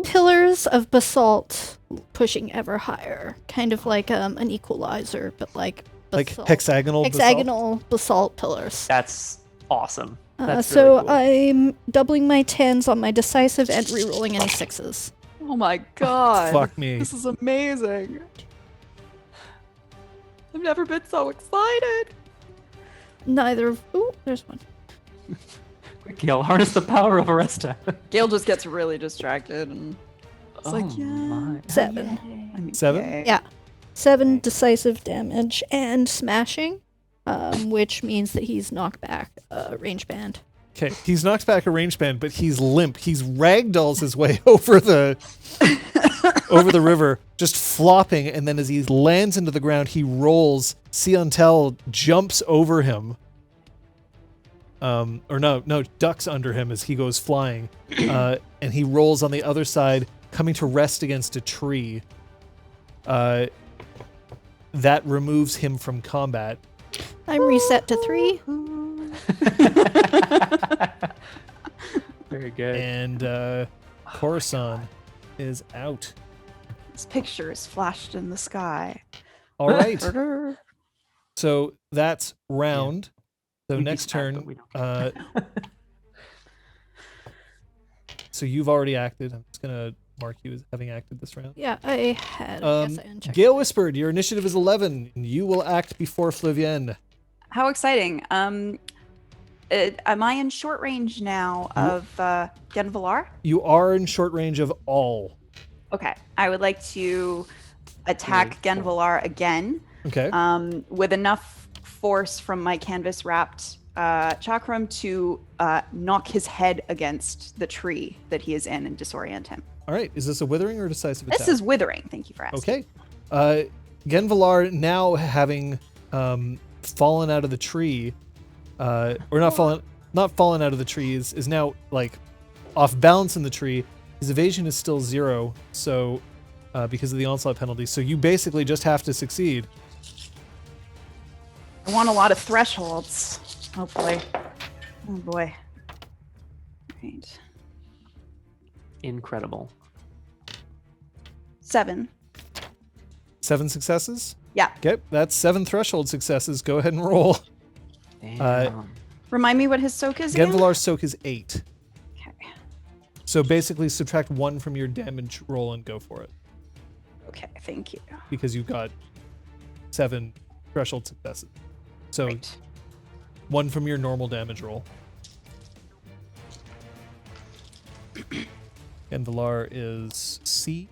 A: Pillars of basalt pushing ever higher, kind of like an equalizer, but like basalt.
B: Like hexagonal
A: basalt pillars.
C: That's awesome. That's
A: So
C: really cool.
A: I'm doubling my 10s on my decisive and re-rolling any 6s.
D: Oh my god.
B: Fuck me.
D: This is amazing. I've never been so excited.
A: Neither of... Ooh, there's one.
C: Quick, Gale, harness the power of Aresta.
D: Gale just gets really distracted and it's like, yeah.
C: my.
A: 7.
D: I mean,
B: 7?
D: yay.
A: Yeah. 7 decisive damage and smashing, which means that he's knocked back range band.
B: Okay, he's knocked back a range band, but he's limp. He's ragdolls his way over the river, just flopping, and then as he lands into the ground, he rolls. Siontel jumps over him. Ducks under him as he goes flying. And he rolls on the other side, coming to rest against a tree. That removes him from combat.
A: I'm reset to 3.
C: Very good.
B: And Coruscant is out.
D: This picture is flashed in the sky.
B: All right.
D: Murder.
B: So that's round. So
C: We'd be
B: next
C: smart,
B: turn,
C: but we don't.
B: so you've already acted. I'm just gonna mark you as having acted this round.
A: Yeah, I had. Yes, I unchecked.
B: Gale whispered, your initiative is 11, and you will act before Flavienne.
D: How exciting. Am I in short range now of Genvalar?
B: You are in short range of all.
D: Okay. I would like to attack
C: Good.
D: Genvalar again.
B: Okay.
D: With enough force from my canvas wrapped chakram to knock his head against the tree that he is in and disorient him.
B: All right. Is this a withering or decisive attack?
D: This is withering. Thank you for asking.
B: Okay. Genvalar, now having fallen out of the tree, or not fallen out of the tree, is now like off balance in the tree. His evasion is still 0, so because of the onslaught penalty. So you basically just have to succeed.
D: I want a lot of thresholds, hopefully. Oh boy. Right.
C: Incredible.
D: 7.
B: 7 successes?
D: Yeah.
B: Okay, that's 7 threshold successes. Go ahead and roll.
C: Damn.
D: Remind me what his soak is again?
B: Genvalar's soak is 8.
D: Okay.
B: So basically subtract 1 from your damage roll and go for it.
D: Okay, thank you.
B: Because you got 7 threshold successes. So
D: Right.
B: 1 from your normal damage roll. Genvalar is C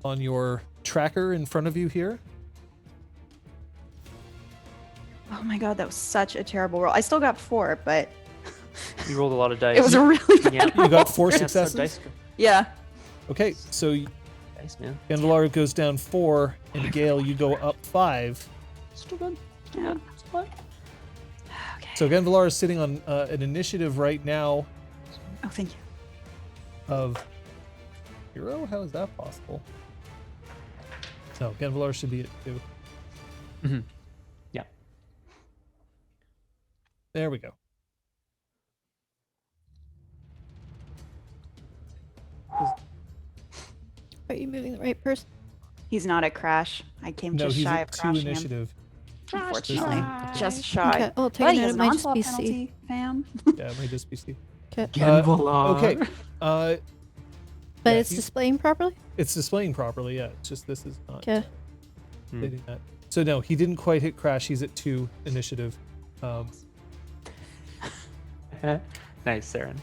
B: on your tracker in front of you here.
D: Oh my god, that was such a terrible roll. I still got 4, but
C: You rolled a lot of dice.
D: it was a really bad
C: Yeah.
D: roll.
B: You got 4
C: Yeah, so
B: successes?
C: dice,
D: Yeah.
B: Okay, so
C: dice, man.
B: Genvalar goes down 4, and Gale, you go up 5.
C: Still good.
D: Yeah.
C: It's fine.
D: Okay.
B: So Genvalar is sitting on an initiative right now
D: Oh, thank you.
B: of 0? How is that possible? No, Genvalar should be at 2.
C: Mhm. Yeah.
B: There we go.
A: Are you moving the right person?
D: He's not at crash. I came
B: No,
D: just
B: he's
D: shy
B: at
D: of
B: 2
D: crashing him.
B: initiative.
D: Unfortunately.
C: shy.
D: Just shy.
A: Okay, I'll take
D: Buddy
A: it out
D: has
A: of
D: an
A: my
D: onslaught
A: PC.
D: penalty, fam.
B: Yeah, it might just be C.
A: Okay.
C: Genvalar.
B: Okay.
A: But
B: Yeah,
A: it's
B: he-
A: displaying properly?
B: It's displaying properly, yeah. It's just this is not
A: Okay.
B: stating that. So no, he didn't quite hit crash. He's at 2 initiative.
C: Nice, Saren.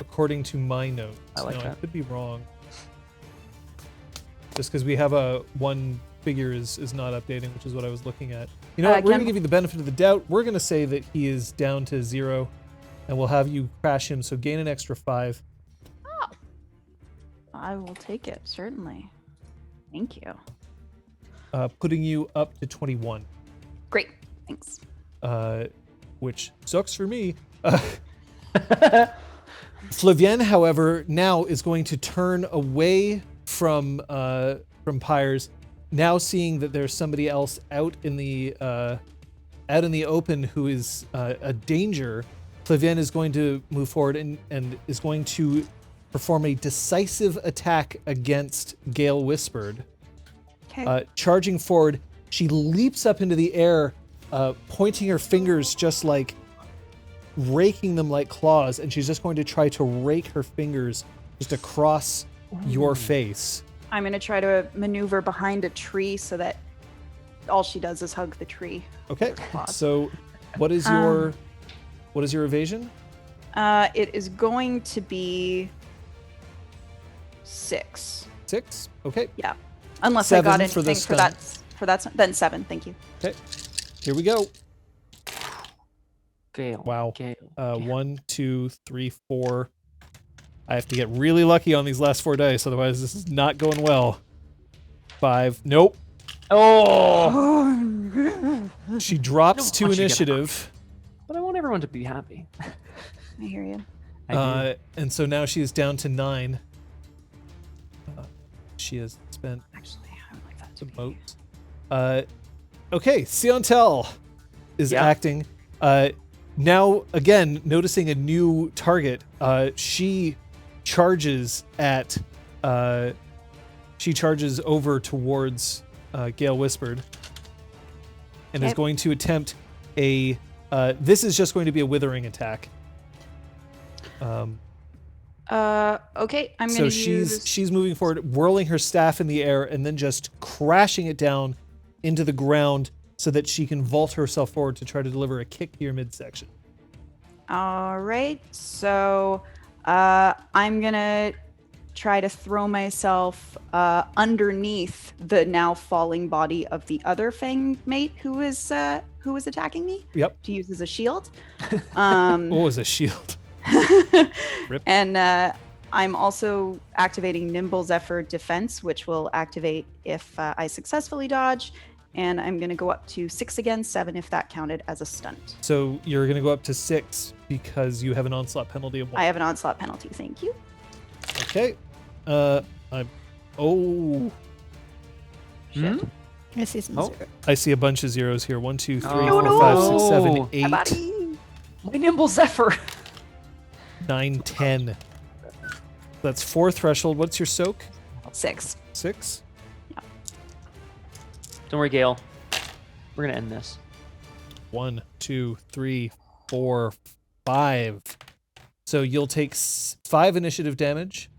B: According to my notes.
C: I like
B: Now, I
C: that.
B: could be wrong. Just because we have a one figure is not updating, which is what I was looking at. You know what? We're going to give you the benefit of the doubt. We're going to say that he is down to 0, and we'll have you crash him, so gain an extra 5.
D: I will take it, certainly. Thank you.
B: Putting you up to 21.
D: Great. Thanks.
B: which sucks for me. Flavienne, however, now is going to turn away from Pyres, now seeing that there's somebody else out in the open who is a danger. Flavienne is going to move forward and is going to perform a decisive attack against Gale Whispered.
D: Okay.
B: Charging forward, she leaps up into the air, pointing her fingers just like raking them like claws, and she's just going to try to rake her fingers just across your face.
D: I'm going to try to maneuver behind a tree so that all she does is hug the tree.
B: Okay. So what is your evasion?
D: It is going to be 6.
B: 6? Okay.
D: Yeah. Unless
B: 7
D: I got
B: for the
D: anything for that, then 7. Thank you.
B: Okay. Here we go.
C: Gale.
B: Wow.
C: Gale.
B: 1, 2, 3, 4. I have to get really lucky on these last 4 dice, otherwise this is not going well. 5. Nope.
C: Oh!
B: She drops
C: I don't
B: to
C: want you to get
B: initiative.
C: But I want everyone to be happy.
D: I hear you.
C: I do.
B: And so now she is down to 9. She has spent
D: Actually, I would like that to
B: the
D: be.
B: boat. Okay, Siontel is
C: Yeah.
B: acting. Now, again, noticing a new target, she charges at... she charges over towards Gale Whispered and is
D: Okay.
B: going to attempt a... this is just going to be a withering attack.
D: Okay, I'm
B: So
D: going to use...
B: she's moving forward, whirling her staff in the air, and then just crashing it down into the ground so that she can vault herself forward to try to deliver a kick to your midsection.
D: All right, so I'm going to try to throw myself underneath the now falling body of the other Fang mate who is attacking me.
B: Yep.
D: To use as a shield.
B: What was a shield? Rip.
D: And I'm also activating Nimble Zephyr Defense, which will activate if I successfully dodge. And I'm going to go up to 6 again, 7 if that counted as a stunt.
B: So you're going to go up to 6 because you have an onslaught penalty of 1.
D: I have an onslaught penalty. Thank you.
B: Okay. I'm... Oh.
D: Shit.
A: I see some
C: Oh.
A: zero.
B: I see a bunch of zeros here. 1, 2, 3,
C: Oh,
B: 4, 5, 6,
C: no.
B: 7,
D: My
B: 8,
D: body.
C: My nimble Zephyr.
B: 9, 10. That's 4 threshold. What's your soak?
D: 6.
B: 6?
C: Don't worry, Gale. We're gonna end this.
B: 1, 2, 3, 4, 5. So you'll take 5 initiative damage.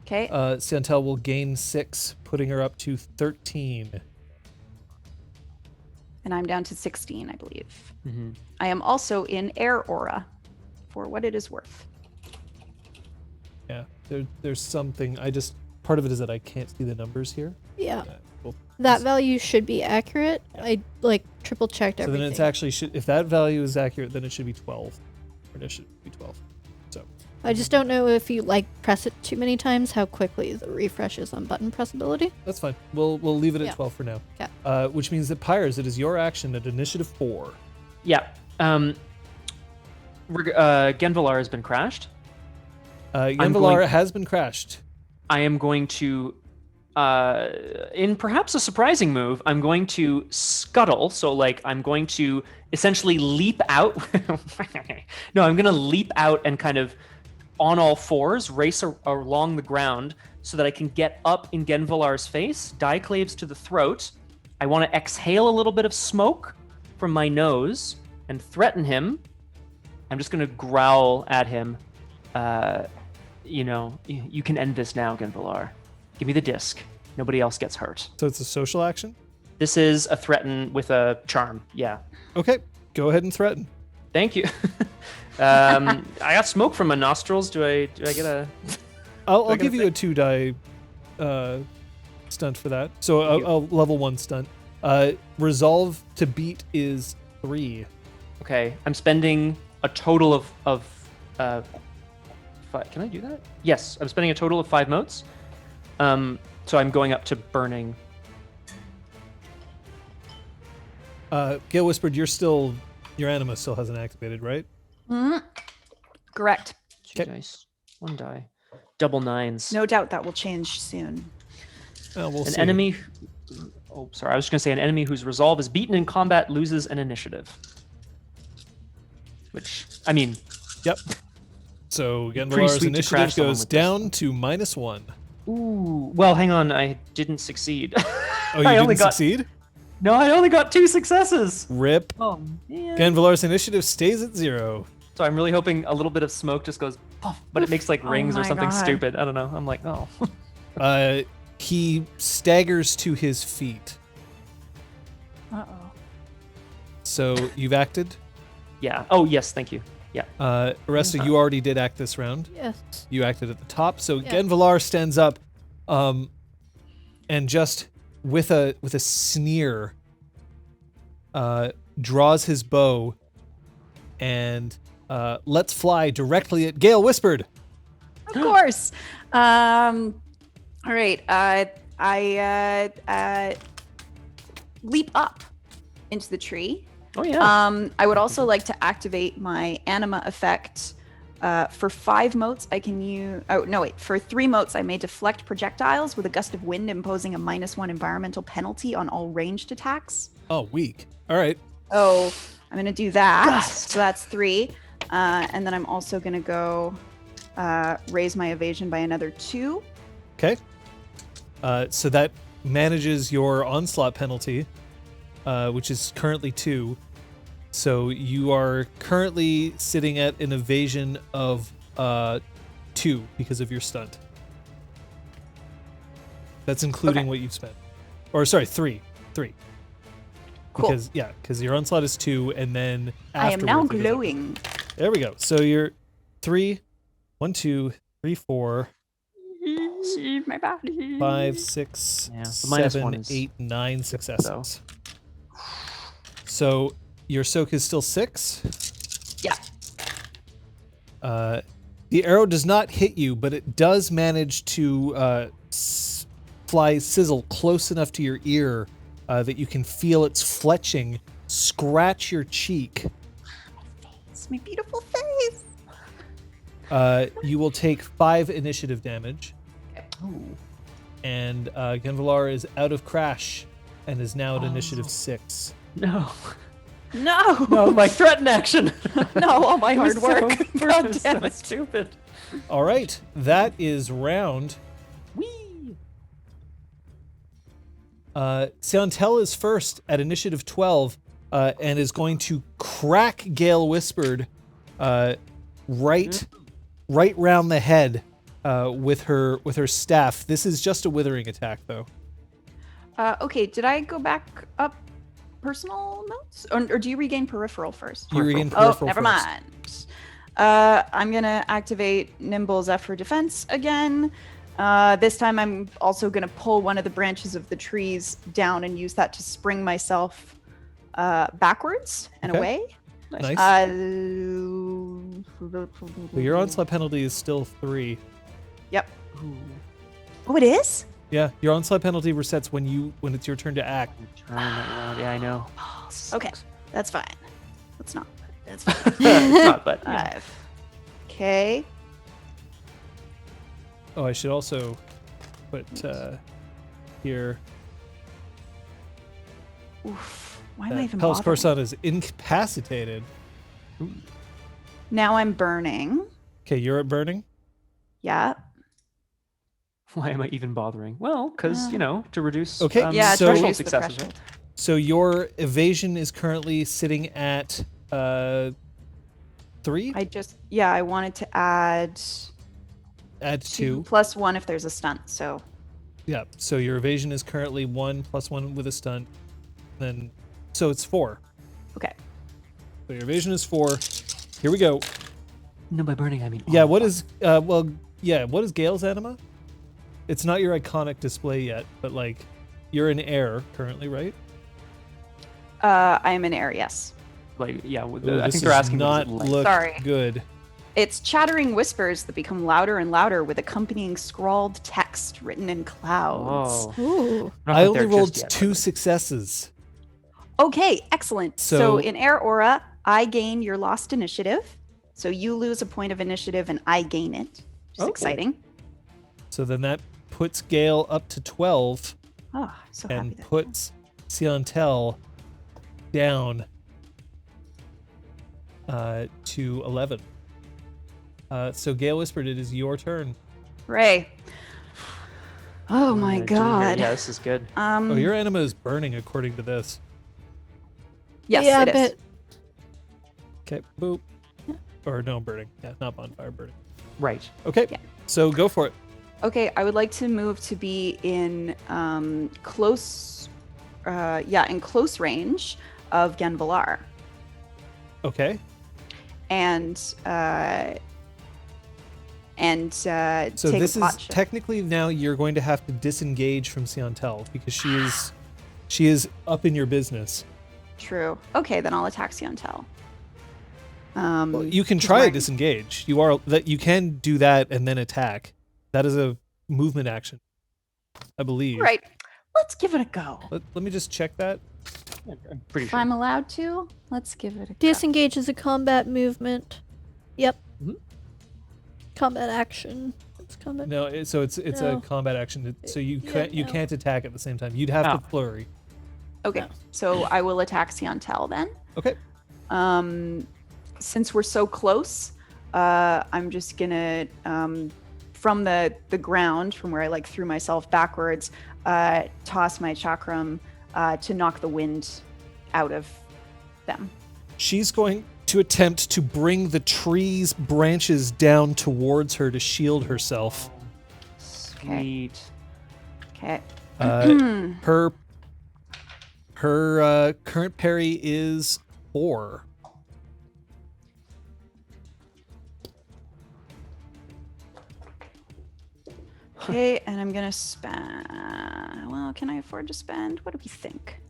D: Okay.
B: Santel will gain 6, putting her up to 13.
D: And I'm down to 16, I believe.
C: Mm-hmm.
D: I am also in Air Aura for what it is worth.
B: Yeah, there's something. Part of it is that I can't see the numbers here.
A: Yeah.
B: Well,
A: That value should be accurate. I triple checked
B: so
A: everything.
B: then it's actually if that value is accurate, then it should be 12. Or it should be 12. So
A: I just don't know if you press it too many times how quickly the refresh is on button pressability.
B: that's fine. We'll leave it at
A: Yeah.
B: 12 for now.
A: Okay.
B: Which means that Pyres, it is your action at initiative 4.
C: Yeah. Genvalar has been crashed.
B: Yanvalar has been crashed.
C: I am going to, in perhaps a surprising move, I'm going to scuttle. So, I'm going to essentially leap out. No, I'm going to leap out and kind of on all fours race along the ground so that I can get up in Genvalar's face, Dieclaves to the throat. I want to exhale a little bit of smoke from my nose and threaten him. I'm just going to growl at him. You can end this now, Genvalar. Give me the disc. Nobody else gets hurt.
B: So it's a social action?
C: This is a threaten with a charm. Yeah.
B: Okay, go ahead and threaten.
C: Thank you. I got smoke from my nostrils. Do I get a...
B: I'll
C: get a
B: give you a
C: thing?
B: 2-die stunt for that. So
C: Thank you.
B: a level 1 stunt. Resolve to beat is 3.
C: Okay, I'm spending a total of 5. Can I do that? Yes, I'm spending a total of 5 motes. So I'm going up to burning.
B: Gale Whispered, you're still Your anima still hasn't activated, right?
D: Correct.
C: 2
B: Okay.
C: dice, 1 die. Double 9s.
D: No doubt that will change soon.
B: Well, we'll
C: An
B: see.
C: enemy. Oh, sorry. I was just gonna say an enemy whose resolve is beaten in combat loses an initiative. Which, I mean,
B: Yep. So
C: Pretty
B: Genvalar's
C: sweet to crash
B: initiative
C: someone
B: goes
C: with this.
B: down to -1.
C: ooh. Well, hang on. I didn't succeed.
B: Oh, you
C: I
B: didn't
C: only got.
B: succeed?
C: No, I only got 2 successes.
B: Rip.
C: Oh man.
B: Genvalar's initiative stays at 0.
C: So I'm really hoping a little bit of smoke just goes puff, but it makes like
D: Oh
C: rings or
D: my
C: something
D: God.
C: stupid. I don't know. I'm like, oh.
B: He staggers to his feet.
D: Uh-oh.
B: So you've acted.
C: Yeah. Oh yes, thank you. Yeah.
B: Aresta, you already did act this round.
A: Yes.
B: You acted at the top. So
A: Yeah.
B: Genvalar stands up, and just with a sneer, draws his bow, and lets fly directly at Gale Whispered.
D: Of course. All right. I leap up into the tree.
C: Oh yeah.
D: I would also like to activate my anima effect. For 5 motes, I can use. Oh no, wait. For 3 motes, I may deflect projectiles with a gust of wind, imposing a -1 environmental penalty on all ranged attacks.
B: Oh, weak. All right.
D: Oh, I'm gonna do that.
C: Gust.
D: So that's 3, and then I'm also gonna go raise my evasion by another 2.
B: Okay. So that manages your onslaught penalty, which is currently 2. So you are currently sitting at an evasion of 2 because of your stunt. That's including
D: Okay.
B: what you've spent. Or sorry, 3. 3.
D: Cool.
B: Because your onslaught is 2, and then
D: I am now
B: afterwards it goes up.
D: glowing.
B: There we go. So you're 3, 1, 2, 3, 4,
D: My body.
B: 5, 6,
C: Yeah, the minus
B: 7,
C: one is
B: 8, 9 successes. So your soak is still 6.
D: Yeah.
B: The arrow does not hit you, but it does manage to fly sizzle close enough to your ear that you can feel its fletching scratch your cheek.
D: It's my beautiful face.
B: You will take 5 initiative damage,
C: Ooh.
B: and Genvalar is out of crash and is now at initiative 6.
C: No.
D: No.
C: No, my threaten action.
D: No, all my
C: It was
D: hard work.
C: So,
D: God
C: it was
D: damn
C: so
D: it.
C: stupid.
B: All right, that is round.
C: Whee!
B: Seantel is first at initiative 12 and is going to crack Gale Whispered right round the head with her staff. This is just a withering attack, though.
D: Okay, did I go back up personal notes? Or do you regain peripheral first?
B: You regain
D: Oh,
B: peripheral
D: never
B: first.
D: mind. I'm gonna activate Nimble Zephyr Defense again. This time I'm also gonna pull one of the branches of the trees down and use that to spring myself backwards and
B: Okay.
D: away.
B: Nice. So your onslaught penalty is still 3.
D: Yep.
C: Ooh.
D: Oh, it is?
B: Yeah, your onslaught penalty resets when it's your turn to act.
C: Turn that around. Yeah, I know.
D: Okay, that's fine. That's not. That's fine.
C: It's not, but yeah.
D: 5. Okay.
B: Oh, I should also put here
D: Oof. Why am I
B: that
D: even
B: Pels
D: bothering?
B: Corson is incapacitated.
D: Now I'm burning.
B: Okay, you're at burning.
D: Yeah.
C: Why am I even bothering? Well, because to reduce.
B: Okay,
D: Yeah,
B: so-
D: to
C: threshold
D: reduce the
C: successes.
D: threshold.
B: So your evasion is currently sitting at 3.
D: I wanted to add
B: Add 2.
D: 2+1 if there's a stunt. So
B: Yeah. So your evasion is currently 1 + 1 with a stunt. Then, so it's 4.
D: okay.
B: So your evasion is 4. Here we go.
C: No, by burning I mean.
B: Yeah.
C: all
B: What
C: of
B: is what is Gale's anima? It's not your iconic display yet, but like you're in air currently, right?
D: I am in air. Yes.
C: like yeah. With
B: Ooh,
C: I
B: this
C: think they're
B: does
C: asking.
B: not
C: what is it like?
B: look
D: Sorry.
B: good.
D: It's chattering whispers that become louder and louder with accompanying scrawled text written in clouds.
C: Oh.
A: Ooh.
C: Not
B: I
C: quite there
B: only rolled
C: just yet,
B: 2
C: but-
B: successes.
D: Okay, excellent.
B: So-
D: So in air aura, I gain your lost initiative. So you lose a point of initiative and I gain it, which is exciting.
B: So then that puts Gale up to 12
D: Oh, I'm so happy
B: and
D: that
B: puts Siantel down to 11. So Gale Whispered, it is your turn.
D: Ray. Oh my
C: Doing here.
D: god.
C: Yeah, this is good.
B: Oh, your enema is burning according to this.
D: Yes,
A: yeah,
D: it is.
A: but
B: Okay, boop. Or no, burning. Yeah, not bonfire, burning.
C: Right.
B: Okay,
D: Yeah.
B: so go for it.
D: Okay, I would like to move to be in close range of Genvalar.
B: Okay.
D: And
B: So
D: take
B: this
D: a
B: is
D: pot shot.
B: technically now you're going to have to disengage from Siantel because she is up in your business.
D: True. Okay, then I'll attack Siantel.
B: Well, you can
D: he's
B: try to
D: wearing-
B: disengage. You can do that and then attack. That is a movement action, I believe.
D: Right. Let's give it a go.
B: Let me just check that.
C: Yeah, I'm pretty
D: If
C: sure.
D: I'm allowed to, let's give it a go.
A: disengage is a combat movement. Yep.
B: Mhm.
A: Combat action. It's combat.
B: No, it's
A: No.
B: a combat action. So you
A: Yeah,
B: you
A: no.
B: can't attack at the same time. You'd have
C: Oh.
B: to flurry.
D: Okay,
A: No.
D: so I will attack Siantel then.
B: Okay.
D: Since we're so close, I'm just gonna, from the ground, from where I like threw myself backwards, toss my chakram to knock the wind out of them.
B: She's going to attempt to bring the tree's branches down towards her to shield herself.
C: Sweet.
D: Okay.
B: Her current parry is 4.
D: Okay, and I'm gonna spend. Well, can I afford to spend? What do we think?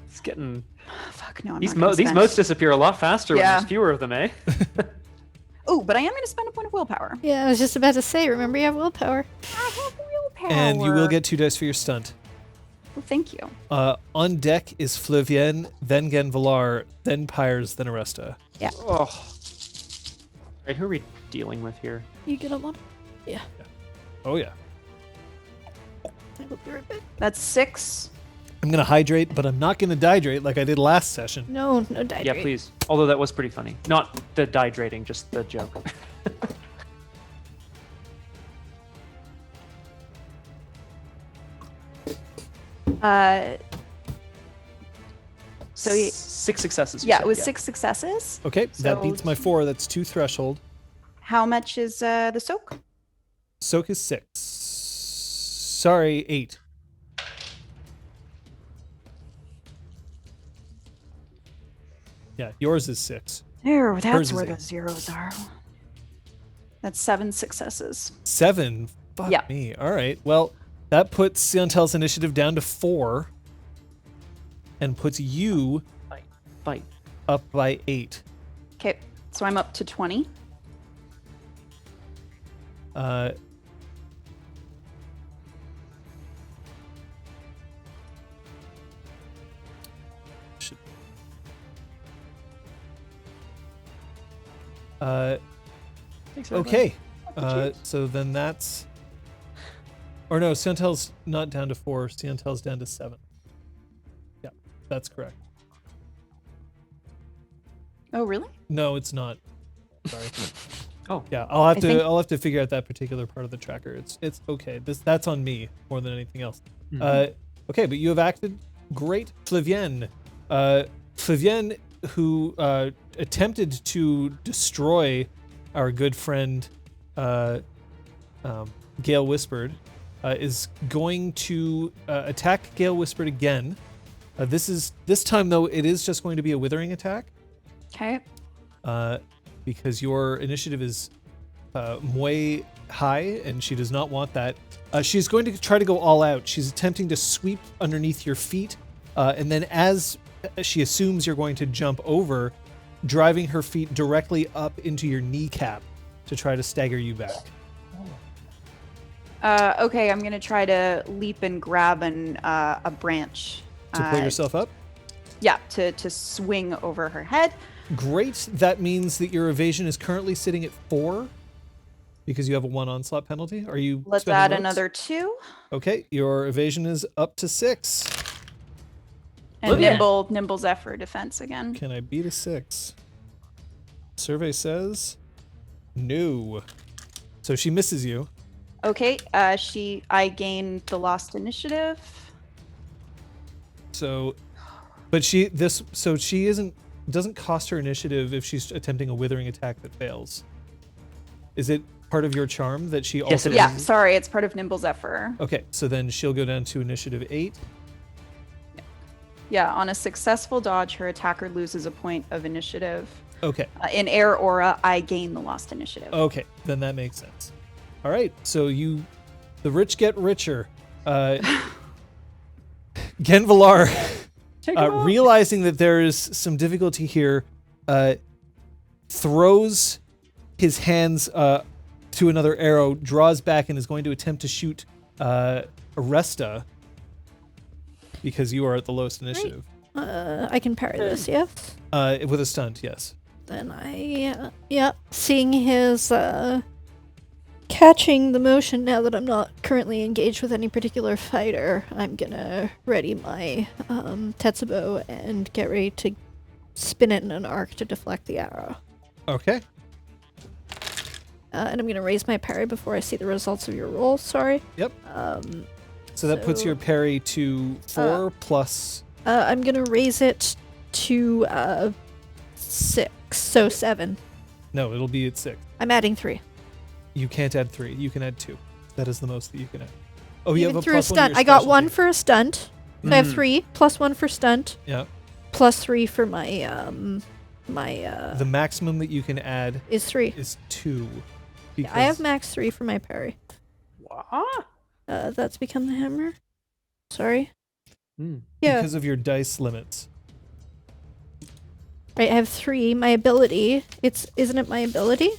C: It's getting
D: Fuck no. I'm
C: these
D: not gonna
C: these
D: spend.
C: motes disappear a lot faster when
D: Yeah.
C: there's fewer of them, eh?
D: Oh, but I am gonna spend a point of willpower.
A: Yeah, I was just about to say, remember you have willpower.
D: I have willpower.
B: And you will get 2 dice for your stunt.
D: Well, thank you.
B: On deck is Flavienne, then Genvalar, then Pyres, then Aresta.
C: Oh. Right, who are we dealing with here?
A: You get up on? Yeah.
B: Oh yeah.
A: I will be right back.
D: That's 6.
B: I'm gonna hydrate, but I'm not gonna dehydrate like I did last session.
A: No dihydrate.
C: Yeah, please. Although that was pretty funny. Not the dehydrating, just the joke.
D: So y-
C: 6 successes. you
D: yeah,
C: said,
D: it was 6 successes.
B: Okay, that
D: So-
B: beats my 4. That's 2 threshold.
D: How much is the soak?
B: Soak is 6. Sorry, 8. Yeah, yours is 6.
D: There,
B: Hers
D: that's
B: is
D: where
B: 8.
D: the zeros are. That's 7 successes.
B: 7? Fuck
D: Yeah.
B: me. All right. Well, that puts Siantel's initiative down to 4 and puts you
C: Bite.
B: up by 8.
D: Okay, so I'm up to 20.
B: Should-
C: Thanks, everybody.
B: Okay. So then that's... Or no, Siantel's not down to 4. Siantel's down to 7. Yeah, that's correct.
D: Oh, really?
B: No, it's not. Sorry.
C: Oh,
B: Yeah, I'll have
D: think-
B: to figure out that particular part of the tracker. It's okay. That's on me more than anything else.
C: Mhm.
B: Okay, but you have acted great, Flavienne. Flavienne, who attempted to destroy our good friend Gale Whispered, is going to attack Gale Whispered again. This time though, it is just going to be a withering attack.
D: Okay.
B: Because your initiative is way high, and she does not want that. She's going to try to go all out. She's attempting to sweep underneath your feet, and then as she assumes you're going to jump over, driving her feet directly up into your kneecap to try to stagger you back.
D: Okay, I'm gonna try to leap and grab a branch.
B: To pull yourself up?
D: Yeah, to swing over her head.
B: Great. That means that your evasion is currently sitting at 4 because you have a 1 onslaught penalty. Are you
D: Let's
B: spending
D: add
B: rogues?
D: another 2.
B: Okay, your evasion is up to 6.
D: And
C: Look at
D: nimble Zephyr defense again.
B: Can I beat a 6? Survey says no. So she misses you.
D: Okay, I gain the lost initiative.
B: So, but she doesn't cost her initiative if she's attempting a withering attack that fails. Is it part of your charm that she also?
C: it
D: Yeah,
C: is.
D: sorry, it's part of Nimble Zephyr.
B: Okay, so then she'll go down to initiative 8.
D: Yeah, on a successful dodge, her attacker loses a point of initiative.
B: Okay.
D: In Air Aura, I gain the lost initiative.
B: Okay, then that makes sense. All right, so the rich get richer. Genvalar, realizing that there is some difficulty here, throws his hands to another arrow, draws back, and is going to attempt to shoot Aresta because you are at the lowest initiative.
A: I can parry this, yes?
B: With a stunt, yes.
A: Then seeing his catching the motion now that I'm not currently engaged with any particular fighter, I'm gonna ready my Tetsubo and get ready to spin it in an arc to deflect the arrow.
B: Okay.
A: And I'm gonna raise my parry before I see the results of your roll, sorry.
B: Yep. So that puts your parry to 4 plus...
A: I'm gonna raise it to 6, so 7.
B: No, it'll be at 6.
A: I'm adding 3.
B: You can't add 3. You can add 2. That is the most that you can add. Oh, you have a
A: Even through a
B: plus 1 to
A: stunt.
B: your
A: I got
B: specialty.
A: 1 for a stunt. So I have 3, plus 1 for stunt,
B: Yeah.
A: plus 3 for my
B: The maximum that you can add
A: is 3.
B: is 2.
A: Yeah, I have max 3 for my parry.
C: What?
A: That's become the hammer. Sorry.
C: Hmm.
A: Yeah.
B: Because of your dice limits.
A: Right, I have 3. My ability, isn't it my ability?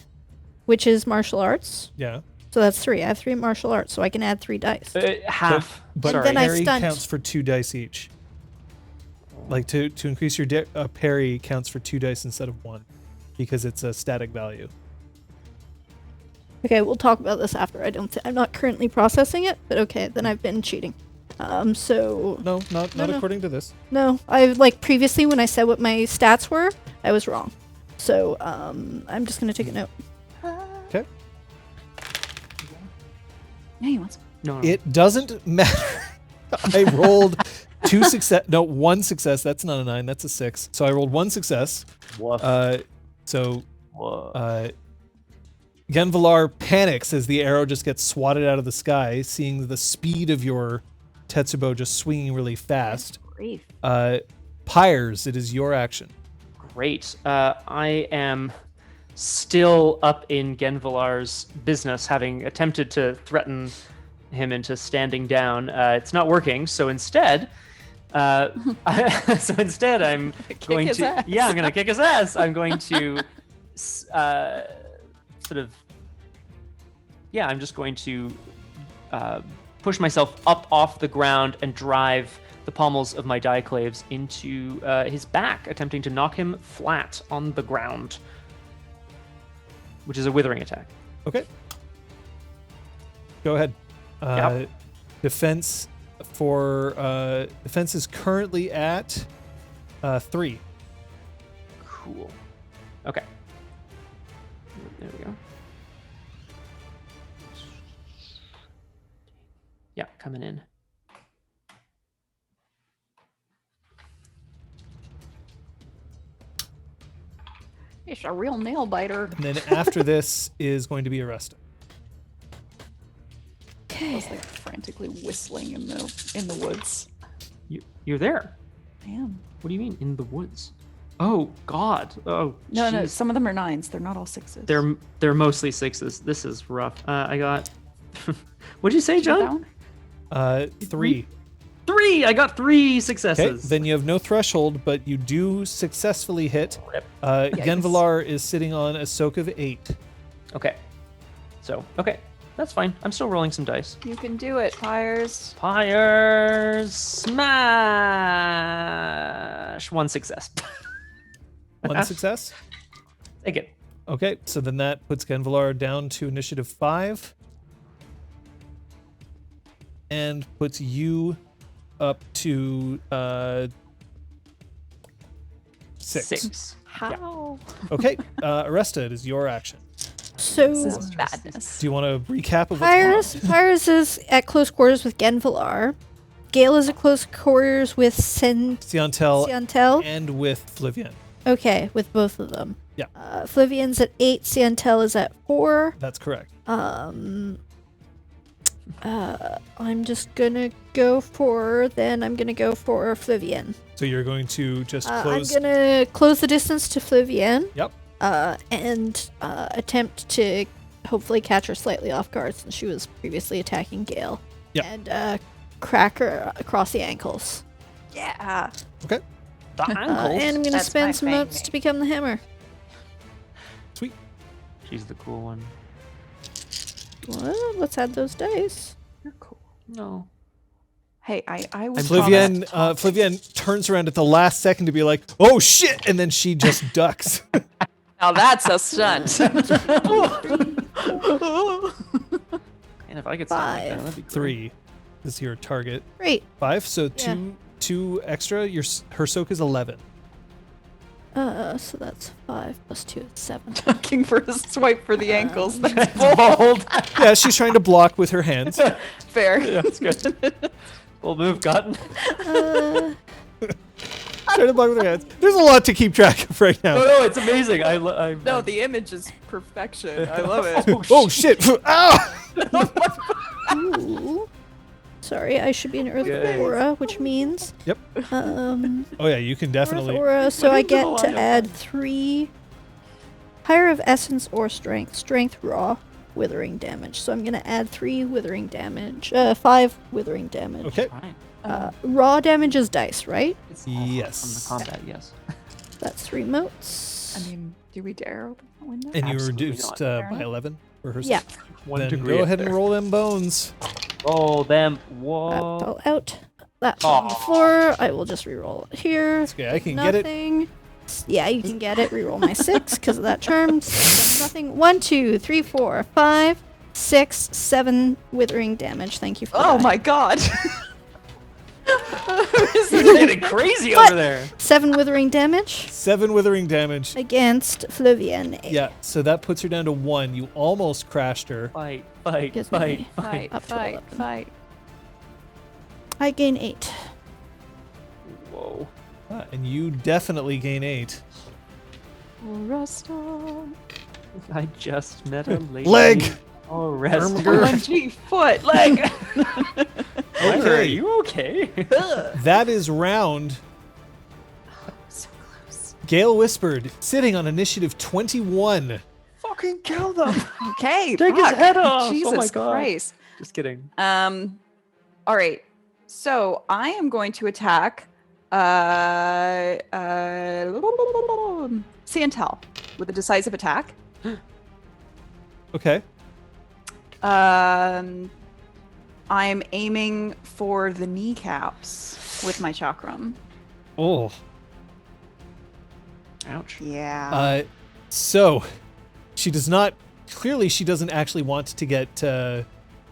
A: Which is martial arts.
B: Yeah.
A: So that's 3. I have 3 martial arts, so I can add 3 dice.
C: Half.
B: But
A: And then I
B: parry
A: stunt.
B: counts for 2 dice each. Like to increase your parry counts for 2 dice instead of 1 because it's a static value.
A: Okay, we'll talk about this after. I'm not currently processing it, but okay, then I've been cheating. So
B: No, not
A: No.
B: according to this.
A: no, previously when I said what my stats were, I was wrong. So I'm just gonna take a note.
B: Okay.
D: Yeah, he wants.
C: No.
B: It doesn't matter. I rolled 1 success. That's not a 9. That's a 6. So I rolled 1 success.
C: Woof.
B: So
C: Woof.
B: Genvalar panics as the arrow just gets swatted out of the sky, seeing the speed of your Tetsubo just swinging really fast.
D: Grief.
B: Pyres, it is your action.
C: Great. I am still up in Genvalar's business, having attempted to threaten him into standing down. It's not working, so instead, I'm going
D: his
C: to.
D: ass.
C: Yeah, I'm going to kick his ass. I'm going to I'm just going to push myself up off the ground and drive the pommels of my diaclaves into his back, attempting to knock him flat on the ground, which is a withering attack.
B: Okay. Go ahead.
C: Yep.
B: Defense is currently at 3.
C: Cool. Okay. There we go. Yeah, coming in.
D: It's a real nail biter.
B: And then after this is going to be Aresta.
D: I was like frantically whistling in the woods.
C: You're there.
D: I am.
C: What do you mean in the woods? Oh God. Oh
D: No,
C: jeez.
D: some of them are 9s. They're not all 6s.
C: They're mostly 6s. This is rough. I got. What'd you say, John?
D: Down?
B: 3.
C: 3. I got 3
B: Okay,
C: successes.
B: then you have no threshold, but you do successfully hit.
C: Rip.
B: Genvalar is sitting on a soak of 8.
C: Okay. So okay. that's fine. I'm still rolling some dice.
D: You can do it, Pyres.
C: Pyres smash. 1 success.
B: 1 success.
C: Take it.
B: Okay, so then that puts Genvalar down to initiative 5. And puts you up to 6.
D: How?
B: Okay, Aresta, it is your action.
A: So
D: This is madness.
B: Do you want to recap of what's going on?
A: Pyres is at close quarters with Genvalar. Gale is at close quarters with
B: Siantel
A: Siantel.
B: and with Flivian.
A: Okay, with both of them.
B: Yeah.
A: Flivian's at 8, Siantel is at 4.
B: That's correct.
A: I'm just gonna go for Flivian.
B: So you're going to just
A: I'm
B: close.
A: gonna close the distance to Flivian.
B: Yep.
A: And attempt to hopefully catch her slightly off guard since she was previously attacking Gale.
B: Yep.
A: And crack her across the ankles.
D: Yeah.
B: Okay.
C: The ankles.
A: And I'm gonna
D: That's
A: spend
D: my
A: some
D: Fang
A: notes to become the hammer.
B: Sweet.
C: She's the cool one.
A: Well, let's add those dice.
C: You're cool. No.
D: Hey, I was
B: Flivian, Flivian turns around at the last second to be like, "Oh shit!" and then she just ducks.
D: Now that's a stunt.
C: And if I could sound like that, that'd be great.
B: 3 is your target.
A: Great.
B: 5. So
A: Yeah.
B: two extra. Her soak is 11.
A: So that's 5 plus 2 is 7.
D: Looking for a swipe for the ankles. That's
C: Bold.
B: Yeah, she's trying to block with her hands.
D: fair.
C: Yeah, that's good. Bold move, Cotton.
B: Trying to block with her hands. There's a lot to keep track of right now.
C: No, it's amazing.
D: No, the image is perfection. I love it.
B: Oh shit! Ow!
A: Ooh. Sorry, I should be an Earth
C: Good.
A: Aura, which means
B: Yep.
A: um
B: Oh yeah, you can
A: Earth
B: definitely.
A: Aura, so I
C: into the
A: get to
C: lineup.
A: add 3 higher of essence or strength. Strength raw withering damage. So I'm gonna add 3 withering damage. 5 withering damage.
B: Okay.
C: Right.
A: Raw damage is dice, right?
C: It's all
B: Yes.
C: From the combat, yes.
A: That's 3 motes.
D: I mean, do we dare open the window?
B: And you
C: Absolutely
B: reduced
C: not.
B: by 11 for her.
A: Yeah.
C: One
B: Then go ahead and roll them bones.
C: Roll them.
A: That
C: Whoa.
A: fell out. That fell on the floor. I will just re-roll it here.
B: Okay, I can get it.
A: Nothing. Yeah, you can get it. Reroll my 6 because of that charm. So nothing. 1, 2, 3, 4, 5, 6, 7 withering damage. Thank you for
D: Oh
A: that.
D: my god.
C: This is getting crazy over there.
A: 7 withering damage
B: 7 withering damage.
A: against Flivian.
B: Yeah, so that puts her down to 1. You almost crashed her.
C: Fight, fight,
A: Gives
C: fight,
A: me
C: fight.
A: Up to
D: fight,
A: 11.
D: fight.
A: I gain 8.
C: Whoa.
B: And you definitely gain 8.
D: Rasta.
C: I just met a lady.
B: Leg!
C: Oh, rest.
D: OMG, foot, leg.
C: Are you okay?
B: That is round.
D: So close.
B: Gale whispered, sitting on initiative 21.
C: Fucking kill them.
D: Okay,
C: Take his
D: fuck.
C: head off.
D: Jesus
C: Oh my God.
D: Christ.
C: Just kidding.
D: All right. So I am going to attack Siantel with a decisive attack.
B: Okay.
D: I'm aiming for the kneecaps with my chakram.
B: Oh.
C: Ouch.
D: Yeah.
B: So, she does not. Clearly, she doesn't actually want to get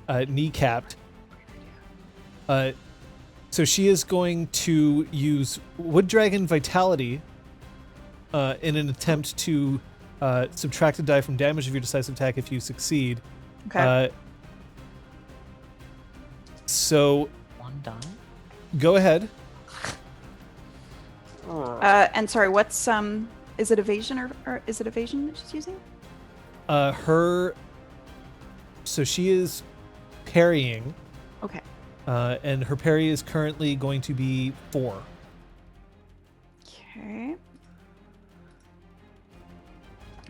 B: kneecapped. So she is going to use Wood Dragon Vitality in an attempt to subtract a die from damage of your decisive attack if you succeed.
D: Okay.
B: So
C: One die.
B: go ahead.
D: And sorry, what's is it evasion or is it evasion that she's using?
B: So she is parrying,
D: Okay.
B: and her parry is currently going to be 4.
D: Okay.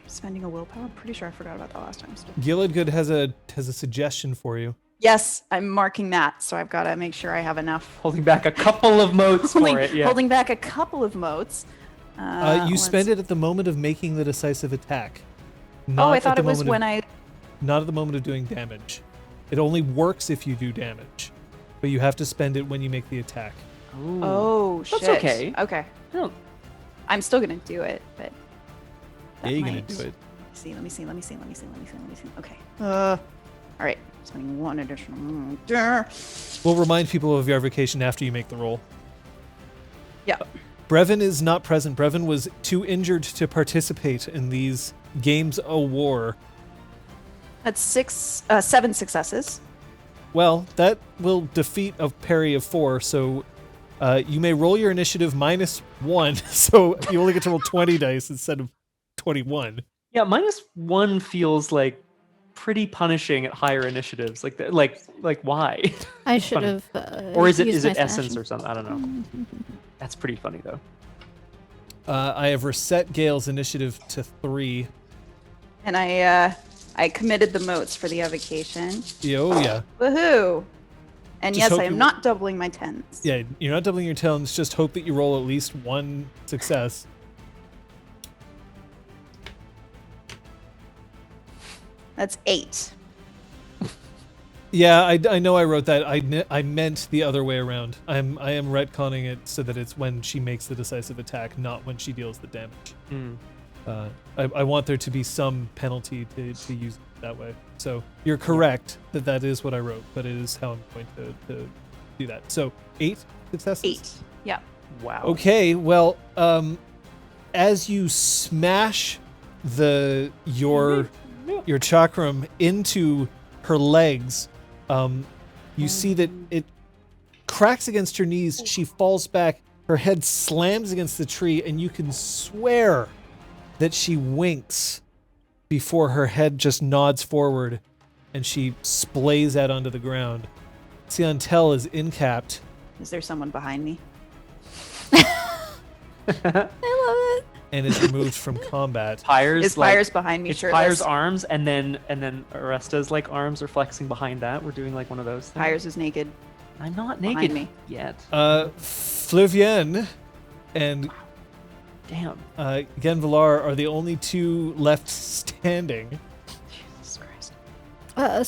D: Spending a willpower. I'm pretty sure I forgot about that last time.
B: Gilladgood has a suggestion for you.
D: Yes, I'm marking that, so I've got to make sure I have enough.
C: Holding back a couple of motes for it. Yeah.
D: Holding back a couple of motes.
B: You spend it at the moment of making the decisive attack.
D: Oh,
B: not
D: I
B: at
D: thought
B: the
D: it was
B: moment
D: when
B: of,
D: I.
B: Not at the moment of doing damage. It only works if you do damage, but you have to spend it when you make the attack.
C: Ooh.
D: Oh, shit.
C: That's okay.
D: Okay.
C: I don't-
D: I'm still gonna do it, but
B: Yeah, you're gonna
D: might-
B: do it.
D: Let me see. Okay. All right. Spending 1 additional.
B: We'll remind people of your vocation after you make the roll.
D: Yeah.
B: Brevin is not present. Brevin was too injured to participate in these games of war.
D: That's 7 successes.
B: Well, that will defeat a parry of 4, so you may roll your initiative -1, so you only get to roll 20 dice instead of 21.
C: Yeah, -1 feels like pretty punishing at higher initiatives. Like why?
A: I should
C: Funny.
A: have.
C: Or is it
A: used my
C: essence
A: action.
C: or something? I don't know. That's pretty funny though.
B: I have reset Gale's initiative to 3.
D: And I committed the motes for the evocation.
B: Oh, yeah.
D: Woohoo! And
B: Just
D: yes,
B: hope
D: I am
B: you-
D: not doubling my 10s.
B: Yeah, you're not doubling your talents. Just hope that you roll at least 1 success.
D: That's 8.
B: Yeah, I know I wrote that. I meant the other way around. I am retconning it so that it's when she makes the decisive attack, not when she deals the damage. I want there to be some penalty to use it that way. So you're correct that is what I wrote, but it is how I'm going to do that. So 8 successes?
D: 8. Yeah.
C: Wow.
B: Okay, well, as you smash your chakram into her legs, you see that it cracks against her knees. She falls back. Her head slams against the tree, and you can swear that she winks before her head just nods forward, and she splays out onto the ground. Siantel is incapped.
D: Is there someone behind me?
A: I love it.
B: And is removed from combat.
C: Pyre's
D: Is Pyre's behind me
C: It's
D: shirtless?
C: Pyre's arms, and then Aresta's like arms are flexing behind that. We're doing like one of those things.
D: Pyre's is naked.
C: I'm not
D: behind
C: naked
D: me.
C: yet.
B: Flavienne and
C: Damn.
B: Genvalar are the only 2 left standing.
C: Jesus Christ.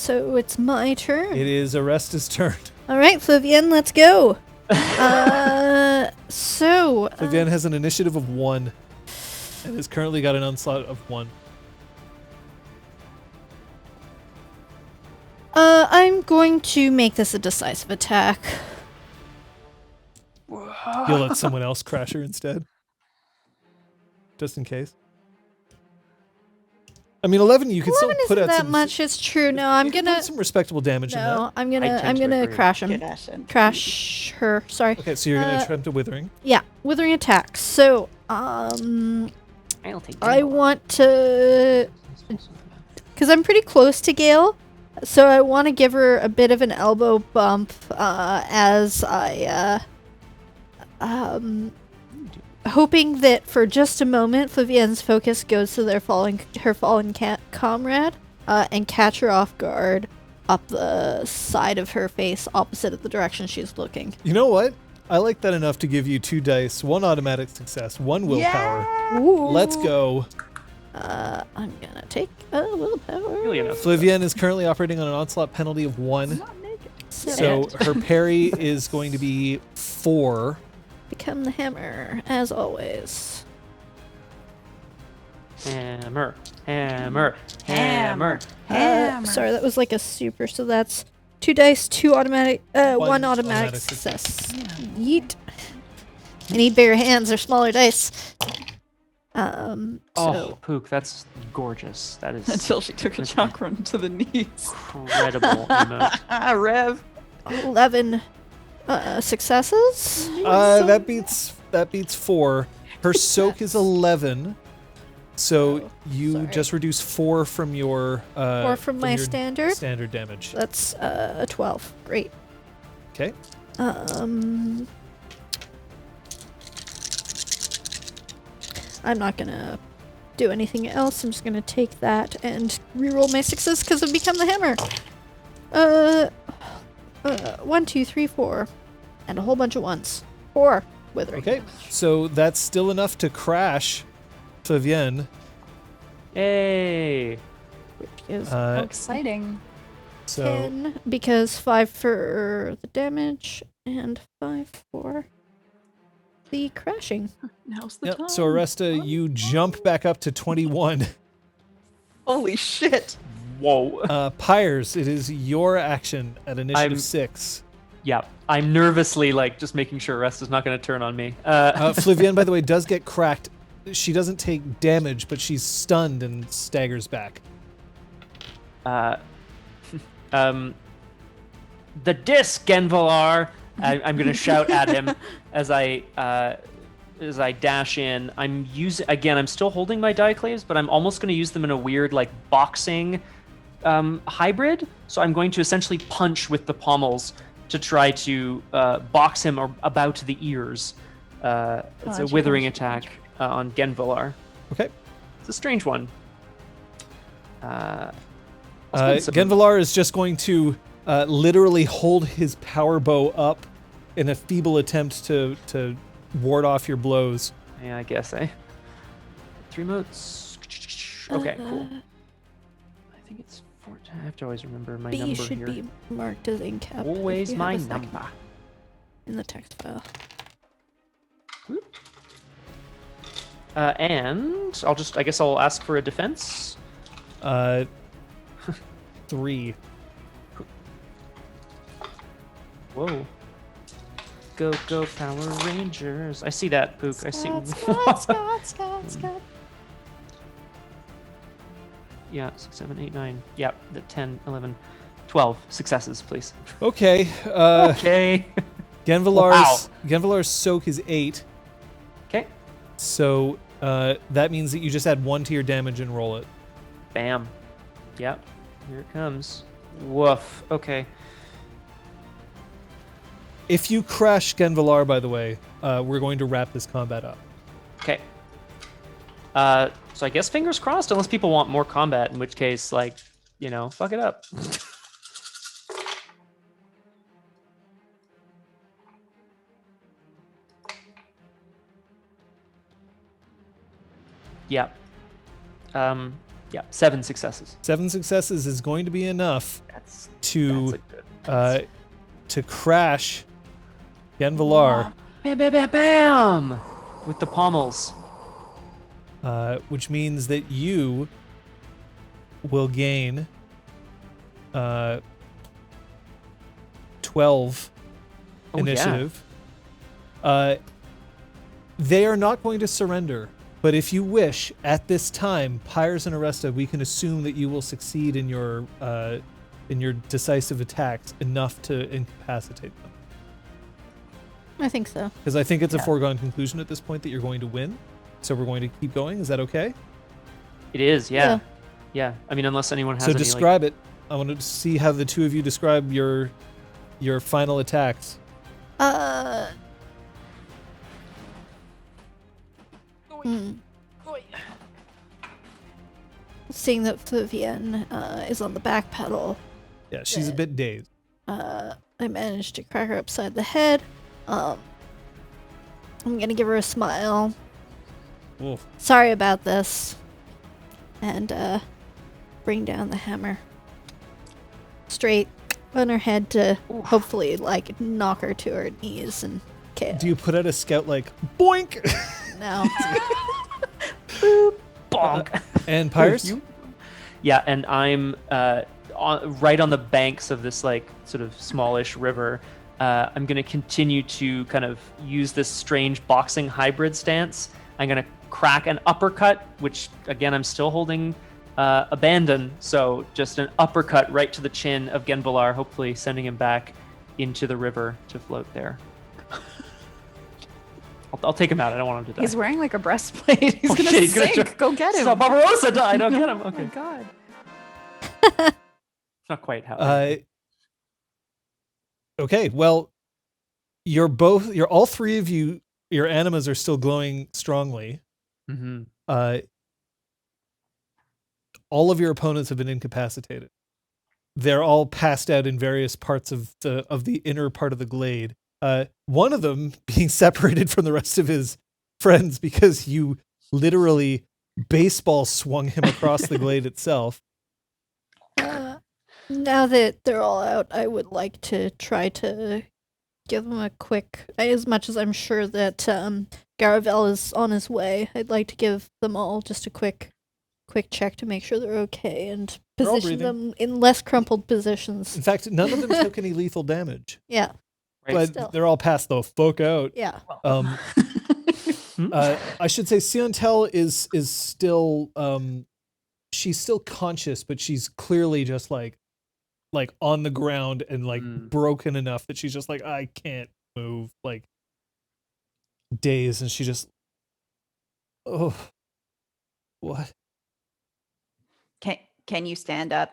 A: So it's my turn.
B: It is Aresta's turn.
A: All right, Flavienne, let's go.
B: Flavienne has an initiative of 1 and has currently got an onslaught of 1.
A: I'm going to make this a decisive attack.
B: You'll let someone else crash her instead? Just in case? I mean, 11, you can
A: 11
B: still put
A: isn't
B: out
A: that
B: some...
A: much. It's true. No, I'm
B: you can
A: gonna.
B: put some respectable damage in that.
A: No, I'm
C: I tend to
A: gonna
C: agree.
A: crash
D: Good
A: him.
D: action.
A: Crash her. Sorry.
B: Okay, so you're going to
A: Uh,
B: attempt a withering.
A: Yeah, withering attack. So,
C: I'll take
A: I want to, because I'm pretty close to Gale, so I want to give her a bit of an elbow bump as I, hoping that for just a moment, Flavienne's focus goes to her fallen comrade, and catch her off guard up the side of her face, opposite of the direction she's looking.
B: You know what? I like that enough to give you 2 dice, 1 automatic success, 1 willpower.
A: Ooh.
B: Let's go.
A: I'm gonna take a willpower.
C: Really enough.
B: Flavienne is currently operating on an onslaught penalty of 1. So her parry is going to be 4.
A: Become the hammer, as always.
C: Hammer. Hammer.
D: Hammer.
C: Hammer.
D: Hammer.
A: Sorry, that was like a super, so that's 2 dice, 2 automatic, 1
B: One
A: automatic
B: automatic
A: success. Yeet. I need bigger hands or smaller dice.
C: Oh,
A: So,
C: Pook, that's gorgeous. That is
D: Until she took a chakram to the knees.
C: incredible emote.
D: Rev.
A: 11 successes.
B: That beats 4. Her soak is 11. So you
A: sorry.
B: just reduce 4 from your
A: 4 from my
B: your
A: standard.
B: standard damage.
A: That's a 12. Great.
B: Okay.
A: I'm not gonna do anything else. I'm just gonna take that and reroll my 6s because I've become the hammer. 1, 2, 3, 4, and a whole bunch of 1s. 4 withering.
B: Okay. So that's still enough to crash Flavienne.
C: Yay.
A: Which is
B: Uh,
D: Exciting.
B: So
A: 10, because 5 for the damage and 5 for the crashing.
D: Now's the
B: yep.
D: time.
B: So Aresta, you jump back up to 21.
D: Holy shit.
C: Whoa.
B: Pyres, it is your action at initiative 6.
C: Yeah, I'm nervously like just making sure Resta's not going to turn on me.
B: Flavienne, by the way, does get cracked. She doesn't take damage, but she's stunned and staggers back.
C: The disc, Genvalar! I'm going to shout at him as I dash in. I'm still holding my Dioclaves, but I'm almost going to use them in a weird like boxing hybrid. So I'm going to essentially punch with the pommels to try to box him about the ears. It's a withering attack on Genvalar.
B: Okay.
C: It's a strange one.
B: Genvalar is just going to literally hold his power bow up in a feeble attempt to ward off your blows.
C: Yeah, I guess, 3 motes. Okay, cool. I think it's 4. I have to always remember my
A: B
C: number
A: should
C: here.
A: be marked as incap.
C: Always
A: if you
C: my
A: have a second
C: number.
A: in the text file.
C: And I guess I'll ask for a defense.
B: 3.
C: Whoa. Go, Power Rangers. I see that, Pook. I see.
A: Scott.
C: Yeah, 6, 7, 8, 9. Yeah, the 10, 11, 12 successes, please.
B: Okay.
C: Okay.
B: Genvalar's soak is 8.
C: Okay.
B: So that means that you just add 1 to your damage and roll it.
C: Bam. Yep. Here it comes. Woof. Okay.
B: If you crash Genvalar, by the way, we're going to wrap this combat up.
C: Okay. So I guess fingers crossed, unless people want more combat, in which case, like, fuck it up. Yeah. 7 successes.
B: 7 successes is going to be enough
C: That's
B: to
C: a good.
B: to crash Genvalar,
C: Bam, bam, bam, bam! With the pommels.
B: which means that you will gain 12 initiative. They are not going to surrender, but if you wish, at this time, Pyres and Aresta, we can assume that you will succeed in your decisive attacks enough to incapacitate them.
A: I think so.
B: Because I think it's a foregone conclusion at this point that you're going to win. So we're going to keep going. Is that okay?
C: It is, yeah. Yeah. I mean, unless anyone has
B: So
C: any,
B: describe it. I want to see how the two of you describe your final attacks.
A: Seeing that Flavienne is on the back pedal,
B: Yeah, she's a bit dazed.
A: I managed to crack her upside the head. I'm gonna give her a smile.
B: Oof.
A: Sorry about this. And bring down the hammer. Straight on her head to hopefully like knock her to her knees and KO.
B: Do you put out a scout like boink?
A: No.
C: bonk.
B: And Pyres?
C: Yeah, and I'm right on the banks of this like sort of smallish river. I'm going to continue to kind of use this strange boxing hybrid stance. I'm going to crack an uppercut, which again I'm still holding abandon. So just an uppercut right to the chin of Genvalar, hopefully sending him back into the river to float there. I'll take him out. I don't want him to die.
D: He's wearing like a breastplate. He's gonna
C: shit, he's gonna
D: sink. Go get him.
C: So Barbarossa died. I'll get him.
D: Oh
C: Okay.
D: my god.
C: It's not quite how.
B: Okay, well, you're all three of you, your animas are still glowing strongly.
C: Mm-hmm.
B: All of your opponents have been incapacitated. They're all passed out in various parts of the inner part of the glade. One of them being separated from the rest of his friends because you literally baseball swung him across the glade itself.
A: Now that they're all out, I would like to try to give them a quick, as much as I'm sure that Garavel is on his way, I'd like to give them all just a quick check to make sure they're okay and
B: They're all
A: position
B: breathing.
A: them in less crumpled positions.
B: In fact, none of them took any lethal damage.
A: Yeah,
C: Right.
B: But
A: still.
B: they're all passed the fuck out.
A: yeah.
B: I should say Siontel is still she's still conscious, but she's clearly just like on the ground and like broken enough that she's just like, I can't move, like dazed, and she just, oh, what?
D: Can you stand up?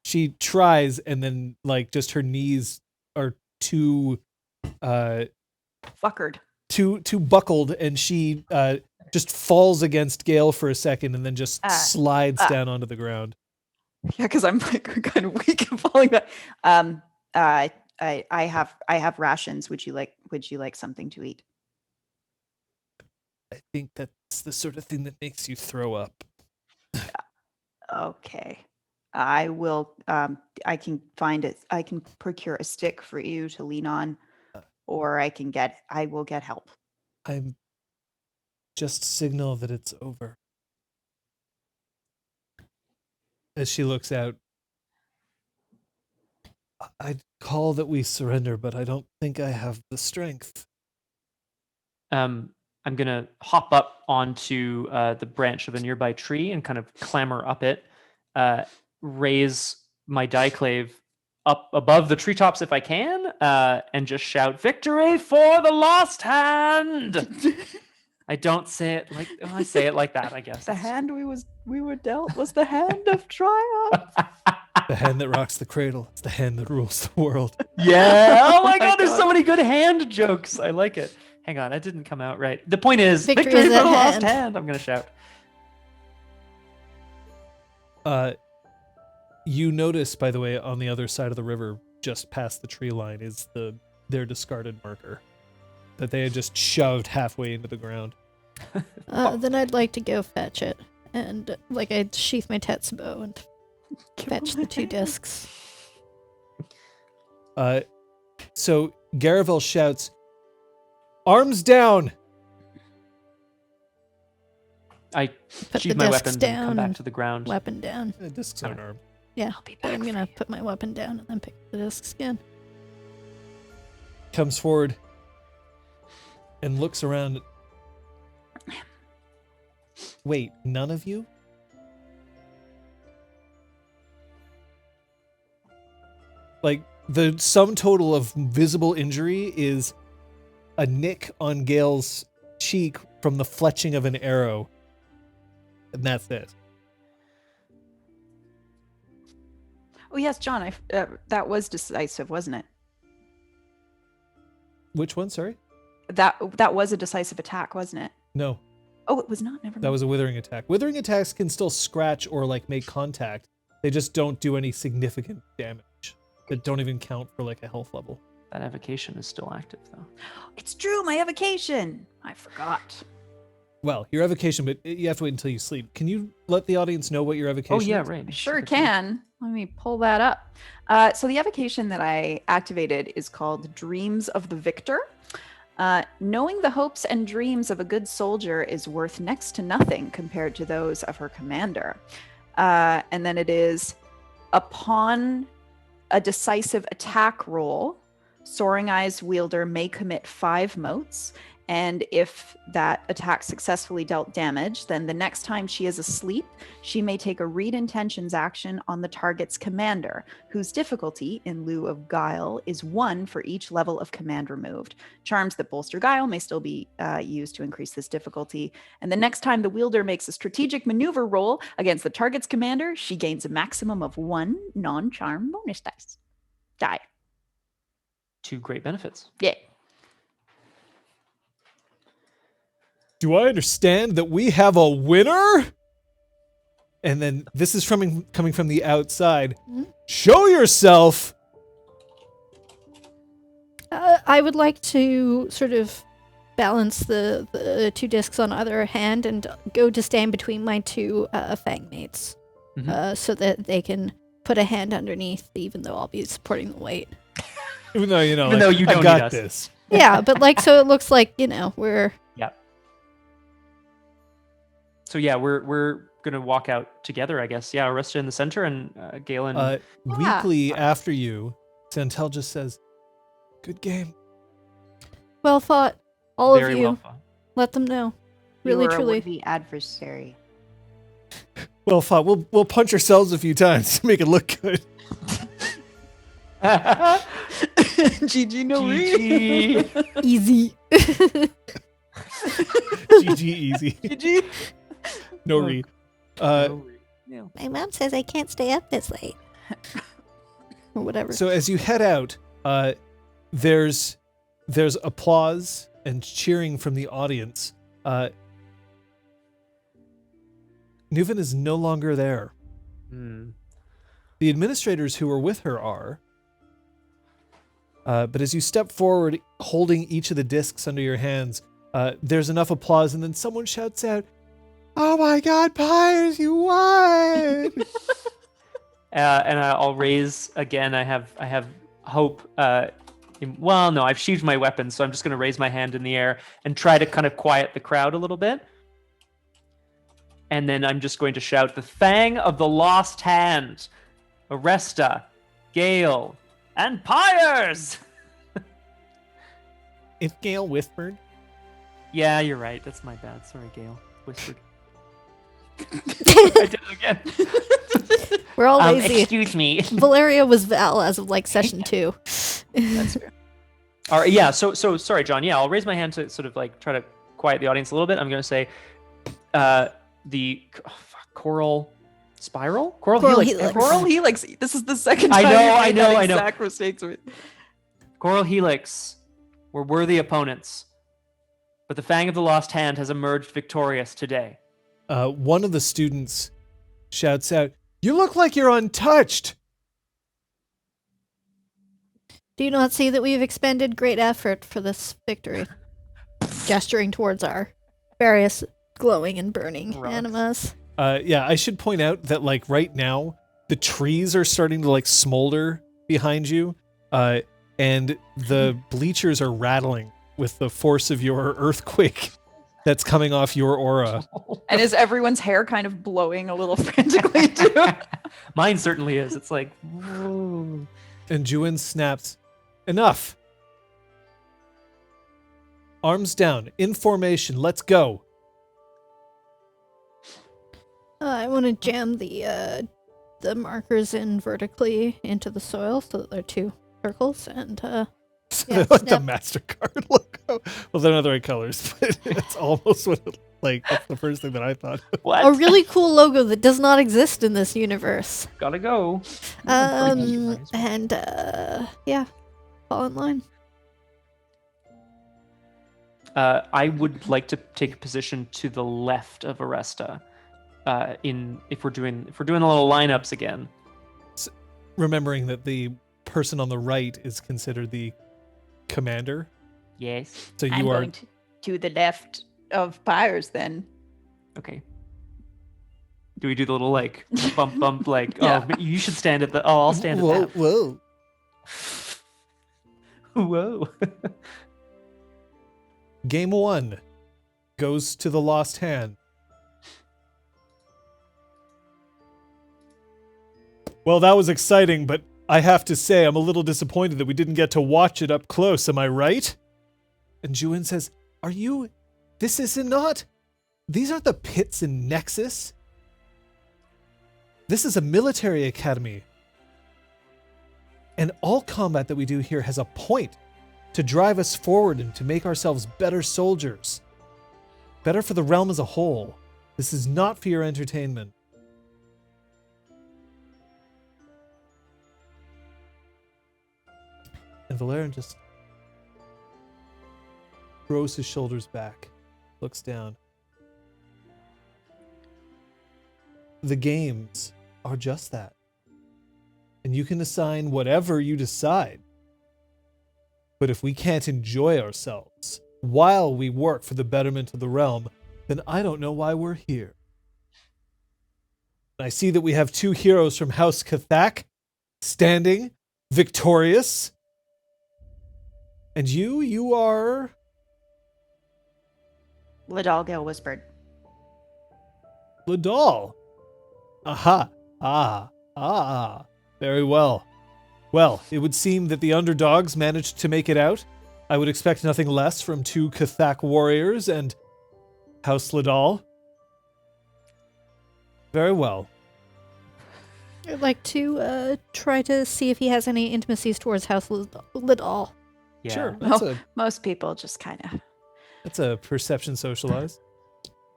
B: She tries, and then like just her knees are too
D: Fuckered.
B: too buckled, and she just falls against Gale for a second, and then just slides down onto the ground.
D: Yeah, because I'm like kind of weak and falling back. I have rations. Would you like something to eat?
B: I think that's the sort of thing that makes you throw up.
D: Okay. I will I can find it. I can procure a stick for you to lean on, or I will get help.
B: I'm just signal that it's over. As she looks out, I'd call that we surrender, but I don't think I have the strength.
C: I'm gonna hop up onto the branch of a nearby tree and kind of clamber up it, raise my diclave up above the treetops if I can, and just shout, "Victory for the lost hand!" I don't say it like I say it like that, I guess.
D: The hand we were dealt was the hand of triumph.
B: The hand that rocks the cradle. It's the hand that rules the world.
C: Yeah. Oh my god, there's so many good hand jokes. I like it. Hang on, that didn't come out right. The point is,
A: Victory
C: victory
A: is
C: for
A: at
C: the lost
A: hand.
C: hand. I'm gonna shout.
B: You notice, by the way, on the other side of the river, just past the tree line, is their discarded marker that they had just shoved halfway into the ground.
A: Then I'd like to go fetch it, and like I'd sheath my Tetsubo and fetch the 2 discs.
B: So Garavel shouts, "Arms down!"
C: I
A: Put
C: sheathe
A: the
C: my
A: discs
C: weapons and
A: down
C: come back
A: and
C: to the ground.
A: Weapon down.
B: The discs aren't armed.
A: Yeah,
D: be
A: but
D: back
A: I'm
D: for
A: gonna
D: you.
A: put my weapon down and then pick the discs again.
B: Comes forward and looks around. Wait, none of you? Like, the sum total of visible injury is a nick on Gale's cheek from the fletching of an arrow. And that's it.
D: Oh yes, John. That was decisive, wasn't it?
B: Which one, sorry?
D: That was a decisive attack, wasn't it?
B: No,
D: Oh, it was not. Never mind.
B: that was a withering attack. Withering attacks can still scratch or, like, make contact. They just don't do any significant damage. That don't even count for, like, a health level.
C: That evocation is still active, though.
D: It's true. My evocation. I forgot.
B: Well, your evocation, but you have to wait until you sleep. Can you let the audience know what your evocation
C: Oh yeah,
B: is?
C: right.
D: I sure
C: Super
D: can. Let me pull that up. So the evocation that I activated is called Dreams of the Victor. Knowing the hopes and dreams of a good soldier is worth next to nothing compared to those of her commander. And then it is, upon a decisive attack roll, Soaring Eyes wielder may commit 5 motes. And if that attack successfully dealt damage, then the next time she is asleep, she may take a read intentions action on the target's commander, whose difficulty, in lieu of guile, is 1 for each level of command removed. Charms that bolster guile may still be used to increase this difficulty. And the next time the wielder makes a strategic maneuver roll against the target's commander, she gains a maximum of 1 non-charm bonus dice. Die.
C: 2 great benefits.
D: Yeah.
B: Do I understand that we have a winner? And then this is coming from the outside. Show yourself!
A: I would like to sort of balance the 2 discs on either hand and go to stand between my 2 Fang mates. so that they can put a hand underneath, even though I'll be supporting the weight.
B: Even though, you know,
C: Even though you don't
B: I got
C: need us.
B: this.
A: Yeah, but like, so it looks like, we're...
C: Yep. So yeah, we're gonna walk out together, I guess. Yeah, Arista in the center and Galen.
B: Weekly after you, Santel just says, "Good game."
A: Well fought. All
C: very
A: of you.
C: well fought.
A: Let them know.
E: You
A: Really,
E: were a
A: truly.
E: would-be adversary.
B: Well fought. We'll punch ourselves a few times to make it look good.
D: GG, no
C: GG.
A: Easy.
B: GG easy.
D: GG.
B: No read.
A: My mom says I can't stay up this late. Or whatever.
B: So as you head out, there's applause and cheering from the audience. Nuven is no longer there. The administrators who were with her are. But as you step forward, holding each of the discs under your hands, there's enough applause, and then someone shouts out, "Oh my God, Pyres, you won!"
C: And I'll raise again. I have hope. Well, no, I've sheathed my weapon, so I'm just going to raise my hand in the air and try to kind of quiet the crowd a little bit. And then I'm just going to shout, "The Fang of the Lost Hand, Aresta, Gale, and Pyres!"
B: If Gale whispered.
C: Yeah, you're right. That's my bad. Sorry, Gale. Whispered. I did it again.
A: We're all lazy.
C: Excuse me.
A: Valeria was Val as of like session 2.
D: That's fair.
C: All right, yeah. So sorry, John. Yeah, I'll raise my hand to sort of like try to quiet the audience a little bit. I'm going to say, Coral Spiral, Coral Helix.
A: Helix.
D: Coral Helix. This is the second
C: I
D: time
C: know,
D: you've
C: I
D: made
C: know,
D: that
C: I know.
D: exact mistakes with.
C: Coral Helix were worthy opponents, but the Fang of the Lost Hand has emerged victorious today.
B: One of the students shouts out, "You look like you're untouched."
A: Do you not see that we've expended great effort for this victory? Gesturing towards our various glowing and burning
C: Rocks.
A: animas.
B: Yeah, I should point out that like right now, the trees are starting to like smolder behind you, and the bleachers are rattling with the force of your earthquake that's coming off your aura.
D: And is everyone's hair kind of blowing a little frantically too?
C: Mine certainly is. It's like, whoa.
B: And Juin snaps, "Enough. Arms down, in formation, let's go."
A: I want to jam the markers in vertically into the soil so that they're 2 circles and
B: So
A: Yeah,
B: they're like the
A: snap.
B: MasterCard logo. Well, they're not the right colors, but it's almost what that's the first thing that I thought.
C: What?
A: a really cool logo that does not exist in this universe.
C: Gotta go.
A: And yeah, fall in line.
C: I would like to take a position to the left of Aresta. If we're doing a little lineups again.
B: Remembering that the person on the right is considered the commander.
C: Yes.
B: So
D: I'm
B: you are
D: going to the left of Pyres then.
C: Okay. Do we do the little like bump like
D: Yeah.
C: oh you should stand at the I'll stand
B: whoa,
C: at
B: whoa.
C: that. Whoa.
B: Game 1 goes to the Lost Hand. Well, that was exciting, but I have to say I'm a little disappointed that we didn't get to watch it up close, am I right? And Juin says, these aren't the pits in Nexus. This is a military academy. And all combat that we do here has a point to drive us forward and to make ourselves better soldiers. Better for the realm as a whole. This is not for your entertainment. And Valerian just throws his shoulders back, looks down. The games are just that. And you can assign whatever you decide. But if we can't enjoy ourselves while we work for the betterment of the realm, then I don't know why we're here. I see that we have 2 heroes from House Kathak standing victorious. And you are...
D: Ladalgale whispered.
B: Ladal. Aha. Very well. Well, it would seem that the underdogs managed to make it out. I would expect nothing less from 2 Kathak warriors and House Ladal. Very well.
A: I'd like to try to see if he has any intimacies towards House Lidall.
C: Yeah.
B: Sure.
D: Most people just kind of
B: That's a perception socialize.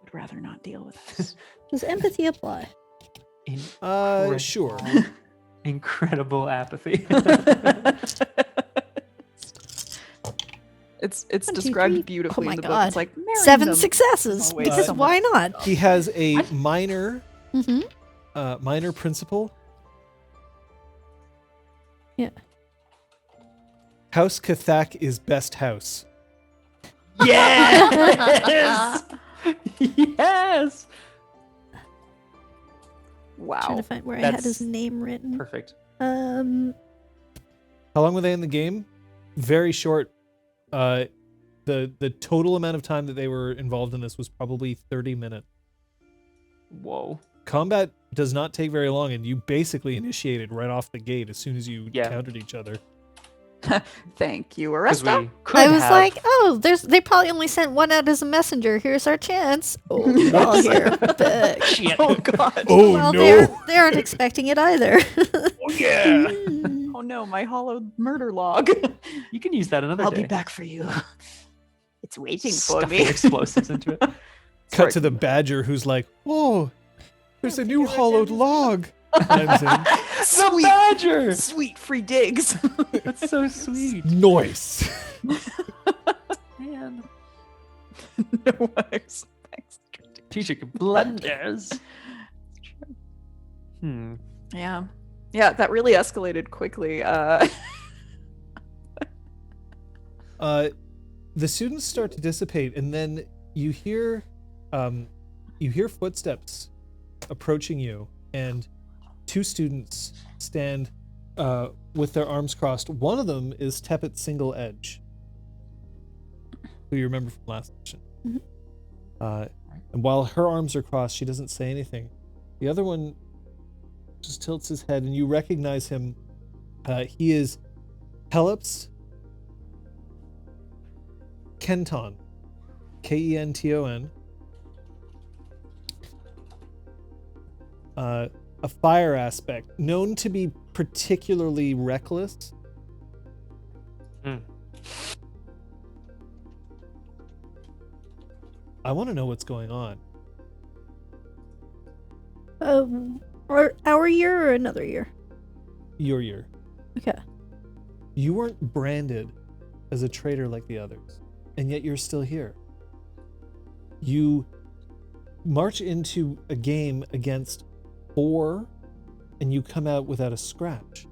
D: would rather not deal with this.
A: Does empathy apply?
B: Sure.
C: Incredible apathy.
D: It's
A: 1, 2,
D: described
A: 3.
D: beautifully
A: Oh my
D: in the book.
A: God.
D: It's like marrying
A: 7
D: them.
A: successes.
D: Always
A: Because
D: someone-
A: why not?
B: He has a minor
A: Mm-hmm.
B: minor principle.
A: Yeah.
B: House Kathak is best house.
C: Yes! Yes!
D: Wow.
A: Trying to find where I had his
C: That's
A: name written.
C: Perfect.
B: How long were they in the game? Very short. The total amount of time that they were involved in this was probably 30 minutes.
C: Whoa.
B: Combat does not take very long, and you basically initiated right off the gate as soon as you
C: Yeah.
B: encountered each other.
D: Thank you,
C: Because
D: Aresta.
C: we could
A: I was
C: have...
A: like, oh, they probably only sent one out as a messenger. Here's our chance. Oh, well, here. But,
C: Shit.
D: Oh god.
B: Oh
A: well,
B: no!
A: they aren't expecting it either.
B: Oh yeah!
D: Oh no, my hollowed murder log.
C: You can use that another
D: I'll
C: day.
D: be back for you. It's waiting for
C: Stuffing
D: me.
C: explosives into it.
B: Cut to the badger who's like, "Whoa, there's a new hollowed log." Climbs in.
C: The
D: Sweet,
C: badger!
D: sweet free digs.
C: That's so sweet.
B: Noise.
C: Man.
D: No worries. Thanks.
C: Strategic blunders.
D: Yeah. Yeah, that really escalated quickly.
B: The students start to dissipate, and then you hear footsteps approaching you, and 2 students stand with their arms crossed. One of them is Tepet Single Edge, who you remember from last session.
A: Mhm.
B: And while her arms are crossed, she doesn't say anything. The other one just tilts his head, and you recognize him. He is Pelops Kenton, Kenton. A fire aspect, known to be particularly reckless.
C: Hmm.
B: I want to know what's going on.
A: Or our year or another year?
B: Your year.
A: Okay.
B: You weren't branded as a traitor like the others, and yet you're still here. You march into a game against 4, and you come out without a scratch.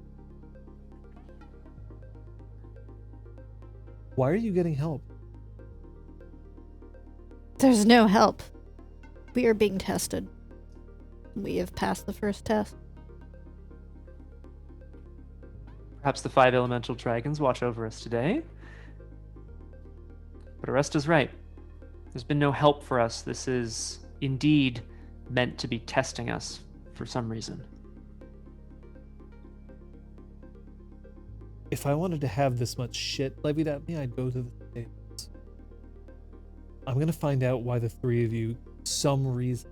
B: Why are you getting help?
A: There's no help. We are being tested. We have passed the first test.
C: Perhaps the 5 elemental dragons watch over us today. But Aresta's right. There's been no help for us. This is indeed meant to be testing us for some reason.
B: If I wanted to have this much shit levied at me, I'd go to the States. I'm gonna find out why the 3 of you, some reason,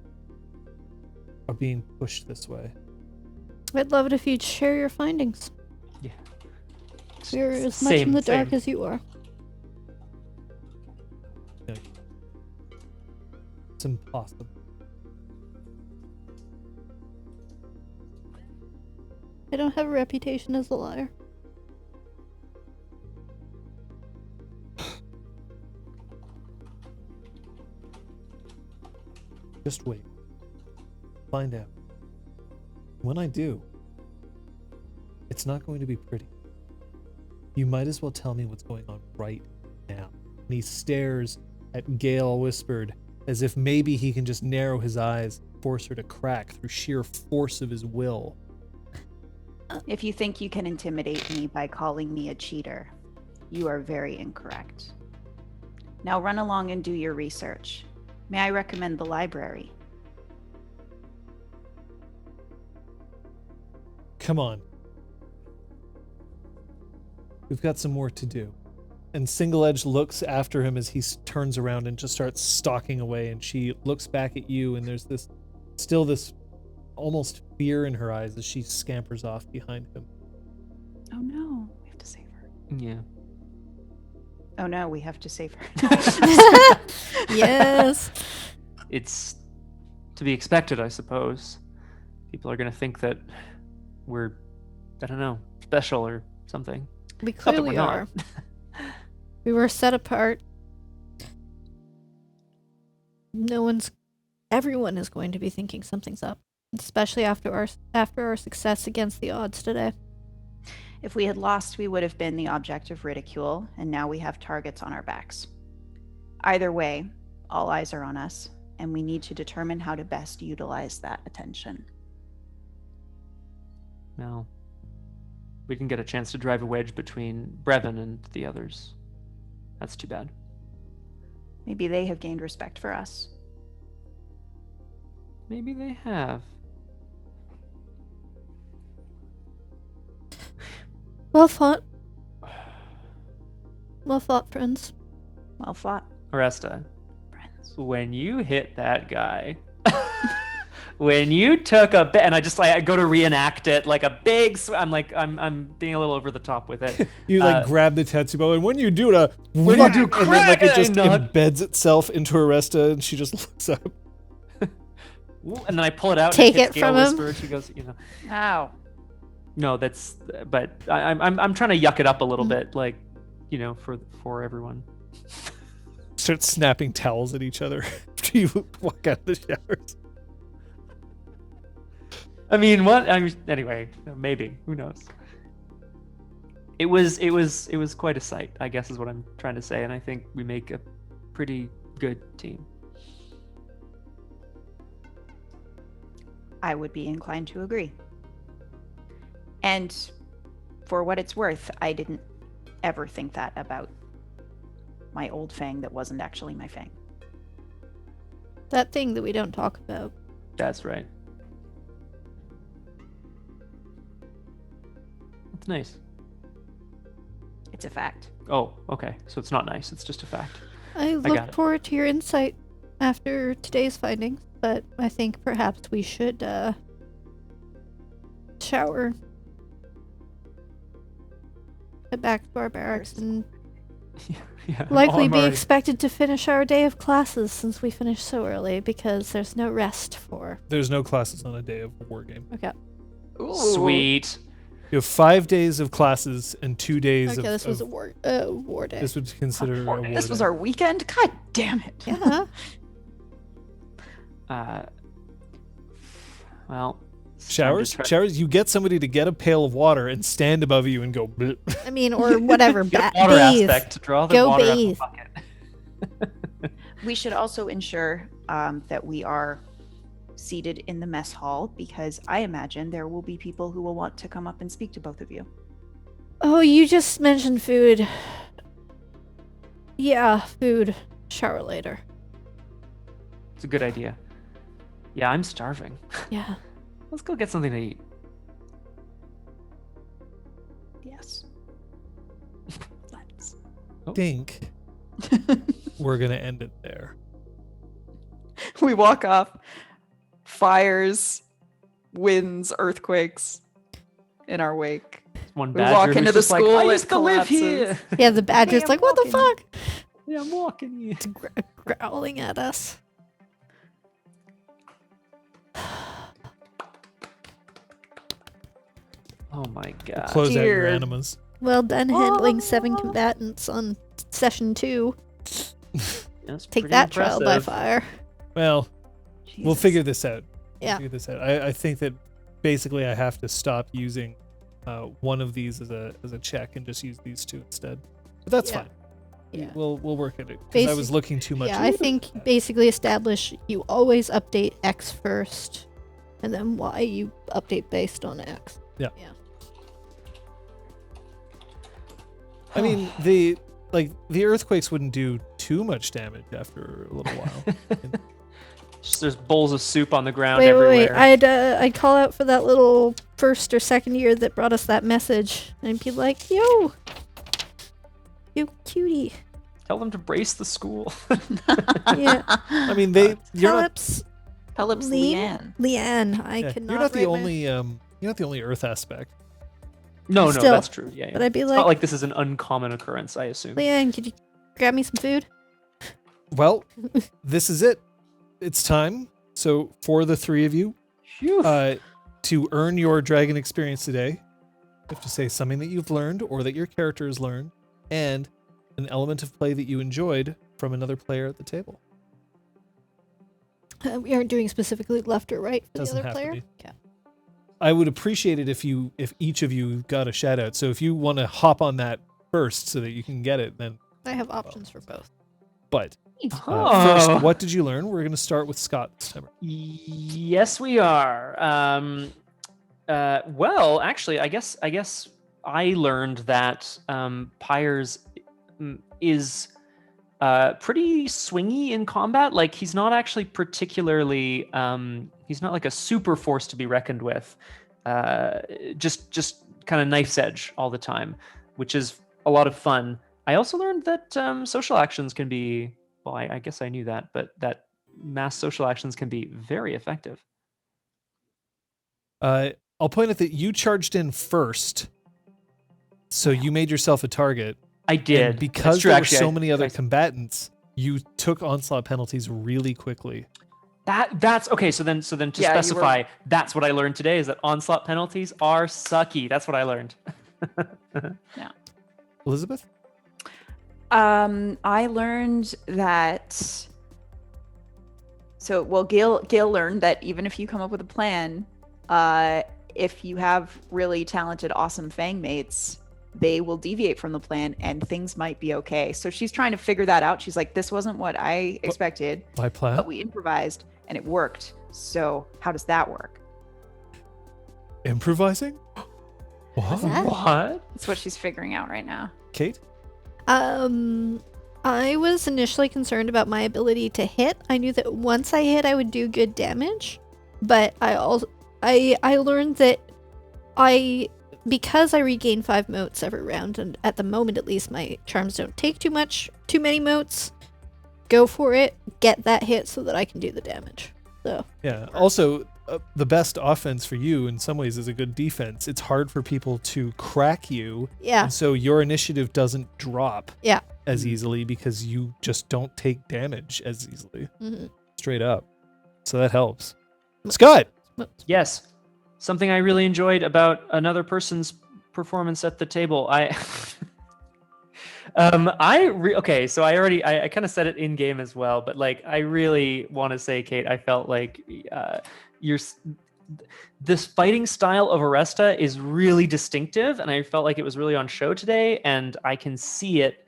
B: are being pushed this way.
A: I'd love it if you'd share your findings.
C: Yeah.
A: We're as much in the dark
C: same.
A: as you are.
B: It's impossible.
A: I don't have a reputation as a liar.
B: Just wait. Find out. When I do, it's not going to be pretty. You might as well tell me what's going on right now. And he stares at Gale Whispered, as if maybe he can just narrow his eyes force her to crack through sheer force of his will.
D: If you think you can intimidate me by calling me a cheater, you are very incorrect. Now run along and do your research. May I recommend the library?
B: Come on. We've got some more to do. And Single Edge looks after him as he turns around and just starts stalking away, and she looks back at you, and there's this almost fear in her eyes as she scampers off behind him.
D: Oh no, we have to save her.
C: Yeah.
D: Oh no, we have to save her.
A: Yes.
C: It's to be expected, I suppose. People are going to think that we're, I don't know, special or something.
A: We
C: Not that we're
A: clearly
C: not.
A: are. We were set apart. Everyone is going to be thinking something's up, especially after our success against the odds today.
D: If we had lost, we would have been the object of ridicule, and now we have targets on our backs. Either way, all eyes are on us, and we need to determine how to best utilize that attention.
C: Well, we didn't get a chance to drive a wedge between Brevin and the others. That's too bad.
D: Maybe they have gained respect for us.
C: Maybe they have.
A: Well fought. Well fought, friends.
D: Well fought,
C: Aresta,
D: friends.
C: when you hit that guy, when you took a bit, and I go to reenact it like a big. I'm being a little over the top with it.
B: You grab the Tetsubo, and when you do it,
C: When you do
B: and then like it
C: crack,
B: just
C: not-
B: embeds itself into Aresta, and she just looks up.
C: Ooh, and then I pull it out.
A: Take
C: and hits
A: it
C: Gale
A: from him.
C: Whisper. She goes,
D: Ow.
C: No, that's. But I'm trying to yuck it up a little bit, like, for everyone.
B: Start snapping towels at each other after you walk out of the showers.
C: I mean, what? Anyway, maybe. Who knows? It was quite a sight, I guess, is what I'm trying to say, and I think we make a pretty good team.
D: I would be inclined to agree. And for what it's worth, I didn't ever think that about my old Fang that wasn't actually my Fang.
A: That thing that we don't talk about.
C: That's right. That's nice.
D: It's a fact.
C: Oh, okay. So it's not nice. It's just a fact.
A: I
C: got
A: look
C: it.
A: forward to your insight after today's findings, but I think perhaps we should shower, get back to our barracks, and
C: Yeah.
A: likely
C: I'm
A: be
C: already-
A: expected to finish our day of classes since we finished so early because there's no rest for.
B: There's no classes on a day of a war game.
A: Okay.
C: Sweet.
B: You have 5 days of classes and 2 days
A: Okay,
B: of.
A: this was a war day.
B: This would consider a war
D: This was
B: day.
D: our weekend? God damn it.
A: Yeah.
C: Well. it's time to try-
B: Showers. You get somebody to get a pail of water and stand above you and go. Bleh.
A: I mean, or whatever.
C: Get the water
A: bathe.
C: aspect to draw the
A: Go
C: water out of the
A: bathe.
C: bucket.
D: We should also ensure that we are seated in the mess hall because I imagine there will be people who will want to come up and speak to both of you.
A: Oh, you just mentioned food. Yeah, food. Shower later.
C: It's a good idea. Yeah, I'm starving.
A: Yeah.
C: Let's go get something to eat.
D: Yes. Let's.
B: Think we're gonna end it there.
D: We walk off. Fires, winds, earthquakes in our wake.
C: One
D: We
C: badger
D: walk
C: who's
D: into the
C: just like,
D: school,
C: I
D: it
C: used to live
D: collapses.
C: here.
A: Yeah, the badger's
D: I'm
A: like, what the
D: walking."
A: fuck?
C: Yeah, I'm walking here.
A: It's growling at us.
C: Oh my god.
B: Close out your
D: Dear.
B: animas.
A: Well done handling 7 combatants on session 2.
C: That's
A: Take
C: pretty
A: that trial by
C: impressive.
A: fire.
B: Well, we'll
D: Jesus.
B: figure this out.
A: Yeah.
B: Figure this out. I think that basically I have to stop using one of these as a check and just use these two instead. But that's
A: Yeah.
B: fine.
A: Yeah.
B: We'll work at it. Because I was looking too much.
A: Yeah, I think basically establish you always update X first, and then Y you update based on X.
B: Yeah.
A: Yeah.
B: I mean, the earthquakes wouldn't do too much damage after a little while.
C: Just there's bowls of soup on the ground
A: Wait,
C: everywhere.
A: I'd call out for that little first or second year that brought us that message, and be like, "Yo, you cutie."
C: Tell them to brace the school.
A: Yeah.
B: I mean, you're not
D: Pelops
A: Leanne. Leanne. I
B: yeah,
A: cannot.
B: you're not the
A: write my-
B: only you're not the only Earth aspect.
C: No,
A: Still,
C: that's true. Yeah,
A: But I'd be
C: it's
A: like,
C: not like this is an uncommon occurrence, I assume.
A: Leanne, could you grab me some food?
B: Well, this is it. It's time. So for the three of you,
C: Phew.
B: to earn your dragon experience today, you have to say something that you've learned or that your character has learned, and an element of play that you enjoyed from another player at the table.
A: We aren't doing specifically left or right for
B: Doesn't
A: the other
B: have to
A: player.
B: be.
A: Okay.
B: I would appreciate it if each of you got a shout out. So if you want to hop on that first so that you can get it, then.
A: I have options for both.
B: But
C: Oh.
B: first, what did you learn? We're going to start with Scott this time.
C: Yes, we are. Well, actually, I guess I learned that Pyres is pretty swingy in combat. Like he's not actually particularly. He's not like a super force to be reckoned with. Just kind of knife's edge all the time, which is a lot of fun. I also learned that social actions can be. Well, I guess I knew that, but that mass social actions can be very effective.
B: I'll point out that you charged in first, so you made yourself a target.
C: I did.
B: And because
C: That's true,
B: there
C: actually,
B: were so many other combatants, you took onslaught penalties really quickly.
C: That's okay. So then to
D: Yeah, you
C: specify, that's what I learned today is that onslaught penalties are sucky. That's what I learned.
B: Elizabeth?
D: I learned that. So, well, Gail learned that even if you come up with a plan, if you have really talented, awesome Fang mates, they will deviate from the plan and things might be okay. So she's trying to figure that out. She's like, this wasn't what I expected,
B: My plan?
D: but we improvised and it worked. So how does that work?
B: Improvising? What?
A: that?
C: What?
D: That's what she's figuring out right now.
B: Kate?
A: I was initially concerned about my ability to hit. I knew that once I hit, I would do good damage, but I learned that because I regain 5 motes every round, and at the moment at least my charms don't take too many motes. Go for it, get that hit so that I can do the damage. So
B: Yeah. Also, the best offense for you in some ways is a good defense. It's hard for people to crack you.
A: yeah,
B: And so your initiative doesn't drop
A: Yeah.
B: as easily because you just don't take damage as easily.
A: Mhm.
B: Straight up. So that helps. Scott!
C: Yes. Something I really enjoyed about another person's performance at the table. Okay, so I kind of said it in game as well, but like I really want to say, Kate, I felt like this fighting style of Aresta is really distinctive, and I felt like it was really on show today, and I can see it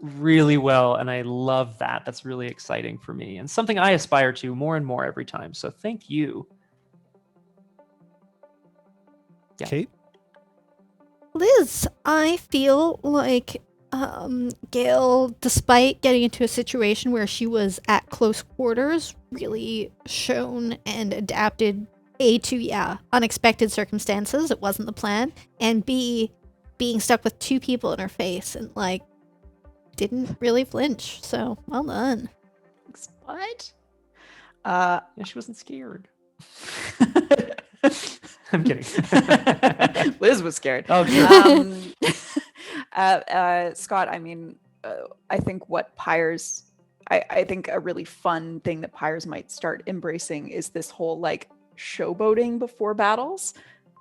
C: really well, and I love that. That's really exciting for me, and something I aspire to more and more every time. So thank you. Yeah.
B: Kate?
A: Liz, I feel like Gail, despite getting into a situation where she was at close quarters, really shown and adapted to unexpected circumstances. It wasn't the plan, and B, being stuck with 2 people in her face and like didn't really flinch. So well done.
D: What?
C: Yeah, she wasn't scared. I'm kidding.
D: Liz was scared.
C: Oh, sure.
D: Scott, I mean, I think what Pyres, I think a really fun thing that Pyres might start embracing is this whole like showboating before battles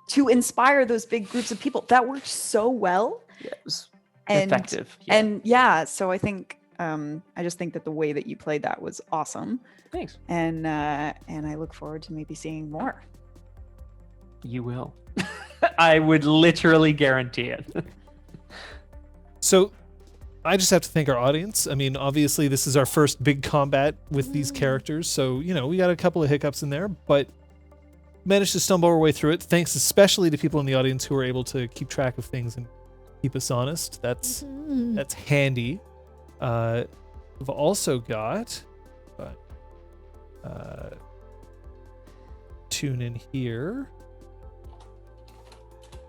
D: to inspire those big groups of people. That worked so well.
C: Yeah, it was
D: And,
C: effective.
D: And so I think, I just think that the way that you played that was awesome.
C: Thanks.
D: And I look forward to maybe seeing more.
C: You will. I would literally guarantee it.
B: So I just have to thank our audience. I mean, obviously, this is our first big combat with these characters, so, we got a couple of hiccups in there, but managed to stumble our way through it, thanks especially to people in the audience who were able to keep track of things and keep us honest. That's handy. We've also got... tune in here.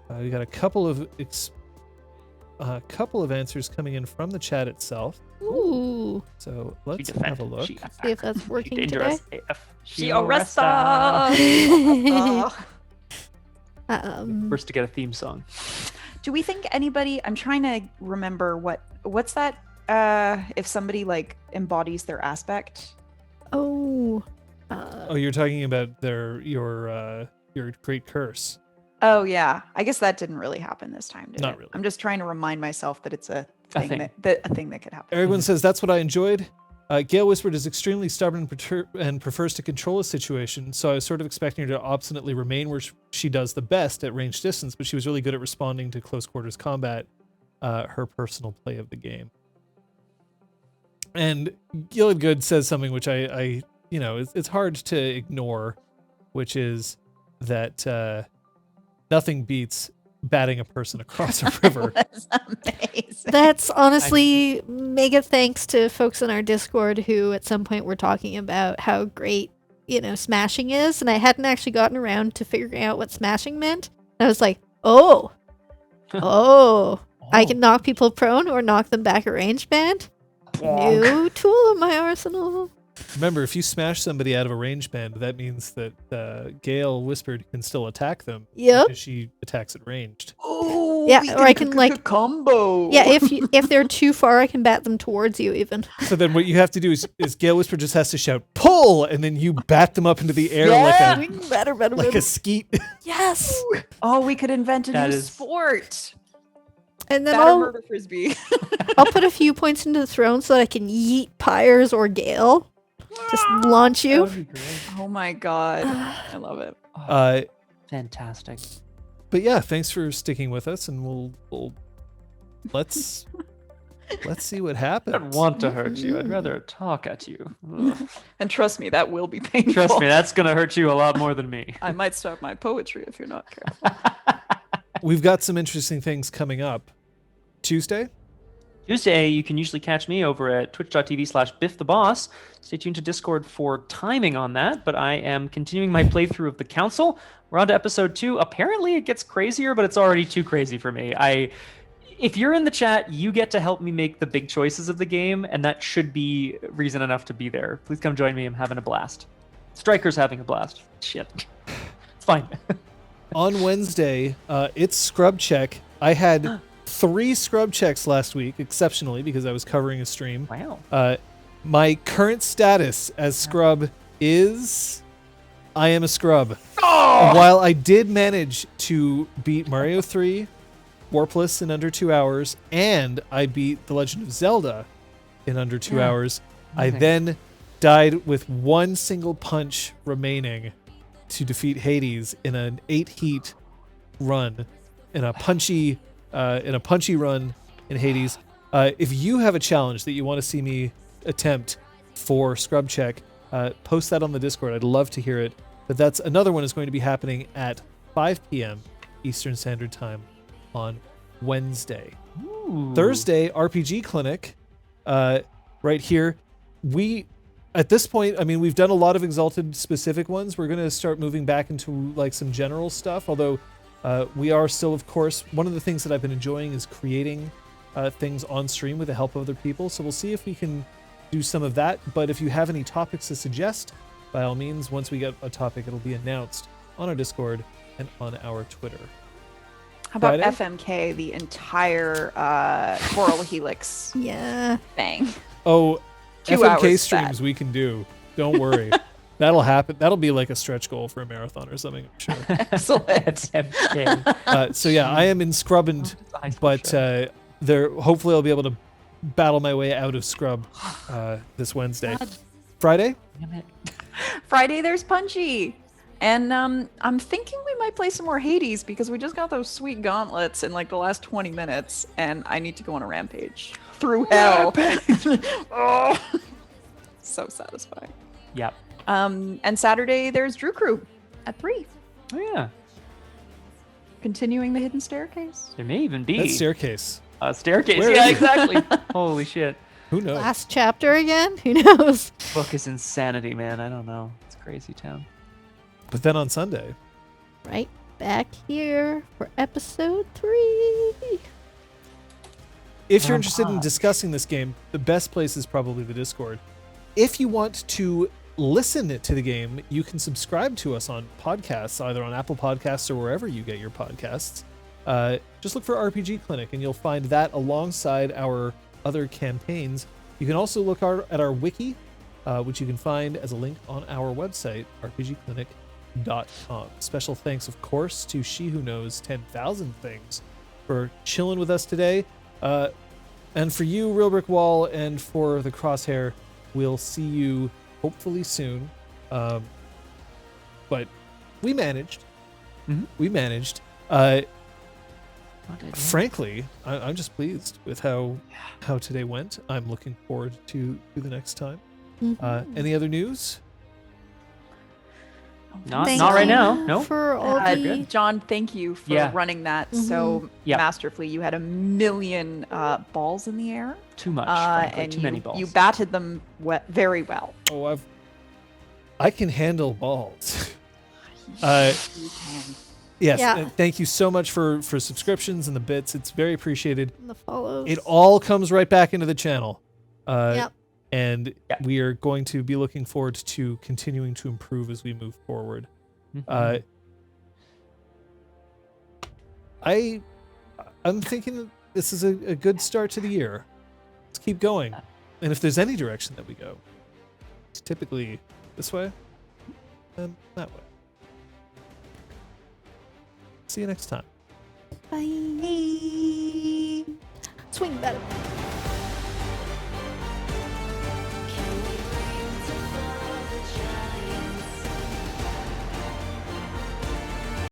B: We got a couple of answers coming in from the chat itself.
A: Ooh.
B: So let's have a look.
A: See if that's working today.
C: First to get a theme song.
D: Do we think anybody? I'm trying to remember what's that? If somebody like embodies their aspect.
A: Oh.
B: You're talking about your great curse.
D: Oh yeah, I guess that didn't really happen this time, did
B: Not
D: it?
B: really.
D: I'm just trying to remind myself that it's a thing,
C: thing.
D: that could happen.
B: Everyone says that's what I enjoyed. Gale Whispered is extremely stubborn and prefers to control a situation, so I was sort of expecting her to obstinately remain where she does the best at range distance, but she was really good at responding to close quarters combat, her personal play of the game. And Gilad Good says something which I it's hard to ignore, which is that nothing beats batting a person across a river.
D: That's amazing.
A: That's honestly mega thanks to folks in our Discord who at some point were talking about how great, smashing is. And I hadn't actually gotten around to figuring out what smashing meant. And I was like, I can knock people prone or knock them back at range band. New tool in my arsenal.
B: Remember, if you smash somebody out of a range band, that means that Gale Whispered can still attack them.
A: Yep.
B: Because she attacks at ranged.
D: Oh,
A: Yeah, or I can like
D: combo.
A: Yeah, if they're too far, I can bat them towards you even.
B: So then what you have to do is Gale Whisper just has to shout, pull! And then you bat them up into the air like a skeet.
A: Yes.
D: Oh, we could invent a
C: That
D: new
C: is-
D: sport.
A: And then
D: Batter murder frisbee.
A: I'll put a few points into the throne so that I can yeet Pyres or Gale. Just launch
C: That
A: you.
C: would be great.
D: Oh my god, I love it.
C: Fantastic.
B: But yeah, thanks for sticking with us, and we'll let's see what
C: I
B: happens.
C: don't want to hurt you. I'd rather talk at you. Ugh.
D: And trust me, that will be painful.
C: Trust me, that's going to hurt you a lot more than me.
D: I might start my poetry if you're not careful.
B: We've got some interesting things coming up. Tuesday?
C: Tuesday, you can usually catch me over at twitch.tv/BiffTheBoss. Stay tuned to Discord for timing on that, but I am continuing my playthrough of the Council. We're on to episode 2. Apparently it gets crazier, but it's already too crazy for me. If you're in the chat, you get to help me make the big choices of the game, and that should be reason enough to be there. Please come join me. I'm having a blast. Striker's having a blast. Shit. It's fine.
B: On Wednesday, it's scrub check. I had 3 scrub checks last week, exceptionally, because I was covering a stream.
C: Wow.
B: My current status as scrub is I am a scrub.
C: Oh!
B: While I did manage to beat Mario 3 Warpless in under 2 hours, and I beat The Legend of Zelda in under 2 hours, I
C: Amazing.
B: then died with 1 single punch remaining to defeat Hades in an 8-heat run, in a punchy run in Hades. If you have a challenge that you want to see me attempt for scrub check, post that on the Discord. I'd love to hear it. But that's another one is going to be happening at 5 p.m. Eastern Standard Time on Wednesday.
C: Ooh.
B: Thursday, RPGClinic, right here. At this point, I mean, we've done a lot of Exalted specific ones. We're going to start moving back into like some general stuff, although we are still, of course, one of the things that I've been enjoying is creating things on stream with the help of other people. So we'll see if we can do some of that. But if you have any topics to suggest, by all means, once we get a topic, it'll be announced on our Discord and on our Twitter.
D: How about
B: Friday?
D: FMK, the entire Coral Helix
A: Yeah.
D: thing?
B: Oh,
D: 2
B: FMK
D: hours
B: streams
D: fat.
B: we can do. Don't worry. That'll happen. That'll be like a stretch goal for a marathon or something, I'm sure.
D: Excellent.
C: That's MK.
B: So yeah, I am in Scrubband, but hopefully I'll be able to battle my way out of Scrub this Wednesday. Friday?
C: Damn it.
D: Friday, there's Punchy. And I'm thinking we might play some more Hades because we just got those sweet gauntlets in like the last 20 minutes, and I need to go on a rampage through hell. Oh, so satisfying.
C: Yep.
D: And Saturday there's Drew Crew at 3.
C: Oh yeah.
D: Continuing the hidden staircase.
C: There may even be
B: That staircase.
C: a staircase.
B: Where
C: Yeah,
B: is it?
C: exactly. Holy shit.
B: Who knows?
A: Last chapter again? Who knows?
C: Book is insanity, man. I don't know. It's crazy town.
B: But then on Sunday,
A: Right back here for episode 3.
B: if you're interested in discussing this game, the best place is probably the Discord. If you want to listen to the game, you can subscribe to us on podcasts, either on Apple Podcasts or wherever you get your podcasts. Just look for RPG Clinic, and you'll find that alongside our other campaigns. You can also look at our wiki, which you can find as a link on our website, rpgclinic.com. Special thanks, of course, to She Who Knows 10,000 Things for chilling with us today. And for you, Real Brick Wall, and for the Crosshair, we'll see you hopefully soon. But we managed.
C: Mhm.
B: We managed. Frankly, I'm just pleased with how today went. I'm looking forward to the next time. Any other news?
C: Not
A: Thank
C: right
A: you
C: now. No.
A: For all the
D: John, thank you for
C: Yeah.
D: running that so
C: Yeah.
D: masterfully. You had a million balls in the air,
C: Too much. Frankly.
D: and
C: Too many balls.
D: you batted them very well.
B: Oh, I can handle balls.
D: You can.
B: Yes,
A: Yeah.
B: thank you so much for subscriptions and the bits. It's very appreciated.
A: the follows.
B: It all comes right back into the channel.
A: Yep.
B: And
C: Yeah.
B: we are going to be looking forward to continuing to improve as we move forward.
C: Mhm.
B: I'm thinking that this is a good start to the year. Let's keep going. And if there's any direction that we go, it's typically this way and that way. See you next time.
A: Bye. Swing that.